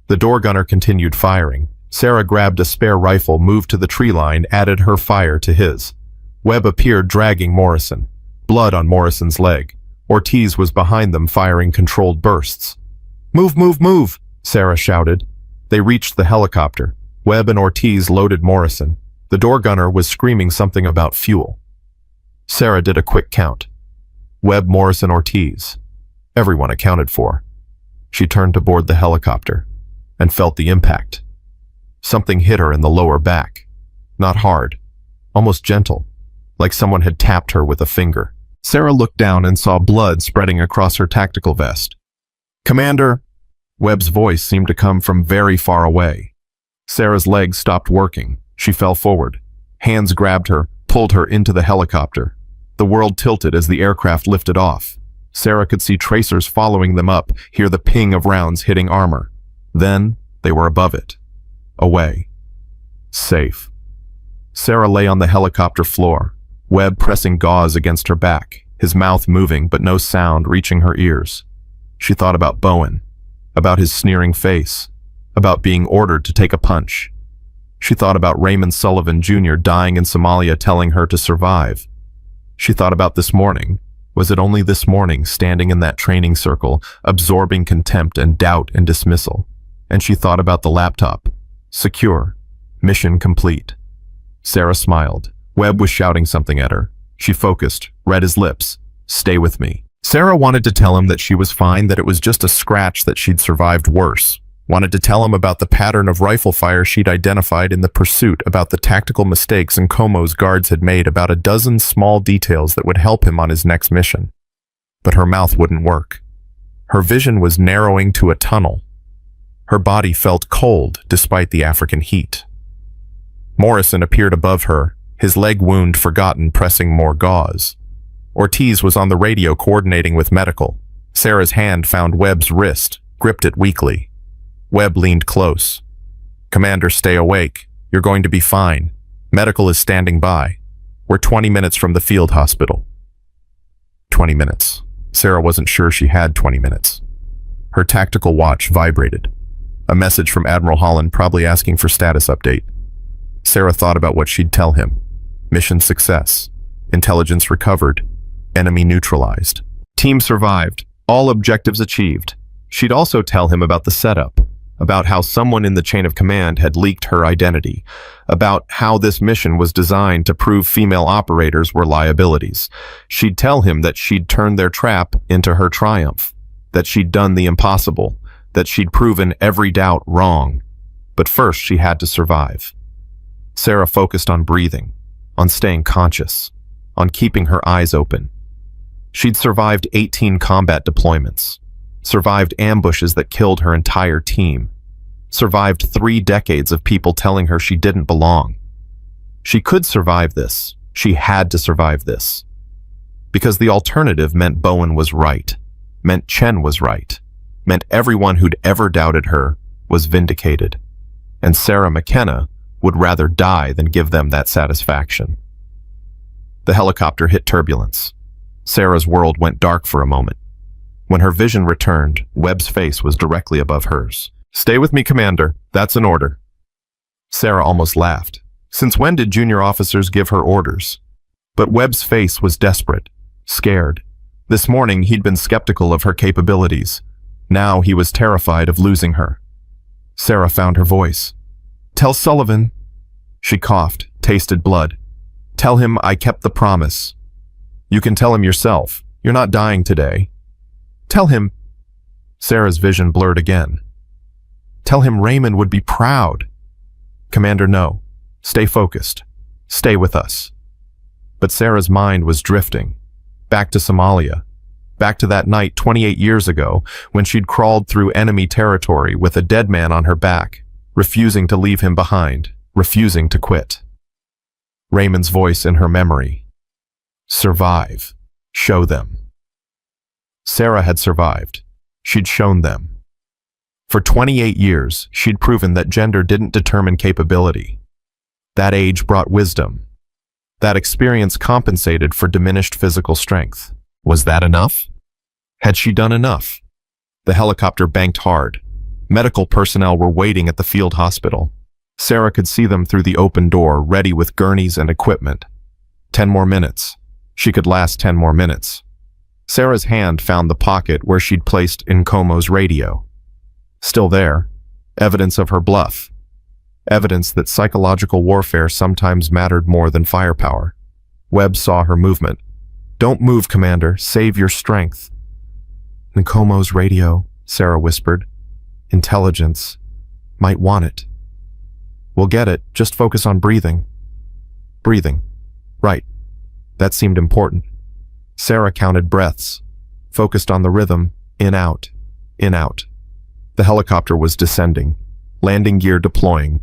[SPEAKER 1] The door gunner continued firing. Sarah grabbed a spare rifle, moved to the tree line, added her fire to his. Webb appeared, dragging Morrison. Blood on Morrison's leg. Ortiz was behind them, firing controlled bursts. Move, move, move, Sarah shouted. They reached the helicopter. Webb and Ortiz loaded Morrison. The door gunner was screaming something about fuel. Sarah did a quick count. Webb, Morrison, Ortiz. Everyone accounted for. She turned to board the helicopter and felt the impact. Something hit her in the lower back. Not hard, almost gentle, like someone had tapped her with a finger. Sarah looked down and saw blood spreading across her tactical vest. Commander! Webb's voice seemed to come from very far away. Sarah's legs stopped working. She fell forward. Hands grabbed her, pulled her into the helicopter. The world tilted as the aircraft lifted off. Sarah could see tracers following them up, hear the ping of rounds hitting armor. Then they were above it. Away. Safe. Sarah lay on the helicopter floor, Webb pressing gauze against her back, his mouth moving but no sound reaching her ears. She thought about Bowen, about his sneering face, about being ordered to take a punch. She thought about Raymond Sullivan Jr. dying in Somalia, telling her to survive. She thought about this morning. Was it only this morning, standing in that training circle, absorbing contempt and doubt and dismissal? And she thought about the laptop. Secure. Mission complete. Sarah smiled. Webb was shouting something at her. She focused, read his lips. Stay with me. Sarah wanted to tell him that she was fine, that it was just a scratch, that she'd survived worse. Wanted to tell him about the pattern of rifle fire she'd identified in the pursuit, about the tactical mistakes Nkomo's guards had made, about a dozen small details that would help him on his next mission. But her mouth wouldn't work. Her vision was narrowing to a tunnel. Her body felt cold despite the African heat. Morrison appeared above her, his leg wound forgotten, pressing more gauze. Ortiz was on the radio coordinating with medical. Sarah's hand found Webb's wrist, gripped it weakly. Webb leaned close. Commander, stay awake. You're going to be fine. Medical is standing by. We're 20 minutes from the field hospital. 20 minutes. Sarah wasn't sure she had 20 minutes. Her tactical watch vibrated. A message from Admiral Holland, probably asking for status update. Sarah thought about what she'd tell him. Mission success. Intelligence recovered. Enemy neutralized. Team survived. All objectives achieved. She'd also tell him about the setup, about how someone in the chain of command had leaked her identity, about how this mission was designed to prove female operators were liabilities. She'd tell him that she'd turned their trap into her triumph, that she'd done the impossible, that she'd proven every doubt wrong. But first she had to survive. Sarah focused on breathing, on staying conscious, on keeping her eyes open. She'd survived 18 combat deployments. survived ambushes that killed her entire team, survived 3 decades of people telling her she didn't belong. She could survive this. She had to survive this. Because the alternative meant Bowen was right, meant Chen was right, meant everyone who'd ever doubted her was vindicated. And Sarah McKenna would rather die than give them that satisfaction. The helicopter hit turbulence. Sarah's world went dark for a moment. When her vision returned, Webb's face was directly above hers. "Stay with me, Commander. That's an order." Sarah almost laughed. Since when did junior officers give her orders? But Webb's face was desperate, scared. This morning he'd been skeptical of her capabilities. Now he was terrified of losing her. Sarah found her voice. "Tell Sullivan." She coughed, tasted blood. "Tell him I kept the promise." "You can tell him yourself. You're not dying today." "Tell him." Sarah's vision blurred again. "Tell him Raymond would be proud." "Commander, no. Stay focused. Stay with us." But Sarah's mind was drifting. Back to Somalia. Back to that night 28 years ago when she'd crawled through enemy territory with a dead man on her back, refusing to leave him behind, refusing to quit. Raymond's voice in her memory. "Survive. Show them." Sarah had survived. She'd shown them. For 28 years, she'd proven that gender didn't determine capability. That age brought wisdom. That experience compensated for diminished physical strength. Was that enough? Had she done enough? The helicopter banked hard. Medical personnel were waiting at the field hospital. Sarah could see them through the open door, ready with gurneys and equipment. 10 more minutes. She could last 10 more minutes. Sarah's hand found the pocket where she'd placed Nkomo's radio. Still there, evidence of her bluff. Evidence that psychological warfare sometimes mattered more than firepower. Webb saw her movement. "Don't move, Commander. Save your strength." "Nkomo's radio," Sarah whispered. "Intelligence. Might want it." "We'll get it. Just focus on breathing." Breathing. Right. That seemed important. Sarah counted breaths, focused on the rhythm, in, out, in, out. The helicopter was descending, landing gear deploying,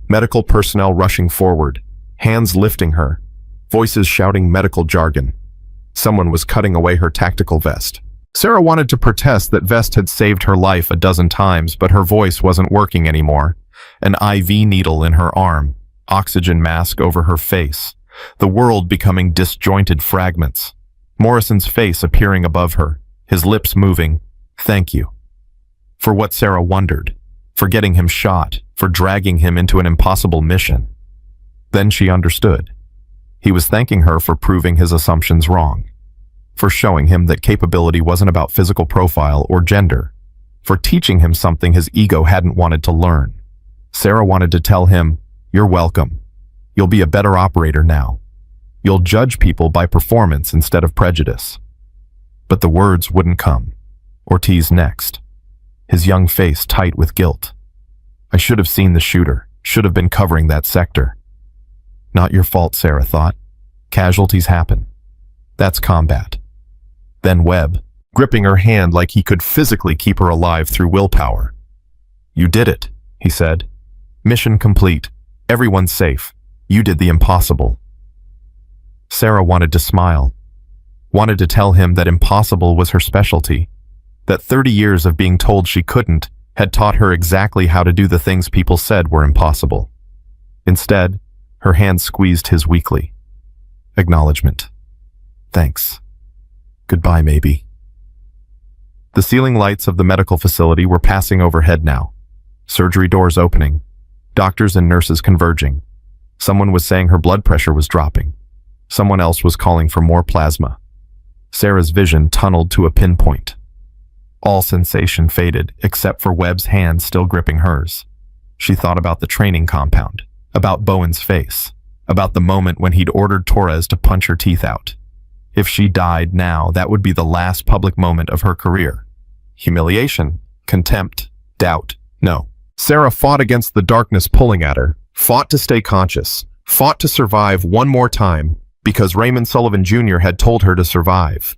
[SPEAKER 1] medical personnel rushing forward, hands lifting her, voices shouting medical jargon. Someone was cutting away her tactical vest. Sarah wanted to protest that vest had saved her life a dozen times, but her voice wasn't working anymore. An IV needle in her arm, oxygen mask over her face, the world becoming disjointed fragments. Morrison's face appearing above her, his lips moving. "Thank you." For what Sarah wondered, for getting him shot, for dragging him into an impossible mission. Then she understood. He was thanking her for proving his assumptions wrong, for showing him that capability wasn't about physical profile or gender, for teaching him something his ego hadn't wanted to learn. Sarah wanted to tell him, "You're welcome. You'll be a better operator now. You'll judge people by performance instead of prejudice." But the words wouldn't come. Ortiz next. His young face tight with guilt. "I should have seen the shooter, should have been covering that sector." Not your fault, Sarah thought. Casualties happen. That's combat. Then Webb, gripping her hand like he could physically keep her alive through willpower. "You did it," he said. "Mission complete. Everyone's safe. You did the impossible." Sarah wanted to smile, wanted to tell him that impossible was her specialty, that 30 years of being told she couldn't had taught her exactly how to do the things people said were impossible. Instead, her hand squeezed his weakly. Acknowledgement. Thanks. Goodbye, maybe. The ceiling lights of the medical facility were passing overhead now. Surgery doors opening. Doctors and nurses converging. Someone was saying her blood pressure was dropping. Someone else was calling for more plasma. Sarah's vision tunneled to a pinpoint. All sensation faded, except for Webb's hand still gripping hers. She thought about the training compound, about Bowen's face, about the moment when he'd ordered Torres to punch her teeth out. If she died now, that would be the last public moment of her career. Humiliation, contempt, doubt, no. Sarah fought against the darkness pulling at her, fought to stay conscious, fought to survive one more time, because Raymond Sullivan Jr. had told her to survive.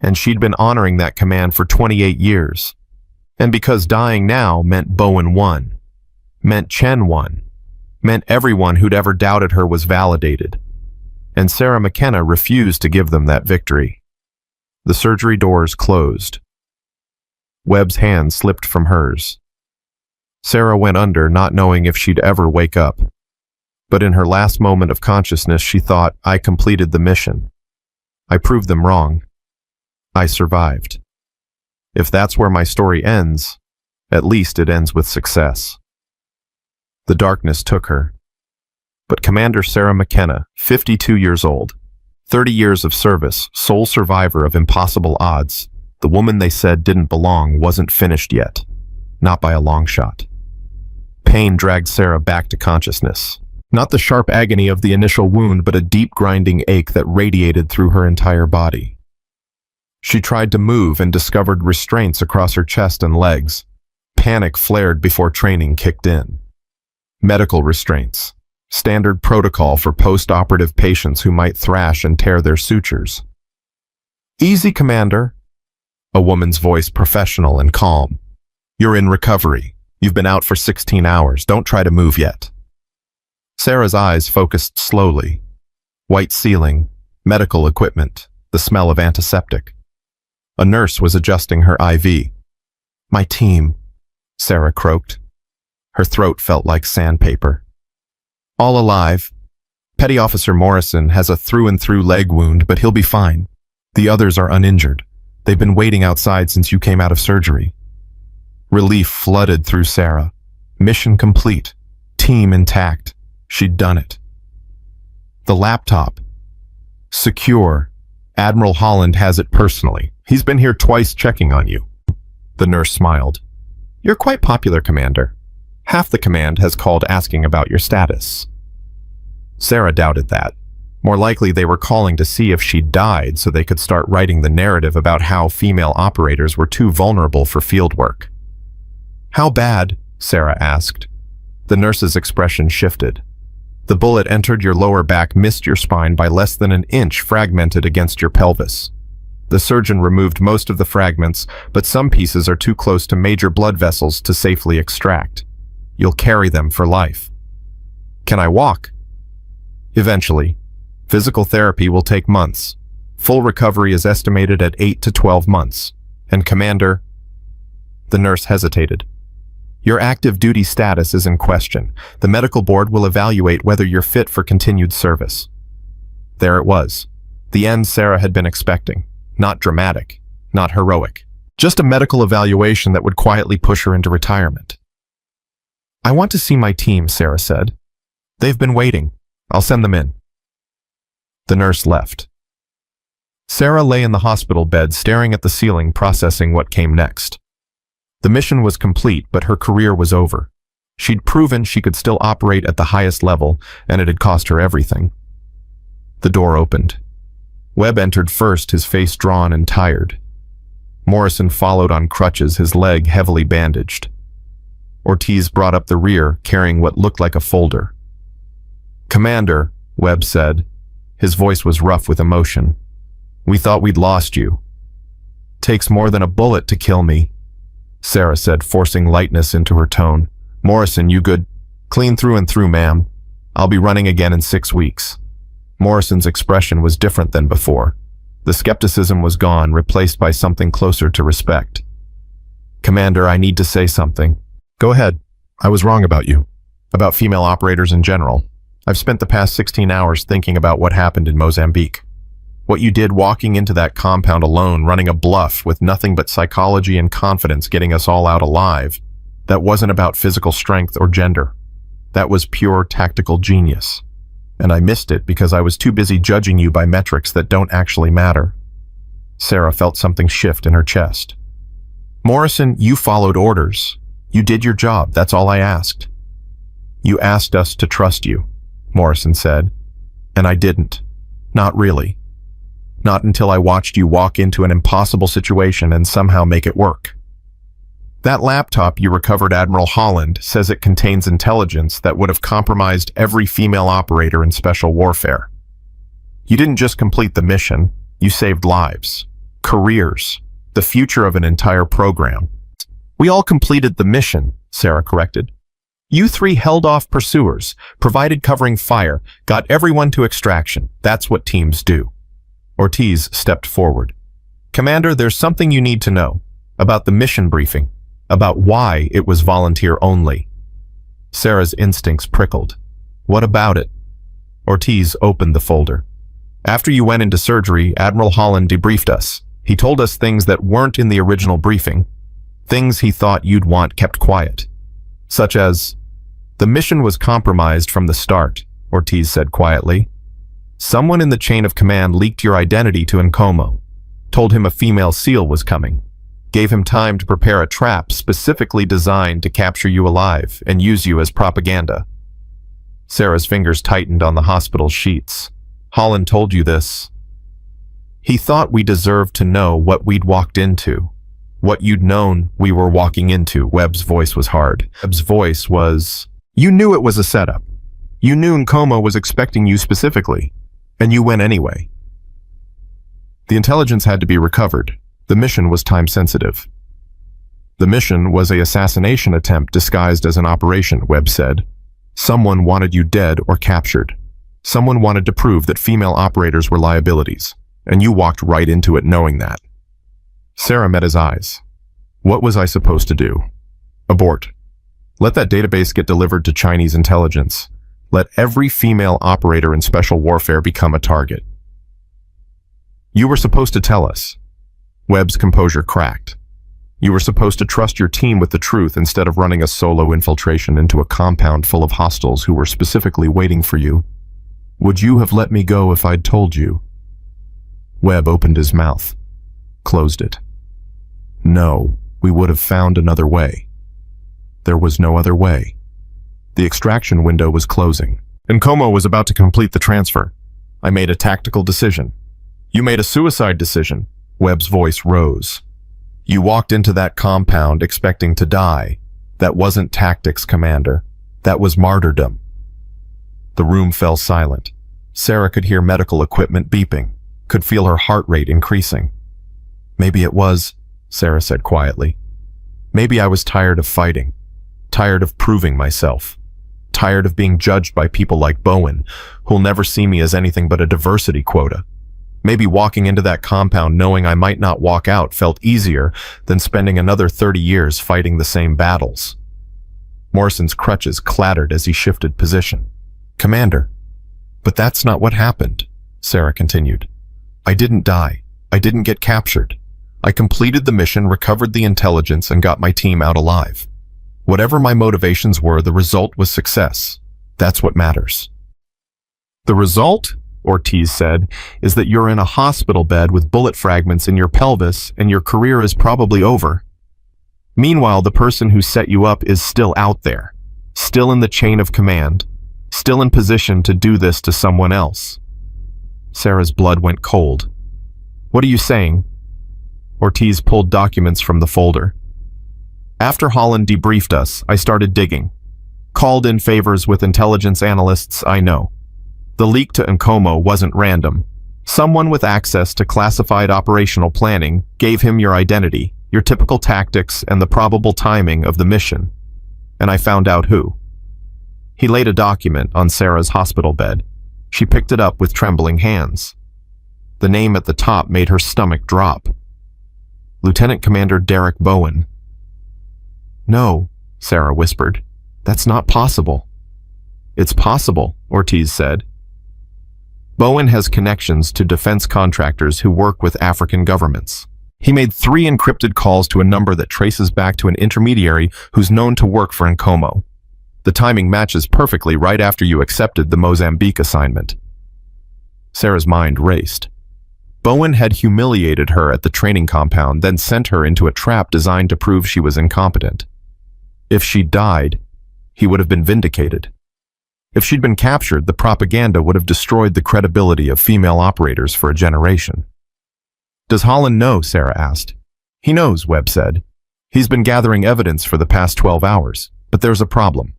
[SPEAKER 1] And she'd been honoring that command for 28 years, And because dying now meant Bowen won, meant Chen won, meant everyone who'd ever doubted her was validated. And Sarah McKenna refused to give them that victory. The surgery doors closed. Webb's hand slipped from hers. Sarah went under, not knowing if she'd ever wake up. But in her last moment of consciousness, she thought, I completed the mission. I proved them wrong. I survived. If that's where my story ends, at least it ends with success. The darkness took her. But Commander Sarah McKenna, 52 years old, 30 years of service, sole survivor of impossible odds, the woman they said didn't belong, wasn't finished yet. Not by a long shot. Pain dragged Sarah back to consciousness. Not the sharp agony of the initial wound, but a deep grinding ache that radiated through her entire body. She tried to move and discovered restraints across her chest and legs. Panic flared before training kicked in. Medical restraints. Standard protocol for post-operative patients who might thrash and tear their sutures. Easy, Commander. A woman's voice, professional and calm. You're in recovery. You've been out for 16 hours. Don't try to move yet. Sarah's eyes focused slowly. White ceiling, medical equipment, the smell of antiseptic. A nurse was adjusting her IV. My team, Sarah croaked. Her throat felt like sandpaper. All alive. Petty Officer Morrison has a through-and-through leg wound, but he'll be fine. The others are uninjured. They've been waiting outside since you came out of surgery. Relief flooded through Sarah. Mission complete. Team intact. She'd done it. The laptop. Secure. Admiral Holland has it personally. He's been here twice checking on you. The nurse smiled. You're quite popular, Commander. Half the command has called asking about your status. Sarah doubted that. More likely they were calling to see if she'd died so they could start writing the narrative about how female operators were too vulnerable for field work. How bad? Sarah asked. The nurse's expression shifted. The bullet entered your lower back, missed your spine by less than an inch, fragmented against your pelvis. The surgeon removed most of the fragments, but some pieces are too close to major blood vessels to safely extract. You'll carry them for life. Can I walk? Eventually. Physical therapy will take months. Full recovery is estimated at 8 to 12 months. And Commander... The nurse hesitated. Your active duty status is in question. The medical board will evaluate whether you're fit for continued service. There it was. The end Sarah had been expecting. Not dramatic, not heroic. Just a medical evaluation that would quietly push her into retirement. I want to see my team, Sarah said. They've been waiting. I'll send them in. The nurse left. Sarah lay in the hospital bed, staring at the ceiling, processing what came next. The mission was complete, but her career was over. She'd proven she could still operate at the highest level, and it had cost her everything. The door opened. Webb entered first, his face drawn and tired. Morrison followed on crutches, his leg heavily bandaged. Ortiz brought up the rear, carrying what looked like a folder. Commander, Webb said. His voice was rough with emotion. We thought we'd lost you. Takes more than a bullet to kill me, Sarah said, forcing lightness into her tone. Morrison, you good? Clean through and through, ma'am. I'll be running again in 6 weeks. Morrison's expression was different than before. The skepticism was gone, replaced by something closer to respect. Commander, I need to say something. Go ahead. I was wrong about you. About female operators in general. I've spent the past 16 hours thinking about what happened in Mozambique. What you did walking into that compound alone, running a bluff with nothing but psychology and confidence getting us all out alive, that wasn't about physical strength or gender. That was pure tactical genius. And I missed it because I was too busy judging you by metrics that don't actually matter. Sarah felt something shift in her chest. Morrison, you followed orders. You did your job, that's all I asked. You asked us to trust you, Morrison said. And I didn't. Not really. Not until I watched you walk into an impossible situation and somehow make it work. That laptop you recovered, Admiral Holland, says it contains intelligence that would have compromised every female operator in special warfare. You didn't just complete the mission, you saved lives, careers, the future of an entire program. We all completed the mission, Sarah corrected. You three held off pursuers, provided covering fire, got everyone to extraction. That's what teams do. Ortiz stepped forward. Commander, there's something you need to know. About the mission briefing. About why it was volunteer only. Sarah's instincts prickled. What about it? Ortiz opened the folder. After you went into surgery, Admiral Holland debriefed us. He told us things that weren't in the original briefing. Things he thought you'd want kept quiet. Such as, the mission was compromised from the start, Ortiz said quietly. Someone in the chain of command leaked your identity to Nkomo, told him a female SEAL was coming, gave him time to prepare a trap specifically designed to capture you alive and use you as propaganda. Sarah's fingers tightened on the hospital sheets. Holland told you this. He thought we deserved to know what we'd walked into. What you'd known we were walking into. Webb's voice was hard. Webb's voice was, you knew it was a setup. You knew Nkomo was expecting you specifically, and you went anyway. The intelligence had to be recovered. The mission was time-sensitive. The mission was an assassination attempt disguised as an operation, Webb said. Someone wanted you dead or captured. Someone wanted to prove that female operators were liabilities, and you walked right into it knowing that. Sarah met his eyes. What was I supposed to do? Abort. Let that database get delivered to Chinese intelligence. Let every female operator in special warfare become a target. You were supposed to tell us. Webb's composure cracked. You were supposed to trust your team with the truth instead of running a solo infiltration into a compound full of hostiles who were specifically waiting for you. Would you have let me go if I'd told you? Webb opened his mouth, closed it. No, we would have found another way. There was no other way. The extraction window was closing. Nkomo was about to complete the transfer. I made a tactical decision. You made a suicide decision. Webb's voice rose. You walked into that compound expecting to die. That wasn't tactics, Commander. That was martyrdom. The room fell silent. Sarah could hear medical equipment beeping, could feel her heart rate increasing. Maybe it was, Sarah said quietly. Maybe I was tired of fighting, tired of proving myself, tired of being judged by people like Bowen, who'll never see me as anything but a diversity quota. Maybe walking into that compound knowing I might not walk out felt easier than spending another 30 years fighting the same battles. Morrison's crutches clattered as he shifted position. Commander, but that's not what happened, Sarah continued. I didn't die. I didn't get captured. I completed the mission, recovered the intelligence, and got my team out alive. Whatever my motivations were, the result was success. That's what matters. The result, Ortiz said, is that you're in a hospital bed with bullet fragments in your pelvis and your career is probably over. Meanwhile, the person who set you up is still out there, still in the chain of command, still in position to do this to someone else. Sarah's blood went cold. What are you saying? Ortiz pulled documents from the folder. After Holland debriefed us, I started digging. Called in favors with intelligence analysts I know. The leak to Nkomo wasn't random. Someone with access to classified operational planning gave him your identity, your typical tactics, and the probable timing of the mission. And I found out who. He laid a document on Sarah's hospital bed. She picked it up with trembling hands. The name at the top made her stomach drop. Lieutenant Commander Derek Bowen. No, Sarah whispered. That's not possible. It's possible, Ortiz said. Bowen has connections to defense contractors who work with African governments. He made 3 encrypted calls to a number that traces back to an intermediary who's known to work for Nkomo. The timing matches perfectly right after you accepted the Mozambique assignment. Sarah's mind raced. Bowen had humiliated her at the training compound, then sent her into a trap designed to prove she was incompetent. If she died, he would have been vindicated. If she'd been captured, the propaganda would have destroyed the credibility of female operators for a generation. Does Holland know? Sarah asked. He knows, Webb said. He's been gathering evidence for the past 12 hours, but there's a problem.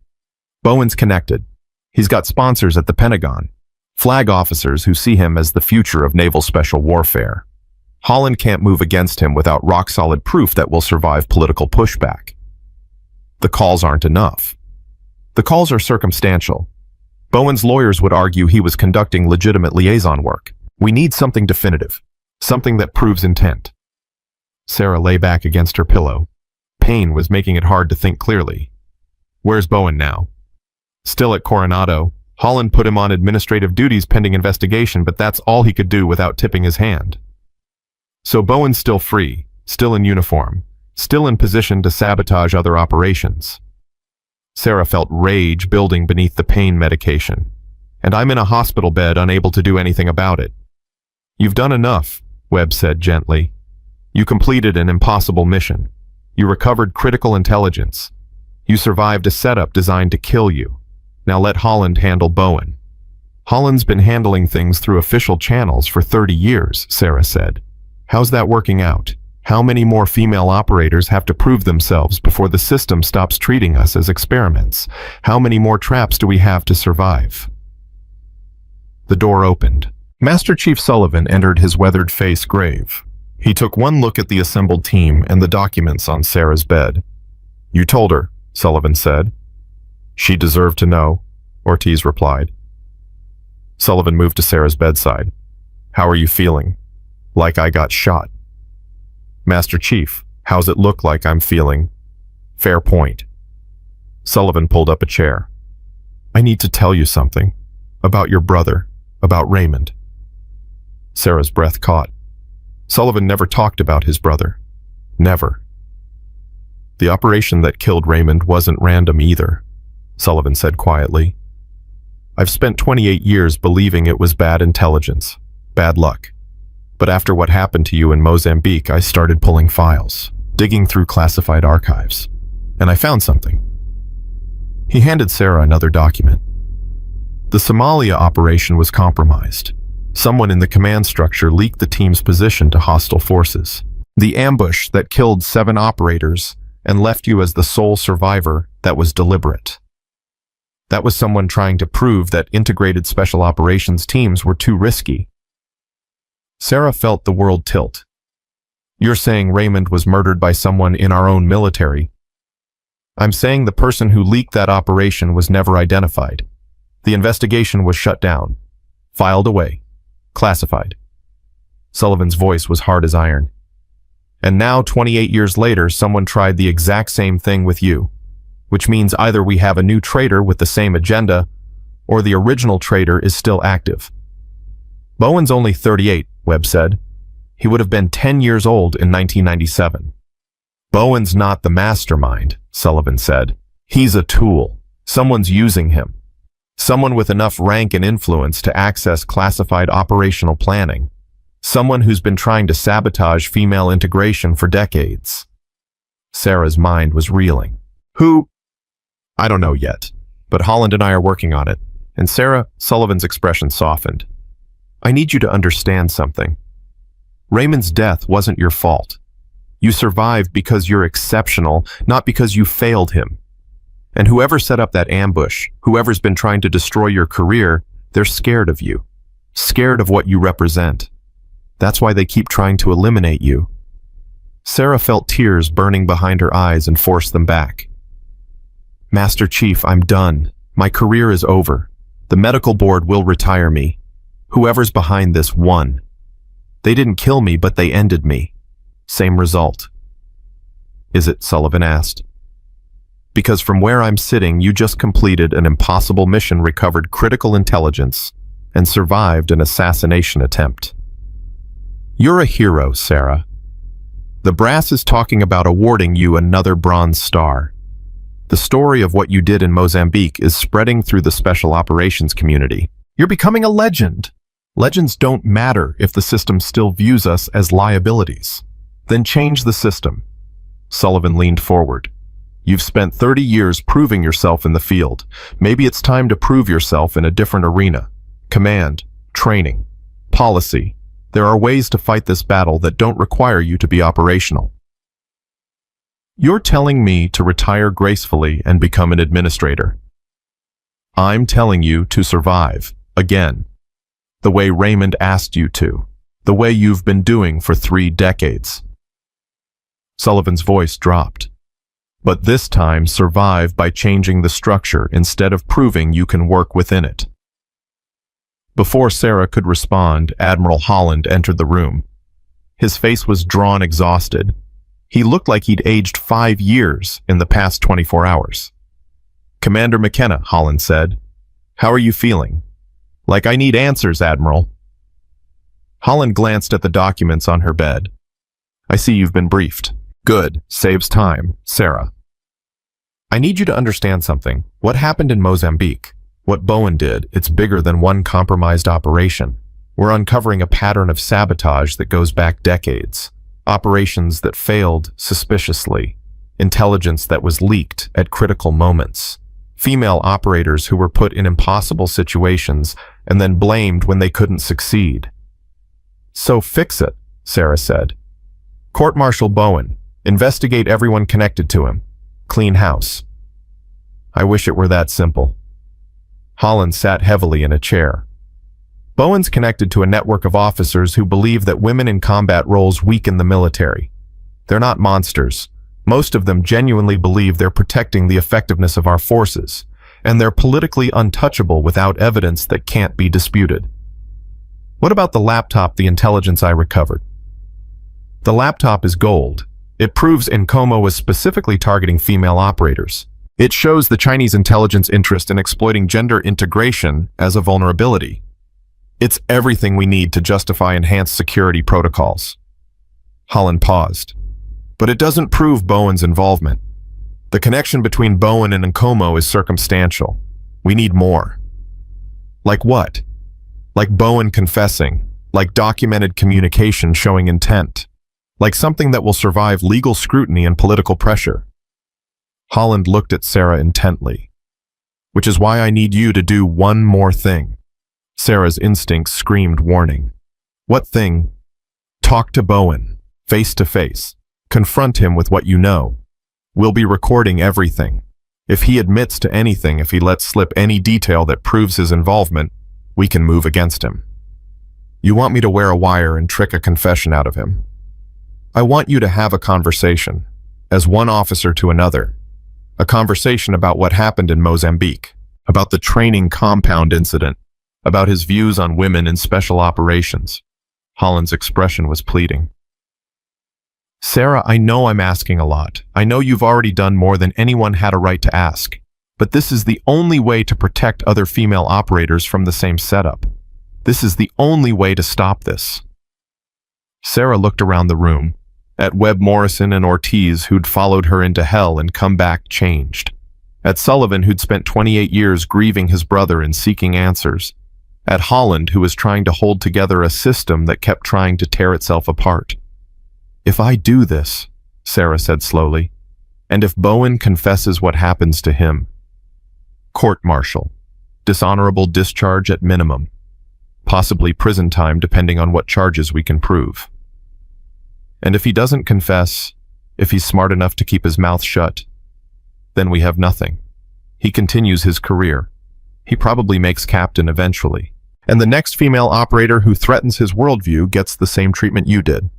[SPEAKER 1] Bowen's connected. He's got sponsors at the Pentagon, flag officers who see him as the future of naval special warfare. Holland can't move against him without rock-solid proof that will survive political pushback. The calls aren't enough. The calls are circumstantial. Bowen's lawyers would argue he was conducting legitimate liaison work. We need something definitive, something that proves intent. Sarah lay back against her pillow. Pain was making it hard to think clearly. Where's Bowen now? Still at Coronado. Holland put him on administrative duties pending investigation, but that's all he could do without tipping his hand. So Bowen's still free, still in uniform, still in position to sabotage other operations. Sarah felt rage building beneath the pain medication. And I'm in a hospital bed, unable to do anything about it. You've done enough, Webb said gently. You completed an impossible mission. You recovered critical intelligence. You survived a setup designed to kill you. Now let Holland handle Bowen. Holland's been handling things through official channels for 30 years, Sarah said. How's that working out? How many more female operators have to prove themselves before the system stops treating us as experiments? How many more traps do we have to survive? The door opened. Master Chief Sullivan entered, his weathered face grave. He took one look at the assembled team and the documents on Sarah's bed. You told her, Sullivan said. She deserved to know, Ortiz replied. Sullivan moved to Sarah's bedside. How are you feeling? Like I got shot. Master Chief, how's it look like I'm feeling? Fair point. Sullivan pulled up a chair. I need to tell you something. About your brother. About Raymond. Sarah's breath caught. Sullivan never talked about his brother. Never. The operation that killed Raymond wasn't random either, Sullivan said quietly. I've spent 28 years believing it was bad intelligence, bad luck. But after what happened to you in Mozambique, I started pulling files, digging through classified archives, and I found something. He handed Sarah another document. The Somalia operation was compromised. Someone in the command structure leaked the team's position to hostile forces. The ambush that killed 7 operators and left you as the sole survivor, that was deliberate. That was someone trying to prove that integrated special operations teams were too risky. Sarah felt the world tilt. You're saying Raymond was murdered by someone in our own military. I'm saying the person who leaked that operation was never identified. The investigation was shut down, filed away, classified. Sullivan's voice was hard as iron. And now, 28 years later, someone tried the exact same thing with you, which means either we have a new traitor with the same agenda, or the original traitor is still active. Bowen's only 38, Webb said. He would have been 10 years old in 1997. Bowen's not the mastermind, Sullivan said. He's a tool. Someone's using him. Someone with enough rank and influence to access classified operational planning. Someone who's been trying to sabotage female integration for decades. Sarah's mind was reeling. Who? I don't know yet, but Holland and I are working on it. And Sarah, Sullivan's expression softened. I need you to understand something. Raymond's death wasn't your fault. You survived because you're exceptional, not because you failed him. And whoever set up that ambush, whoever's been trying to destroy your career, they're scared of you. Scared of what you represent. That's why they keep trying to eliminate you. Sarah felt tears burning behind her eyes and forced them back. Master Chief, I'm done. My career is over. The medical board will retire me. Whoever's behind this won. They didn't kill me, but they ended me. Same result. Is it? Sullivan asked. Because from where I'm sitting, you just completed an impossible mission, recovered critical intelligence, and survived an assassination attempt. You're a hero, Sarah. The brass is talking about awarding you another Bronze Star. The story of what you did in Mozambique is spreading through the special operations community. You're becoming a legend. Legends don't matter if the system still views us as liabilities. Then change the system. Sullivan leaned forward. You've spent 30 years proving yourself in the field. Maybe it's time to prove yourself in a different arena. Command, training, policy. There are ways to fight this battle that don't require you to be operational. You're telling me to retire gracefully and become an administrator. I'm telling you to survive, again. The way Raymond asked you to. The way you've been doing for 3 decades. Sullivan's voice dropped. But this time, survive by changing the structure instead of proving you can work within it. Before Sarah could respond, Admiral Holland entered the room. His face was drawn, exhausted. He looked like he'd aged 5 years in the past 24 hours. "Commander McKenna," Holland said. "How are you feeling?" "Like I need answers, Admiral." Holland glanced at the documents on her bed. "I see you've been briefed." "Good. Saves time, Sarah." "I need you to understand something. What happened in Mozambique? What Bowen did, it's bigger than one compromised operation. We're uncovering a pattern of sabotage that goes back decades. Operations that failed suspiciously. Intelligence that was leaked at critical moments. Female operators who were put in impossible situations and then blamed when they couldn't succeed." "So fix it," Sarah said. "Court-martial Bowen. Investigate everyone connected to him. Clean house." "I wish it were that simple." Holland sat heavily in a chair. "Bowen's connected to a network of officers who believe that women in combat roles weaken the military. They're not monsters. Most of them genuinely believe they're protecting the effectiveness of our forces, and they're politically untouchable without evidence that can't be disputed." "What about the laptop, the intelligence I recovered?" "The laptop is gold. It proves Nkomo was specifically targeting female operators. It shows the Chinese intelligence interest in exploiting gender integration as a vulnerability. It's everything we need to justify enhanced security protocols." Holland paused. "But it doesn't prove Bowen's involvement. The connection between Bowen and Nkomo is circumstantial. We need more." "Like what?" "Like Bowen confessing, like documented communication showing intent, like something that will survive legal scrutiny and political pressure." Holland looked at Sarah intently. "Which is why I need you to do one more thing." Sarah's instincts screamed warning. "What thing?" "Talk to Bowen, face to face. Confront him with what you know. We'll be recording everything. If he admits to anything, if he lets slip any detail that proves his involvement, we can move against him. You want me to wear a wire and trick a confession out of him. I want you to have a conversation, as one officer to another. A conversation about what happened in Mozambique, about the training compound incident, about his views on women in special operations." Holland's expression was pleading. "Sarah, I know I'm asking a lot. I know you've already done more than anyone had a right to ask. But this is the only way to protect other female operators from the same setup. This is the only way to stop this." Sarah looked around the room, at Webb Morrison and Ortiz, who'd followed her into hell and come back changed. At Sullivan, who'd spent 28 years grieving his brother and seeking answers. At Holland, who was trying to hold together a system that kept trying to tear itself apart. "If I do this," Sarah said slowly, "and if Bowen confesses what happens to him, court-martial, dishonorable discharge at minimum, possibly prison time depending on what charges we can prove. And if he doesn't confess, if he's smart enough to keep his mouth shut, then we have nothing. He continues his career. He probably makes captain eventually. And the next female operator who threatens his worldview gets the same treatment you did."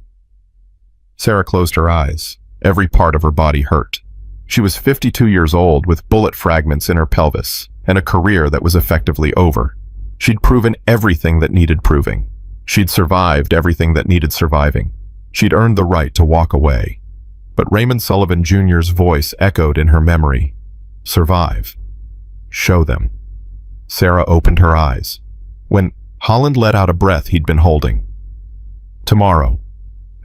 [SPEAKER 1] Sarah closed her eyes. Every part of her body hurt. She was 52 years old with bullet fragments in her pelvis and a career that was effectively over. She'd proven everything that needed proving. She'd survived everything that needed surviving. She'd earned the right to walk away. But Raymond Sullivan Jr.'s voice echoed in her memory. "Survive. Show them." Sarah opened her eyes. When Holland let out a breath he'd been holding. "Tomorrow,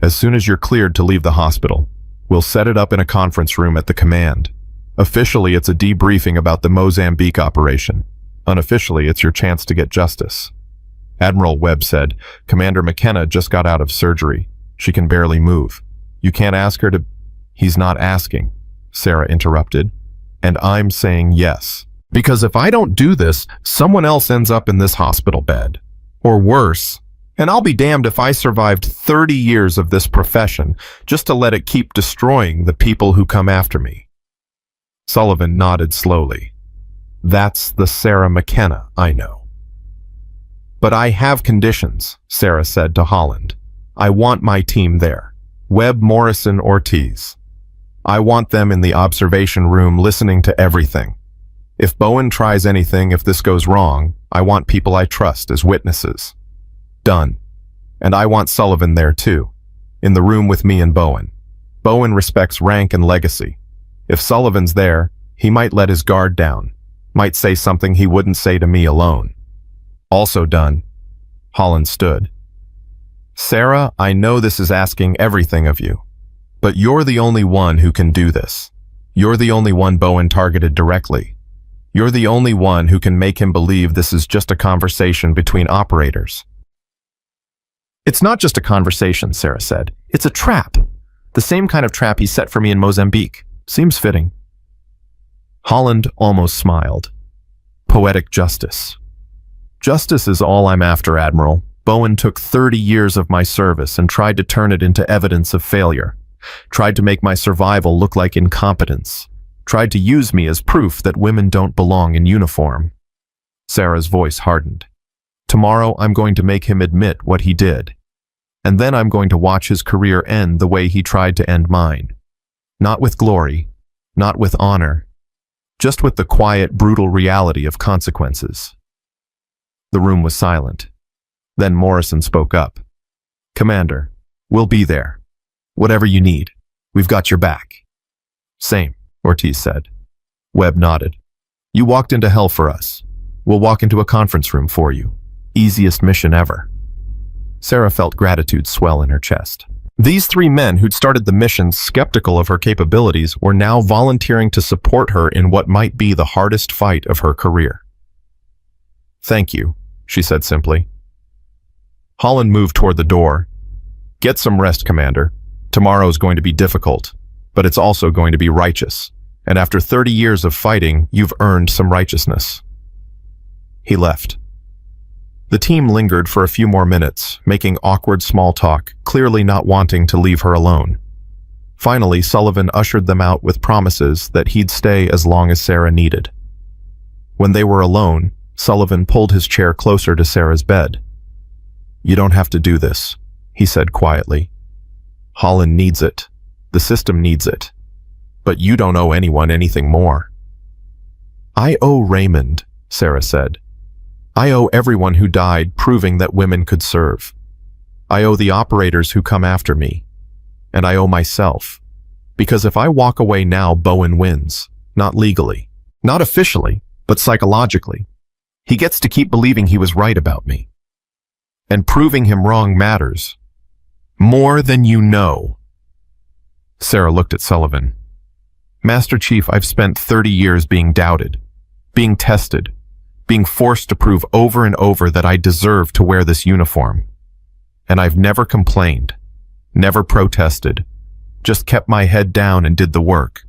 [SPEAKER 1] as soon as you're cleared to leave the hospital, we'll set it up in a conference room at the command. Officially, it's a debriefing about the Mozambique operation. Unofficially, it's your chance to get justice." Admiral Webb said, "Commander McKenna just got out of surgery. She can barely move. You can't ask her to—" "He's not asking," Sarah interrupted. "And I'm saying yes. Because if I don't do this, someone else ends up in this hospital bed. Or worse. And I'll be damned if I survived 30 years of this profession just to let it keep destroying the people who come after me." Sullivan nodded slowly. "That's the Sarah McKenna I know." "But I have conditions," Sarah said to Holland. "I want my team there. Webb, Morrison, Ortiz." I want them in the observation room listening to everything. If Bowen tries anything, if this goes wrong, I want people I trust as witnesses. Done. And I want Sullivan there too, in the room with me and Bowen. Bowen respects rank and legacy. If Sullivan's there, he might let his guard down, might say something he wouldn't say to me alone. Also done. Holland stood. Sarah, I know this is asking everything of you, but you're the only one who can do this. You're the only one Bowen targeted directly. You're the only one who can make him believe this is just a conversation between operators. It's not just a conversation, Sarah said. It's a trap. The same kind of trap he set for me in Mozambique. Seems fitting. Holland almost smiled. Poetic justice. Justice is all I'm after, Admiral. Bowen took 30 years of my service and tried to turn it into evidence of failure. Tried to make my survival look like incompetence. Tried to use me as proof that women don't belong in uniform. Sarah's voice hardened. Tomorrow I'm going to make him admit what he did. And then I'm going to watch his career end the way he tried to end mine. Not with glory, not with honor, just with the quiet, brutal reality of consequences. The room was silent. Then Morrison spoke up. Commander, we'll be there. Whatever you need, we've got your back. Same, Ortiz said. Webb nodded. You walked into hell for us. We'll walk into a conference room for you. Easiest mission ever. Sarah felt gratitude swell in her chest. These three men who'd started the mission skeptical of her capabilities were now volunteering to support her in what might be the hardest fight of her career. Thank you, she said simply. Holland moved toward the door. Get some rest, Commander. Tomorrow's going to be difficult, but it's also going to be righteous. And after 30 years of fighting, you've earned some righteousness. He left. The team lingered for a few more minutes, making awkward small talk, clearly not wanting to leave her alone. Finally, Sullivan ushered them out with promises that he'd stay as long as Sarah needed. When they were alone, Sullivan pulled his chair closer to Sarah's bed. You don't have to do this, he said quietly. Holland needs it. The system needs it. But you don't owe anyone anything more. I owe Raymond, Sarah said. I owe everyone who died proving that women could serve. I owe the operators who come after me. And I owe myself. Because if I walk away now, Bowen wins. Not legally. Not officially, but psychologically. He gets to keep believing he was right about me. And proving him wrong matters. More than you know. Sarah looked at Sullivan. Master Chief, I've spent 30 years being doubted, being tested, being forced to prove over and over that I deserve to wear this uniform. And I've never complained, never protested, just kept my head down and did the work.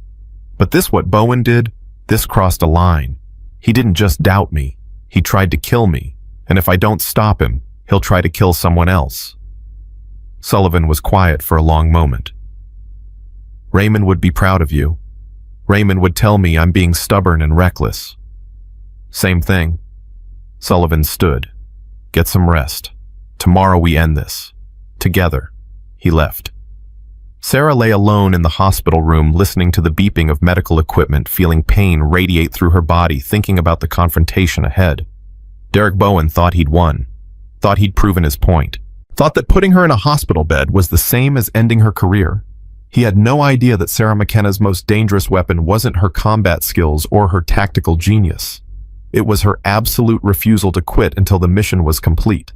[SPEAKER 1] But this what Bowen did, this crossed a line. He didn't just doubt me, he tried to kill me, and if I don't stop him, he'll try to kill someone else. Sullivan was quiet for a long moment. Raymond would be proud of you. Raymond would tell me I'm being stubborn and reckless. Same thing. Sullivan stood. Get some rest. Tomorrow we end this. Together. He left. Sarah lay alone in the hospital room, listening to the beeping of medical equipment, feeling pain radiate through her body, thinking about the confrontation ahead. Derek Bowen thought he'd won. Thought he'd proven his point. Thought that putting her in a hospital bed was the same as ending her career. He had no idea that Sarah McKenna's most dangerous weapon wasn't her combat skills or her tactical genius. It was her absolute refusal to quit until the mission was complete.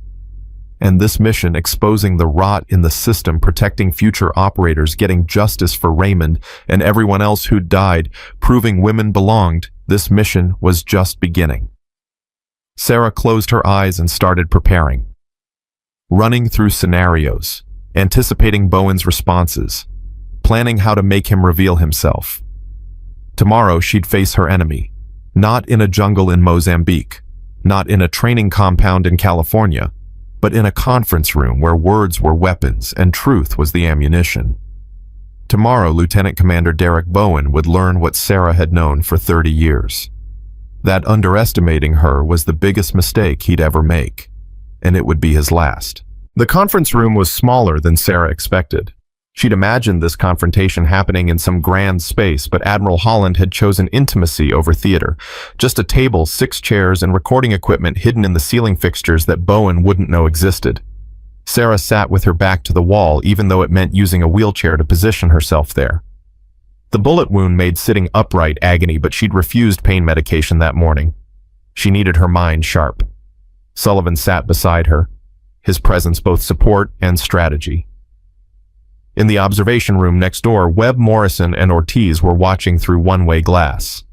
[SPEAKER 1] And this mission, exposing the rot in the system, protecting future operators, getting justice for Raymond and everyone else who'd died, proving women belonged, this mission was just beginning. Sarah closed her eyes and started preparing. Running through scenarios, anticipating Bowen's responses, planning how to make him reveal himself. Tomorrow she'd face her enemy. Not in a jungle in Mozambique, not in a training compound in California, but in a conference room where words were weapons and truth was the ammunition. Tomorrow, Lieutenant Commander Derek Bowen would learn what Sarah had known for 30 years. That underestimating her was the biggest mistake he'd ever make, and it would be his last. The conference room was smaller than Sarah expected. She'd imagined this confrontation happening in some grand space, but Admiral Holland had chosen intimacy over theater. Just a table, 6 chairs, and recording equipment hidden in the ceiling fixtures that Bowen wouldn't know existed. Sarah sat with her back to the wall, even though it meant using a wheelchair to position herself there. The bullet wound made sitting upright agony, but she'd refused pain medication that morning. She needed her mind sharp. Sullivan sat beside her, his presence both support and strategy. In the observation room next door, Webb, Morrison, and Ortiz were watching through one-way glass.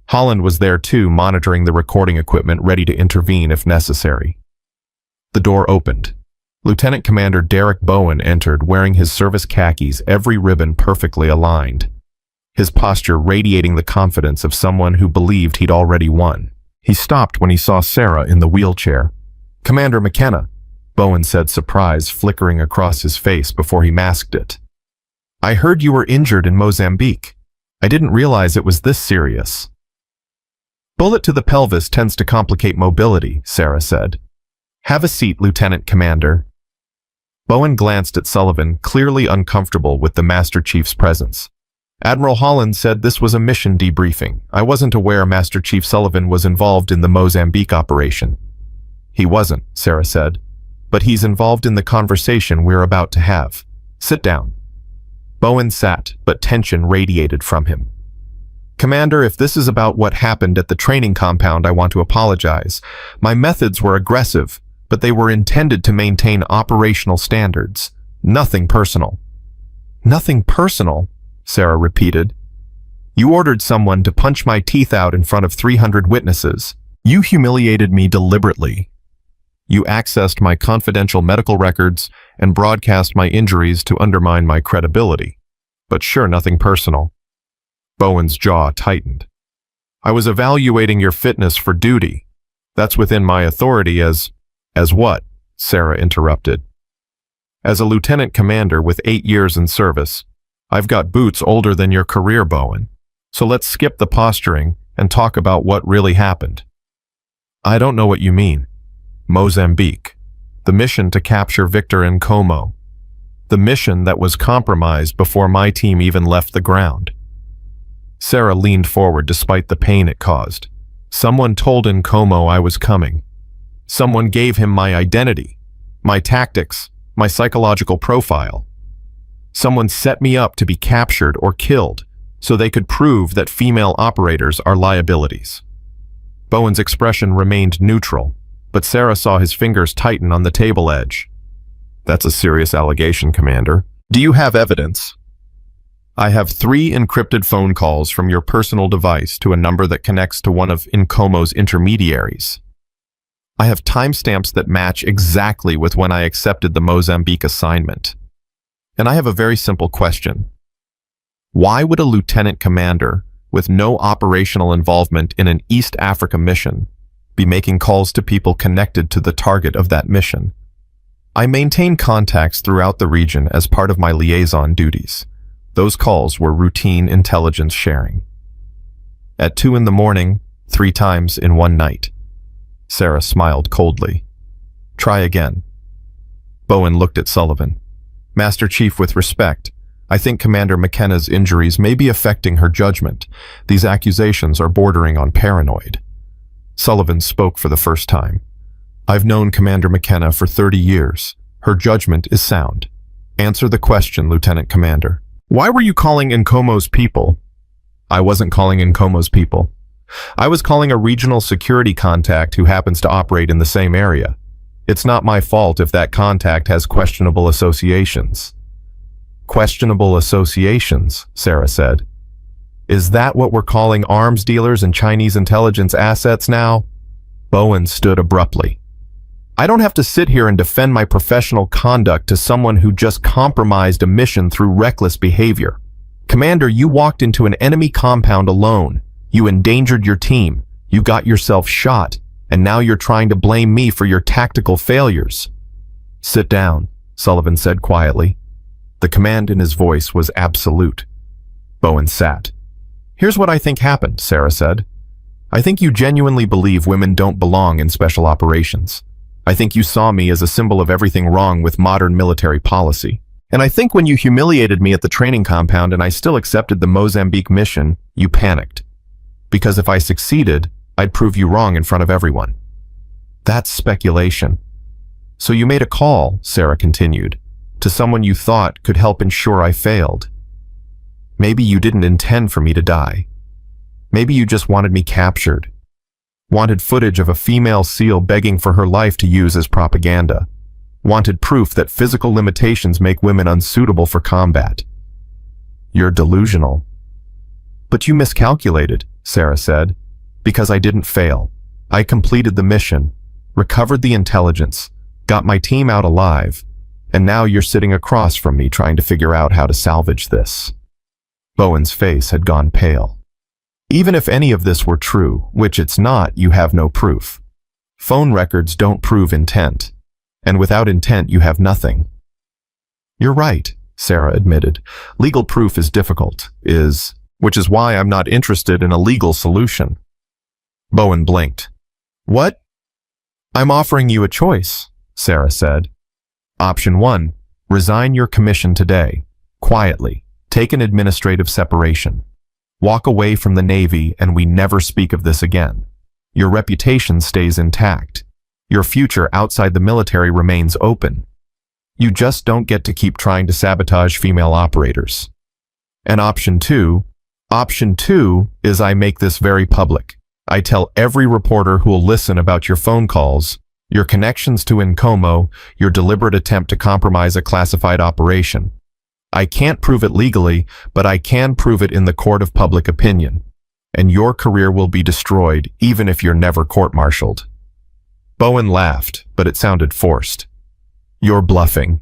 [SPEAKER 1] Holland was there too, monitoring the recording equipment, ready to intervene if necessary. The door opened. Lieutenant Commander Derek Bowen entered, wearing his service khakis, every ribbon perfectly aligned. His posture radiating the confidence of someone who believed he'd already won. He stopped when he saw Sarah in the wheelchair. "Commander McKenna," Bowen said, surprise flickering across his face before he masked it. "I heard you were injured in Mozambique. I didn't realize it was this serious." "Bullet to the pelvis tends to complicate mobility," Sarah said. "Have a seat, Lieutenant Commander." Bowen glanced at Sullivan, clearly uncomfortable with the Master Chief's presence. "Admiral Holland said this was a mission debriefing. I wasn't aware Master Chief Sullivan was involved in the Mozambique operation." "He wasn't," Sarah said, "but he's involved in the conversation we're about to have. Sit down." Bowen sat, but tension radiated from him. "Commander, if this is about what happened at the training compound, I want to apologize. My methods were aggressive, but they were intended to maintain operational standards. Nothing personal." "Nothing personal?" Sarah repeated. "You ordered someone to punch my teeth out in front of 300 witnesses. You humiliated me deliberately. You accessed my confidential medical records and broadcast my injuries to undermine my credibility. But sure, nothing personal." Bowen's jaw tightened. "I was evaluating your fitness for duty. That's within my authority as what?" Sarah interrupted. "As a lieutenant commander with 8 years in service. I've got boots older than your career, Bowen. So let's skip the posturing and talk about what really happened." "I don't know what you mean." "Mozambique. The mission to capture Victor and Como. The mission that was compromised before my team even left the ground." Sarah leaned forward despite the pain it caused. "Someone told Nkomo I was coming. Someone gave him my identity, my tactics, my psychological profile. Someone set me up to be captured or killed so they could prove that female operators are liabilities." Bowen's expression remained neutral, but Sarah saw his fingers tighten on the table edge. "That's a serious allegation, Commander. Do you have evidence?" "I have 3 encrypted phone calls from your personal device to a number that connects to one of Nkomo's intermediaries. I have timestamps that match exactly with when I accepted the Mozambique assignment. And I have a very simple question. Why would a lieutenant commander with no operational involvement in an East Africa mission be making calls to people connected to the target of that mission? I maintain contacts throughout the region as part of my liaison duties. Those calls were routine intelligence sharing. At 2 in the morning, 3 times in one night." Sarah smiled coldly. "Try again." Bowen looked at Sullivan. "Master Chief, with respect, I think Commander McKenna's injuries may be affecting her judgment. These accusations are bordering on paranoid." Sullivan spoke for the first time. "I've known Commander McKenna for 30 years. Her judgment is sound. Answer the question, Lieutenant Commander. Why were you calling Nkomo's people?" "I wasn't calling Nkomo's people. I was calling a regional security contact who happens to operate in the same area. It's not my fault if that contact has questionable associations." "Questionable associations," Sarah said. "Is that what we're calling arms dealers and Chinese intelligence assets now?" Bowen stood abruptly. "I don't have to sit here and defend my professional conduct to someone who just compromised a mission through reckless behavior. Commander, you walked into an enemy compound alone. You endangered your team. You got yourself shot. And now you're trying to blame me for your tactical failures." "Sit down," Sullivan said quietly. The command in his voice was absolute. Bowen sat. "Here's what I think happened," Sarah said. "I think you genuinely believe women don't belong in special operations. I think you saw me as a symbol of everything wrong with modern military policy. And I think when you humiliated me at the training compound and I still accepted the Mozambique mission, you panicked. Because if I succeeded, I'd prove you wrong in front of everyone. That's speculation. So you made a call, Sarah continued, to someone you thought could help ensure I failed. Maybe you didn't intend for me to die. Maybe you just wanted me captured. Wanted footage of a female SEAL begging for her life to use as propaganda. Wanted proof that physical limitations make women unsuitable for combat. You're delusional. But you miscalculated, Sarah said, because I didn't fail. I completed the mission, recovered the intelligence, got my team out alive, and now you're sitting across from me trying to figure out how to salvage this. Bowen's face had gone pale. Even if any of this were true, which it's not, you have no proof. Phone records don't prove intent. And without intent, you have nothing. You're right, Sarah admitted. Legal proof is difficult, which is why I'm not interested in a legal solution. Bowen blinked. What? I'm offering you a choice, Sarah said. Option 1, resign your commission today, quietly, take an administrative separation. Walk away from the Navy and we never speak of this again. Your reputation stays intact. Your future outside the military remains open. You just don't get to keep trying to sabotage female operators. And option 2 is I make this very public. I tell every reporter who will listen about your phone calls, your connections to Nkomo, your deliberate attempt to compromise a classified operation. I can't prove it legally, but I can prove it in the court of public opinion. And your career will be destroyed even if you're never court-martialed. Bowen laughed, but it sounded forced. You're bluffing.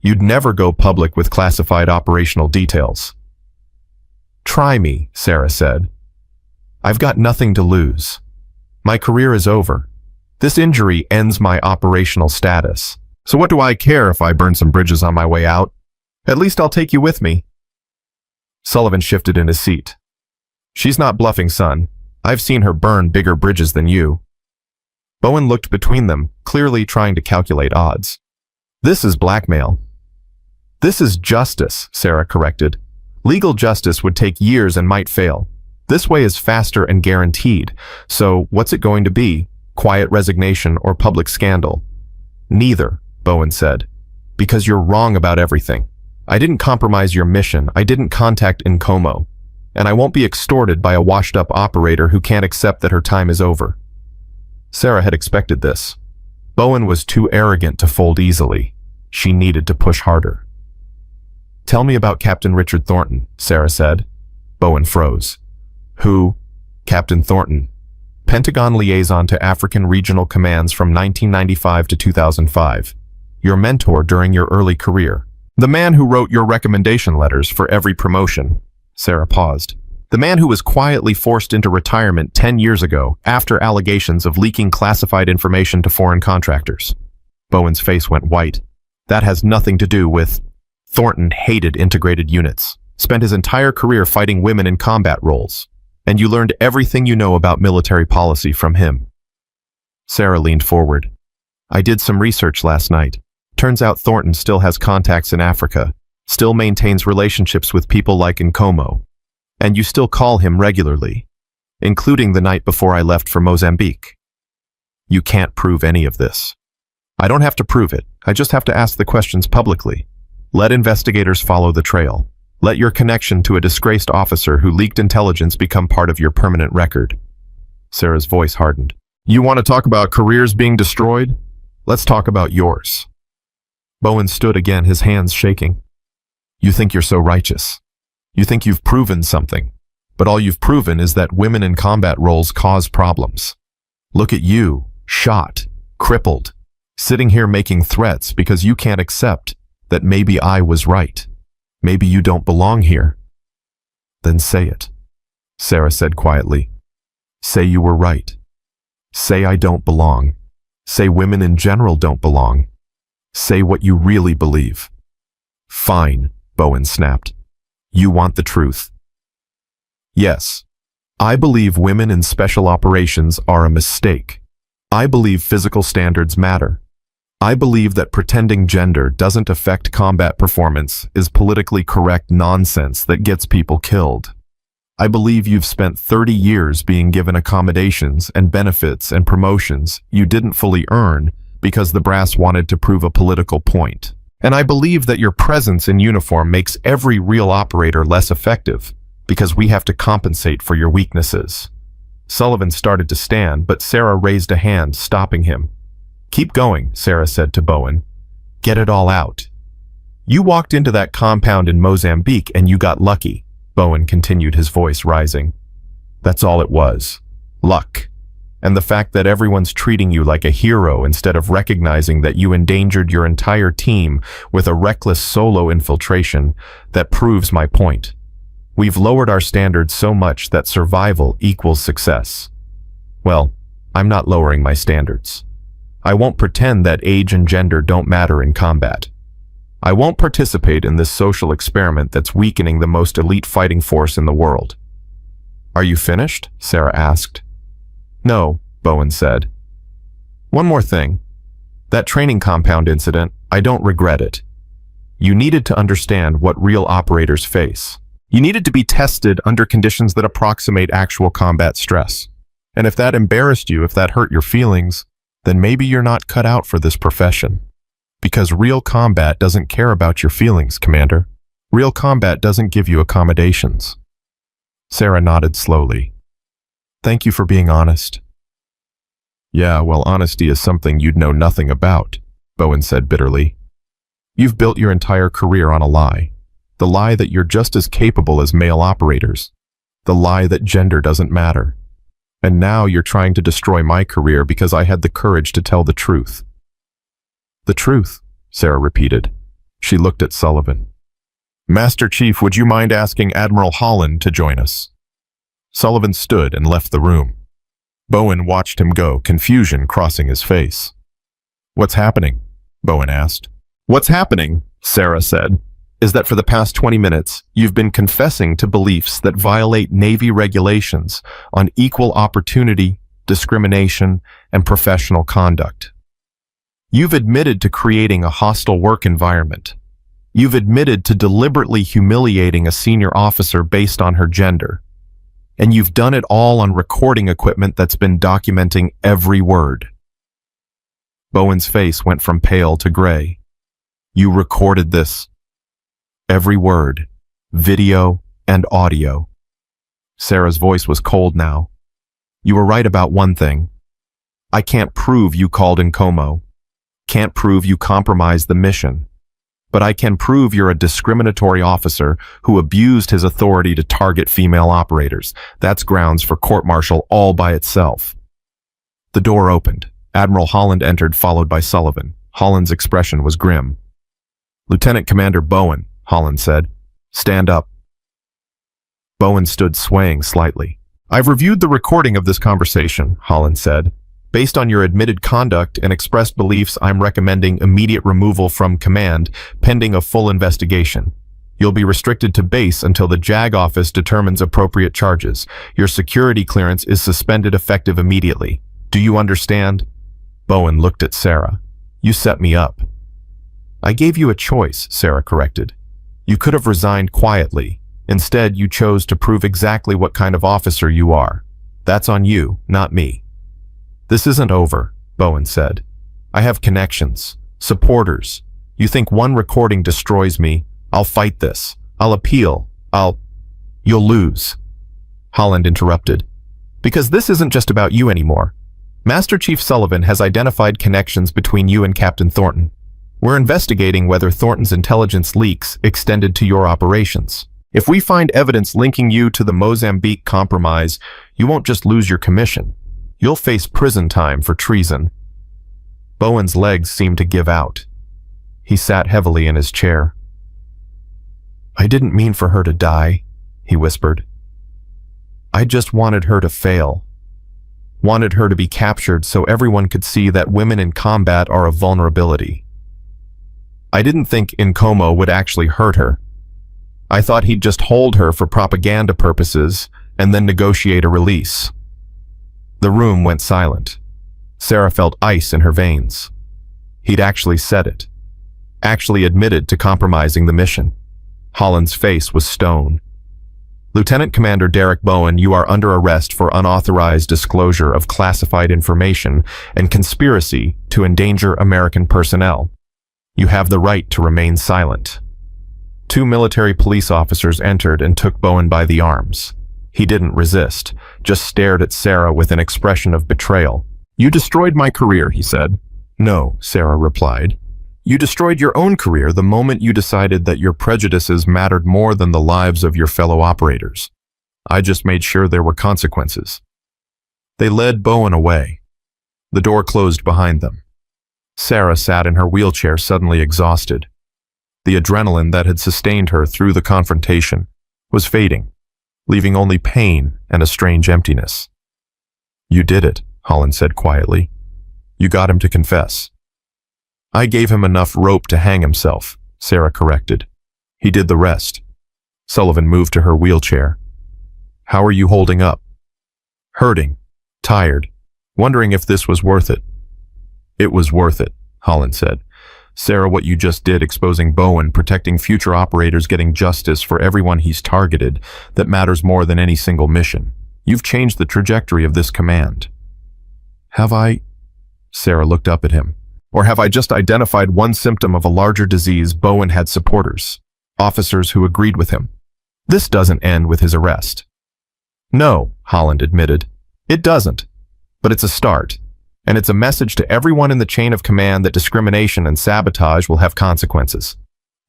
[SPEAKER 1] You'd never go public with classified operational details. Try me, Sarah said. I've got nothing to lose. My career is over. This injury ends my operational status. So what do I care if I burn some bridges on my way out? At least I'll take you with me. Sullivan shifted in his seat. She's not bluffing, son. I've seen her burn bigger bridges than you. Bowen looked between them, clearly trying to calculate odds. This is blackmail. This is justice, Sarah corrected. Legal justice would take years and might fail. This way is faster and guaranteed. So what's it going to be? Quiet resignation or public scandal? Neither, Bowen said. Because you're wrong about everything. I didn't compromise your mission. I didn't contact Nkomo. And I won't be extorted by a washed-up operator who can't accept that her time is over. Sarah had expected this. Bowen was too arrogant to fold easily. She needed to push harder. Tell me about Captain Richard Thornton, Sarah said. Bowen froze. Who? Captain Thornton. Pentagon liaison to African regional commands from 1995 to 2005. Your mentor during your early career. The man who wrote your recommendation letters for every promotion. Sarah paused. The man who was quietly forced into retirement 10 years ago after allegations of leaking classified information to foreign contractors. Bowen's face went white. That has nothing to do with... Thornton hated integrated units, spent his entire career fighting women in combat roles, and you learned everything you know about military policy from him. Sarah leaned forward. I did some research last night. Turns out Thornton still has contacts in Africa, still maintains relationships with people like Nkomo. And you still call him regularly, including the night before I left for Mozambique. You can't prove any of this. I don't have to prove it. I just have to ask the questions publicly. Let investigators follow the trail. Let your connection to a disgraced officer who leaked intelligence become part of your permanent record. Sarah's voice hardened. You want to talk about careers being destroyed? Let's talk about yours. Bowen stood again, his hands shaking. You think you're so righteous. You think you've proven something, but all you've proven is that women in combat roles cause problems. Look at you, shot, crippled, sitting here making threats because you can't accept that maybe I was right. Maybe you don't belong here. Then say it, Sarah said quietly. Say you were right. Say I don't belong. Say women in general don't belong. Say what you really believe. Fine, Bowen snapped. You want the truth. Yes. I believe women in special operations are a mistake. I believe physical standards matter. I believe that pretending gender doesn't affect combat performance is politically correct nonsense that gets people killed. I believe you've spent 30 years being given accommodations and benefits and promotions you didn't fully earn because the brass wanted to prove a political point. And I believe that your presence in uniform makes every real operator less effective because we have to compensate for your weaknesses. Sullivan started to stand, but Sarah raised a hand, stopping him. Keep going, Sarah said to Bowen. Get it all out. You walked into that compound in Mozambique and you got lucky, Bowen continued, his voice rising. That's all it was. Luck. And the fact that everyone's treating you like a hero instead of recognizing that you endangered your entire team with a reckless solo infiltration, that proves my point. We've lowered our standards so much that survival equals success. Well, I'm not lowering my standards. I won't pretend that age and gender don't matter in combat. I won't participate in this social experiment that's weakening the most elite fighting force in the world. Are you finished? Sarah asked. No, Bowen said. One more thing. That training compound incident, I don't regret it. You needed to understand what real operators face. You needed to be tested under conditions that approximate actual combat stress. And if that embarrassed you, if that hurt your feelings, then maybe you're not cut out for this profession. Because real combat doesn't care about your feelings, Commander. Real combat doesn't give you accommodations. Sarah nodded slowly. Thank you for being honest. Yeah, well, honesty is something you'd know nothing about, Bowen said bitterly. You've built your entire career on a lie. The lie that you're just as capable as male operators. The lie that gender doesn't matter. And now you're trying to destroy my career because I had the courage to tell the truth. The truth, Sarah repeated. She looked at Sullivan. Master Chief, would you mind asking Admiral Holland to join us? Sullivan stood and left the room. Bowen watched him go, confusion crossing his face. What's happening? Bowen asked. What's happening, Sarah said, is that for the past 20 minutes, you've been confessing to beliefs that violate Navy regulations on equal opportunity, discrimination, and professional conduct. You've admitted to creating a hostile work environment. You've admitted to deliberately humiliating a senior officer based on her gender. And you've done it all on recording equipment that's been documenting every word. Bowen's face went from pale to gray. You recorded this. Every word, video and audio. Sarah's voice was cold now. You were right about one thing. I can't prove you called in Como. Can't prove you compromised the mission. But I can prove you're a discriminatory officer who abused his authority to target female operators. That's grounds for court-martial all by itself. The door opened. Admiral Holland entered, followed by Sullivan. Holland's expression was grim. Lieutenant Commander Bowen, Holland said. Stand up. Bowen stood swaying slightly. I've reviewed the recording of this conversation, Holland said. Based on your admitted conduct and expressed beliefs, I'm recommending immediate removal from command, pending a full investigation. You'll be restricted to base until the JAG office determines appropriate charges. Your security clearance is suspended effective immediately. Do you understand? Bowen looked at Sarah. You set me up. I gave you a choice, Sarah corrected. You could have resigned quietly. Instead, you chose to prove exactly what kind of officer you are. That's on you, not me. This isn't over, Bowen said. I have connections, supporters. You think one recording destroys me? I'll fight this. I'll appeal. You'll lose. Holland interrupted. Because this isn't just about you anymore. Master Chief Sullivan has identified connections between you and Captain Thornton. We're investigating whether Thornton's intelligence leaks extended to your operations. If we find evidence linking you to the Mozambique compromise, you won't just lose your commission. You'll face prison time for treason. Bowen's legs seemed to give out. He sat heavily in his chair. I didn't mean for her to die, he whispered. I just wanted her to fail. Wanted her to be captured so everyone could see that women in combat are a vulnerability. I didn't think Nkomo would actually hurt her. I thought he'd just hold her for propaganda purposes and then negotiate a release. The room went silent. Sarah felt ice in her veins. He'd actually said it. Actually admitted to compromising the mission. Holland's face was stone. Lieutenant Commander Derek Bowen, you are under arrest for unauthorized disclosure of classified information and conspiracy to endanger American personnel. You have the right to remain silent. 2 military police officers entered and took Bowen by the arms. He didn't resist, just stared at Sarah with an expression of betrayal. You destroyed my career, he said. No, Sarah replied. You destroyed your own career the moment you decided that your prejudices mattered more than the lives of your fellow operators. I just made sure there were consequences. They led Bowen away. The door closed behind them. Sarah sat in her wheelchair, suddenly exhausted. The adrenaline that had sustained her through the confrontation was fading, leaving only pain and a strange emptiness. You did it, Holland said quietly. You got him to confess. I gave him enough rope to hang himself, Sarah corrected. He did the rest. Sullivan moved to her wheelchair. How are you holding up? Hurting, tired, wondering if this was worth it. It was worth it, Holland said. Sarah, what you just did, exposing Bowen, protecting future operators, getting justice for everyone he's targeted, that matters more than any single mission. You've changed the trajectory of this command. Have I? Sarah looked up at him. Or have I just identified one symptom of a larger disease? Bowen had supporters, officers who agreed with him. This doesn't end with his arrest. No, Holland admitted. It doesn't. But it's a start. And it's a message to everyone in the chain of command that discrimination and sabotage will have consequences.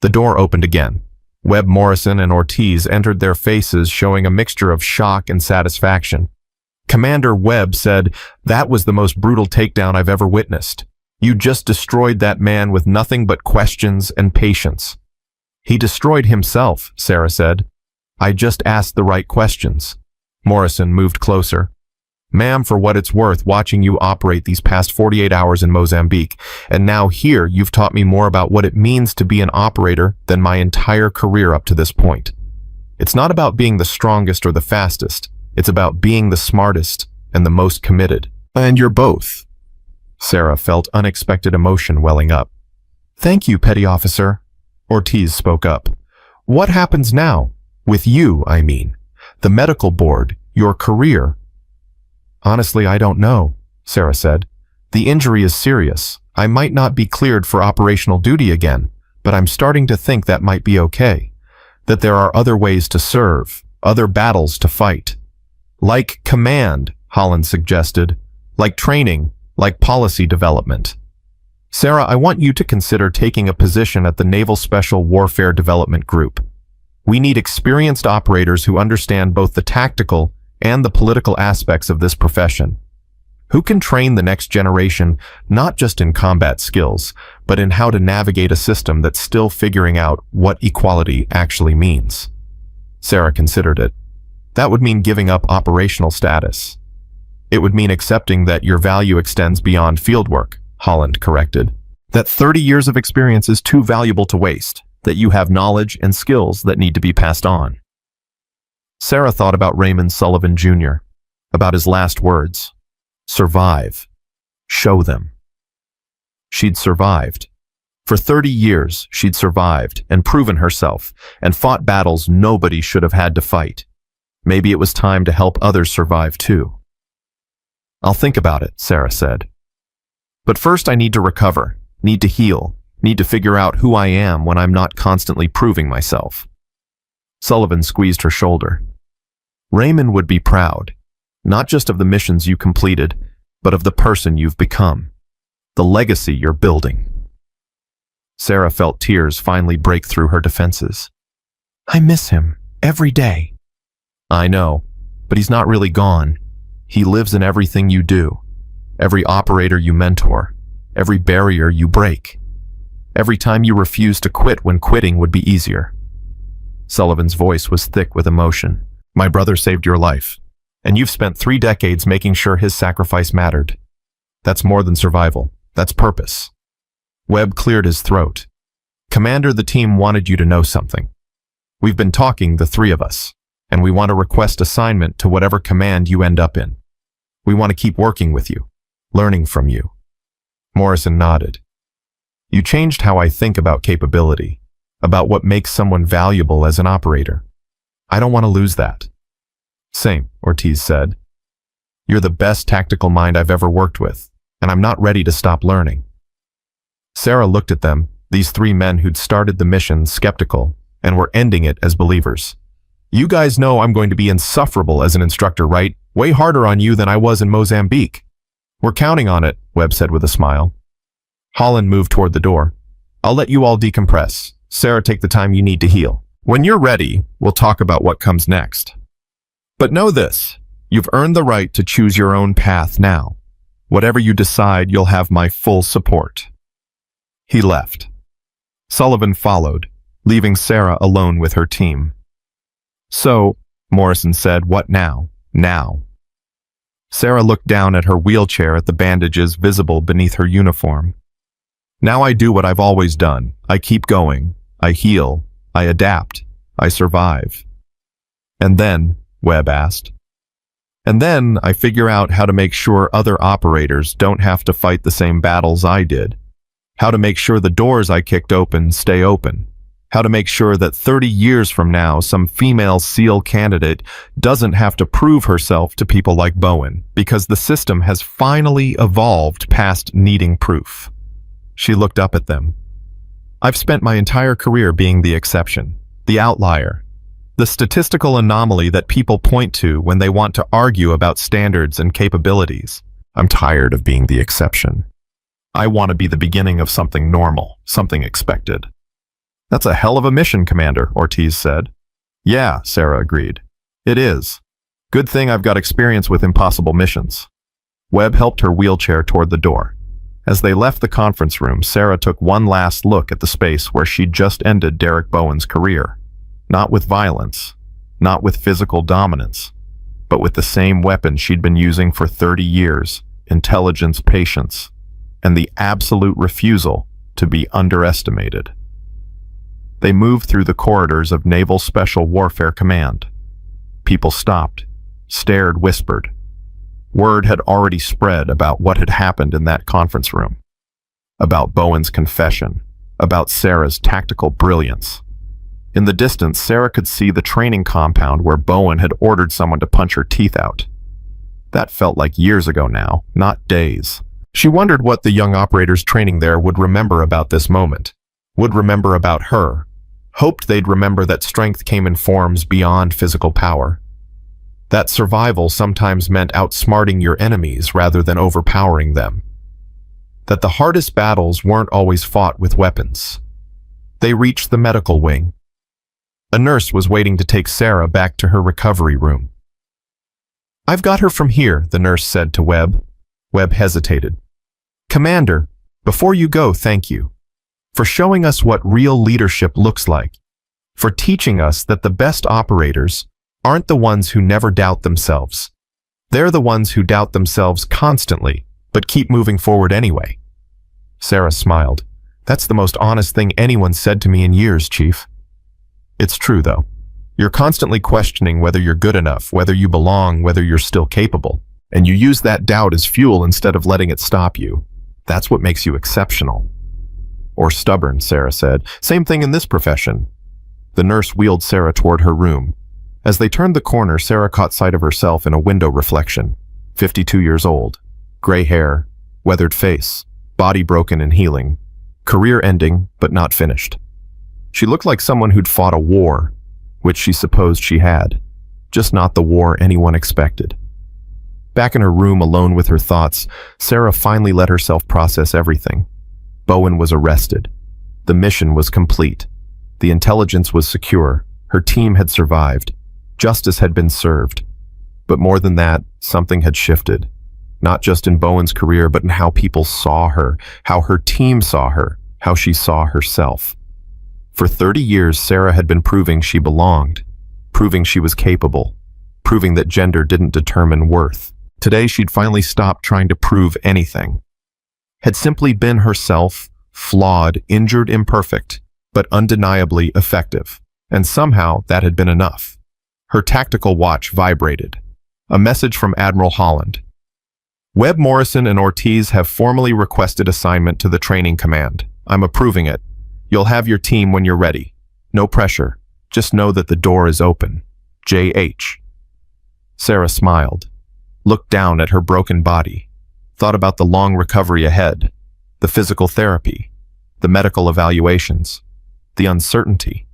[SPEAKER 1] The door opened again. Webb, Morrison, and Ortiz entered, their faces showing a mixture of shock and satisfaction. Commander Webb said, "That was the most brutal takedown I've ever witnessed. You just destroyed that man with nothing but questions and patience." He destroyed himself, Sarah said. I just asked the right questions. Morrison moved closer. Ma'am, for what it's worth, watching you operate these past 48 hours in Mozambique, and now here you've taught me more about what it means to be an operator than my entire career up to this point. It's not about being the strongest or the fastest. It's about being the smartest and the most committed. And you're both. Sarah felt unexpected emotion welling up. Thank you, Petty Officer. Ortiz spoke up. What happens now? With you, I mean. The medical board, your career. Honestly, I don't know, Sarah said. The injury is serious. I might not be cleared for operational duty again, but I'm starting to think that might be okay. That there are other ways to serve, other battles to fight. Like command, Holland suggested. Like training, like policy development. Sarah, I want you to consider taking a position at the Naval Special Warfare Development Group. We need experienced operators who understand both the tactical and the political aspects of this profession. Who can train the next generation, not just in combat skills, but in how to navigate a system that's still figuring out what equality actually means. Sarah considered it. That would mean giving up operational status. It would mean accepting that your value extends beyond fieldwork, Holland corrected. That 30 years of experience is too valuable to waste, that you have knowledge and skills that need to be passed on. Sarah thought about Raymond Sullivan Jr., about his last words. Survive. Show them. She'd survived. For 30 years, she'd survived and proven herself and fought battles nobody should have had to fight. Maybe it was time to help others survive too. I'll think about it, Sarah said. But first I need to recover, need to heal, need to figure out who I am when I'm not constantly proving myself. Sullivan squeezed her shoulder. Raymond would be proud, not just of the missions you completed, but of the person you've become, the legacy you're building. Sarah felt tears finally break through her defenses. I miss him every day. I know, but he's not really gone. He lives in everything you do, every operator you mentor, every barrier you break, every time you refuse to quit when quitting would be easier. Sullivan's voice was thick with emotion. My brother saved your life, and you've spent 3 decades making sure his sacrifice mattered. That's more than survival. That's purpose. Webb cleared his throat. Commander, the team wanted you to know something. We've been talking, the 3 of us, and we want to request assignment to whatever command you end up in. We want to keep working with you, learning from you. Morrison nodded. You changed how I think about capability, about what makes someone valuable as an operator. I don't want to lose that. Same, Ortiz said. You're the best tactical mind I've ever worked with, and I'm not ready to stop learning. Sarah looked at them, these three men who'd started the mission skeptical and were ending it as believers. You guys know I'm going to be insufferable as an instructor, right? Way harder on you than I was in Mozambique. We're counting on it, Webb said with a smile. Holland moved toward the door. I'll let you all decompress. Sarah, take the time you need to heal. When you're ready, we'll talk about what comes next. But know this, you've earned the right to choose your own path now. Whatever you decide, you'll have my full support. He left. Sullivan followed, leaving Sarah alone with her team. So, Morrison said, what now? Now. Sarah looked down at her wheelchair at the bandages visible beneath her uniform. Now I do what I've always done. I keep going. I heal. I adapt. I survive. And then, Webb asked. And then I figure out how to make sure other operators don't have to fight the same battles I did. How to make sure the doors I kicked open stay open. How to make sure that 30 years from now, some female SEAL candidate doesn't have to prove herself to people like Bowen, because the system has finally evolved past needing proof. She looked up at them. I've spent my entire career being the exception, the outlier, the statistical anomaly that people point to when they want to argue about standards and capabilities. I'm tired of being the exception. I want to be the beginning of something normal, something expected. That's a hell of a mission, Commander, Ortiz said. Yeah, Sarah agreed. It is. Good thing I've got experience with impossible missions. Webb helped her wheelchair toward the door. As they left the conference room, Sarah took one last look at the space where she'd just ended Derek Bowen's career. Not with violence, not with physical dominance, but with the same weapon she'd been using for 30 years, intelligence, patience, and the absolute refusal to be underestimated. They moved through the corridors of Naval Special Warfare Command. People stopped, stared, whispered. Word had already spread about what had happened in that conference room. About Bowen's confession, about Sarah's tactical brilliance. In the distance, Sarah could see the training compound where Bowen had ordered someone to punch her teeth out. That felt like years ago now, not days. She wondered what the young operators training there would remember about this moment, would remember about her, hoped they'd remember that strength came in forms beyond physical power. That survival sometimes meant outsmarting your enemies rather than overpowering them. That the hardest battles weren't always fought with weapons. They reached the medical wing. A nurse was waiting to take Sarah back to her recovery room. I've got her from here, the nurse said to Webb. Webb hesitated. Commander, before you go, thank you. For showing us what real leadership looks like. For teaching us that the best operators aren't the ones who never doubt themselves. They're the ones who doubt themselves constantly, but keep moving forward anyway. Sarah smiled. That's the most honest thing anyone said to me in years, Chief. It's true, though. You're constantly questioning whether you're good enough, whether you belong, whether you're still capable. And you use that doubt as fuel instead of letting it stop you. That's what makes you exceptional. Or stubborn, Sarah said. Same thing in this profession. The nurse wheeled Sarah toward her room. As they turned the corner, Sarah caught sight of herself in a window reflection. 52 years old. Gray hair. Weathered face. Body broken and healing. Career ending, but not finished. She looked like someone who'd fought a war, which she supposed she had. Just not the war anyone expected. Back in her room alone with her thoughts, Sarah finally let herself process everything. Bowen was arrested. The mission was complete. The intelligence was secure. Her team had survived. Justice had been served. But more than that, something had shifted. Not just in Bowen's career, but in how people saw her, how her team saw her, how she saw herself. For 30 years, Sarah had been proving she belonged, proving she was capable, proving that gender didn't determine worth. Today, she'd finally stopped trying to prove anything. Had simply been herself, flawed, injured, imperfect, but undeniably effective. And somehow, that had been enough. Her tactical watch vibrated. A message from Admiral Holland. Webb, Morrison, and Ortiz have formally requested assignment to the training command. I'm approving it. You'll have your team when you're ready. No pressure. Just know that the door is open. J.H. Sarah smiled, looked down at her broken body, thought about the long recovery ahead, the physical therapy, the medical evaluations, the uncertainty,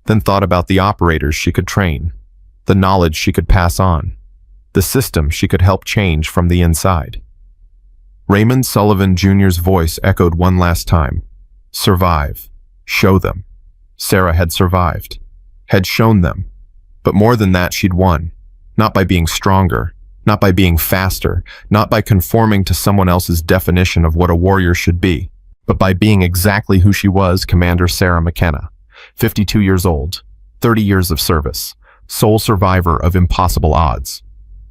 [SPEAKER 1] then thought about the operators she could train, the knowledge she could pass on, the system she could help change from the inside. Raymond Sullivan Jr.'s voice echoed one last time. Survive. Show them. Sarah had survived, had shown them. But more than that, she'd won. Not by being stronger, not by being faster, not by conforming to someone else's definition of what a warrior should be, but by being exactly who she was, Commander Sarah McKenna, 52 years old, 30 years of service, sole survivor of impossible odds,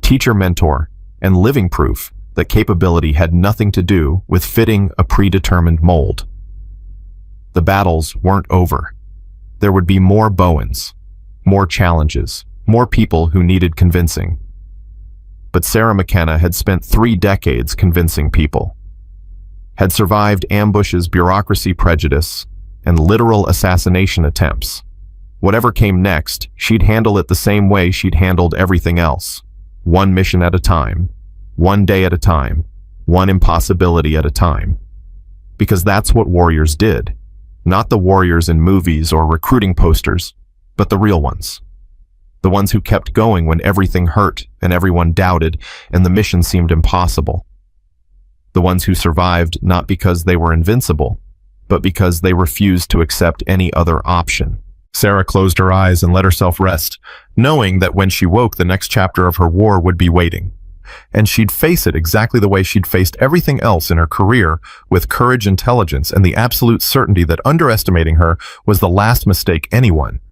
[SPEAKER 1] teacher mentor, and living proof that capability had nothing to do with fitting a predetermined mold. The battles weren't over. There would be more Bowens, more challenges, more people who needed convincing. But Sarah McKenna had spent 3 decades convincing people, had survived ambushes, bureaucracy, prejudice, and literal assassination attempts. Whatever came next, she'd handle it the same way she'd handled everything else. One mission at a time, one day at a time, one impossibility at a time. Because that's what warriors did. Not the warriors in movies or recruiting posters, but the real ones. The ones who kept going when everything hurt and everyone doubted and the mission seemed impossible. The ones who survived not because they were invincible, but because they refused to accept any other option. Sarah closed her eyes and let herself rest, knowing that when she woke, the next chapter of her war would be waiting. And she'd face it exactly the way she'd faced everything else in her career, with courage, intelligence, and the absolute certainty that underestimating her was the last mistake anyone,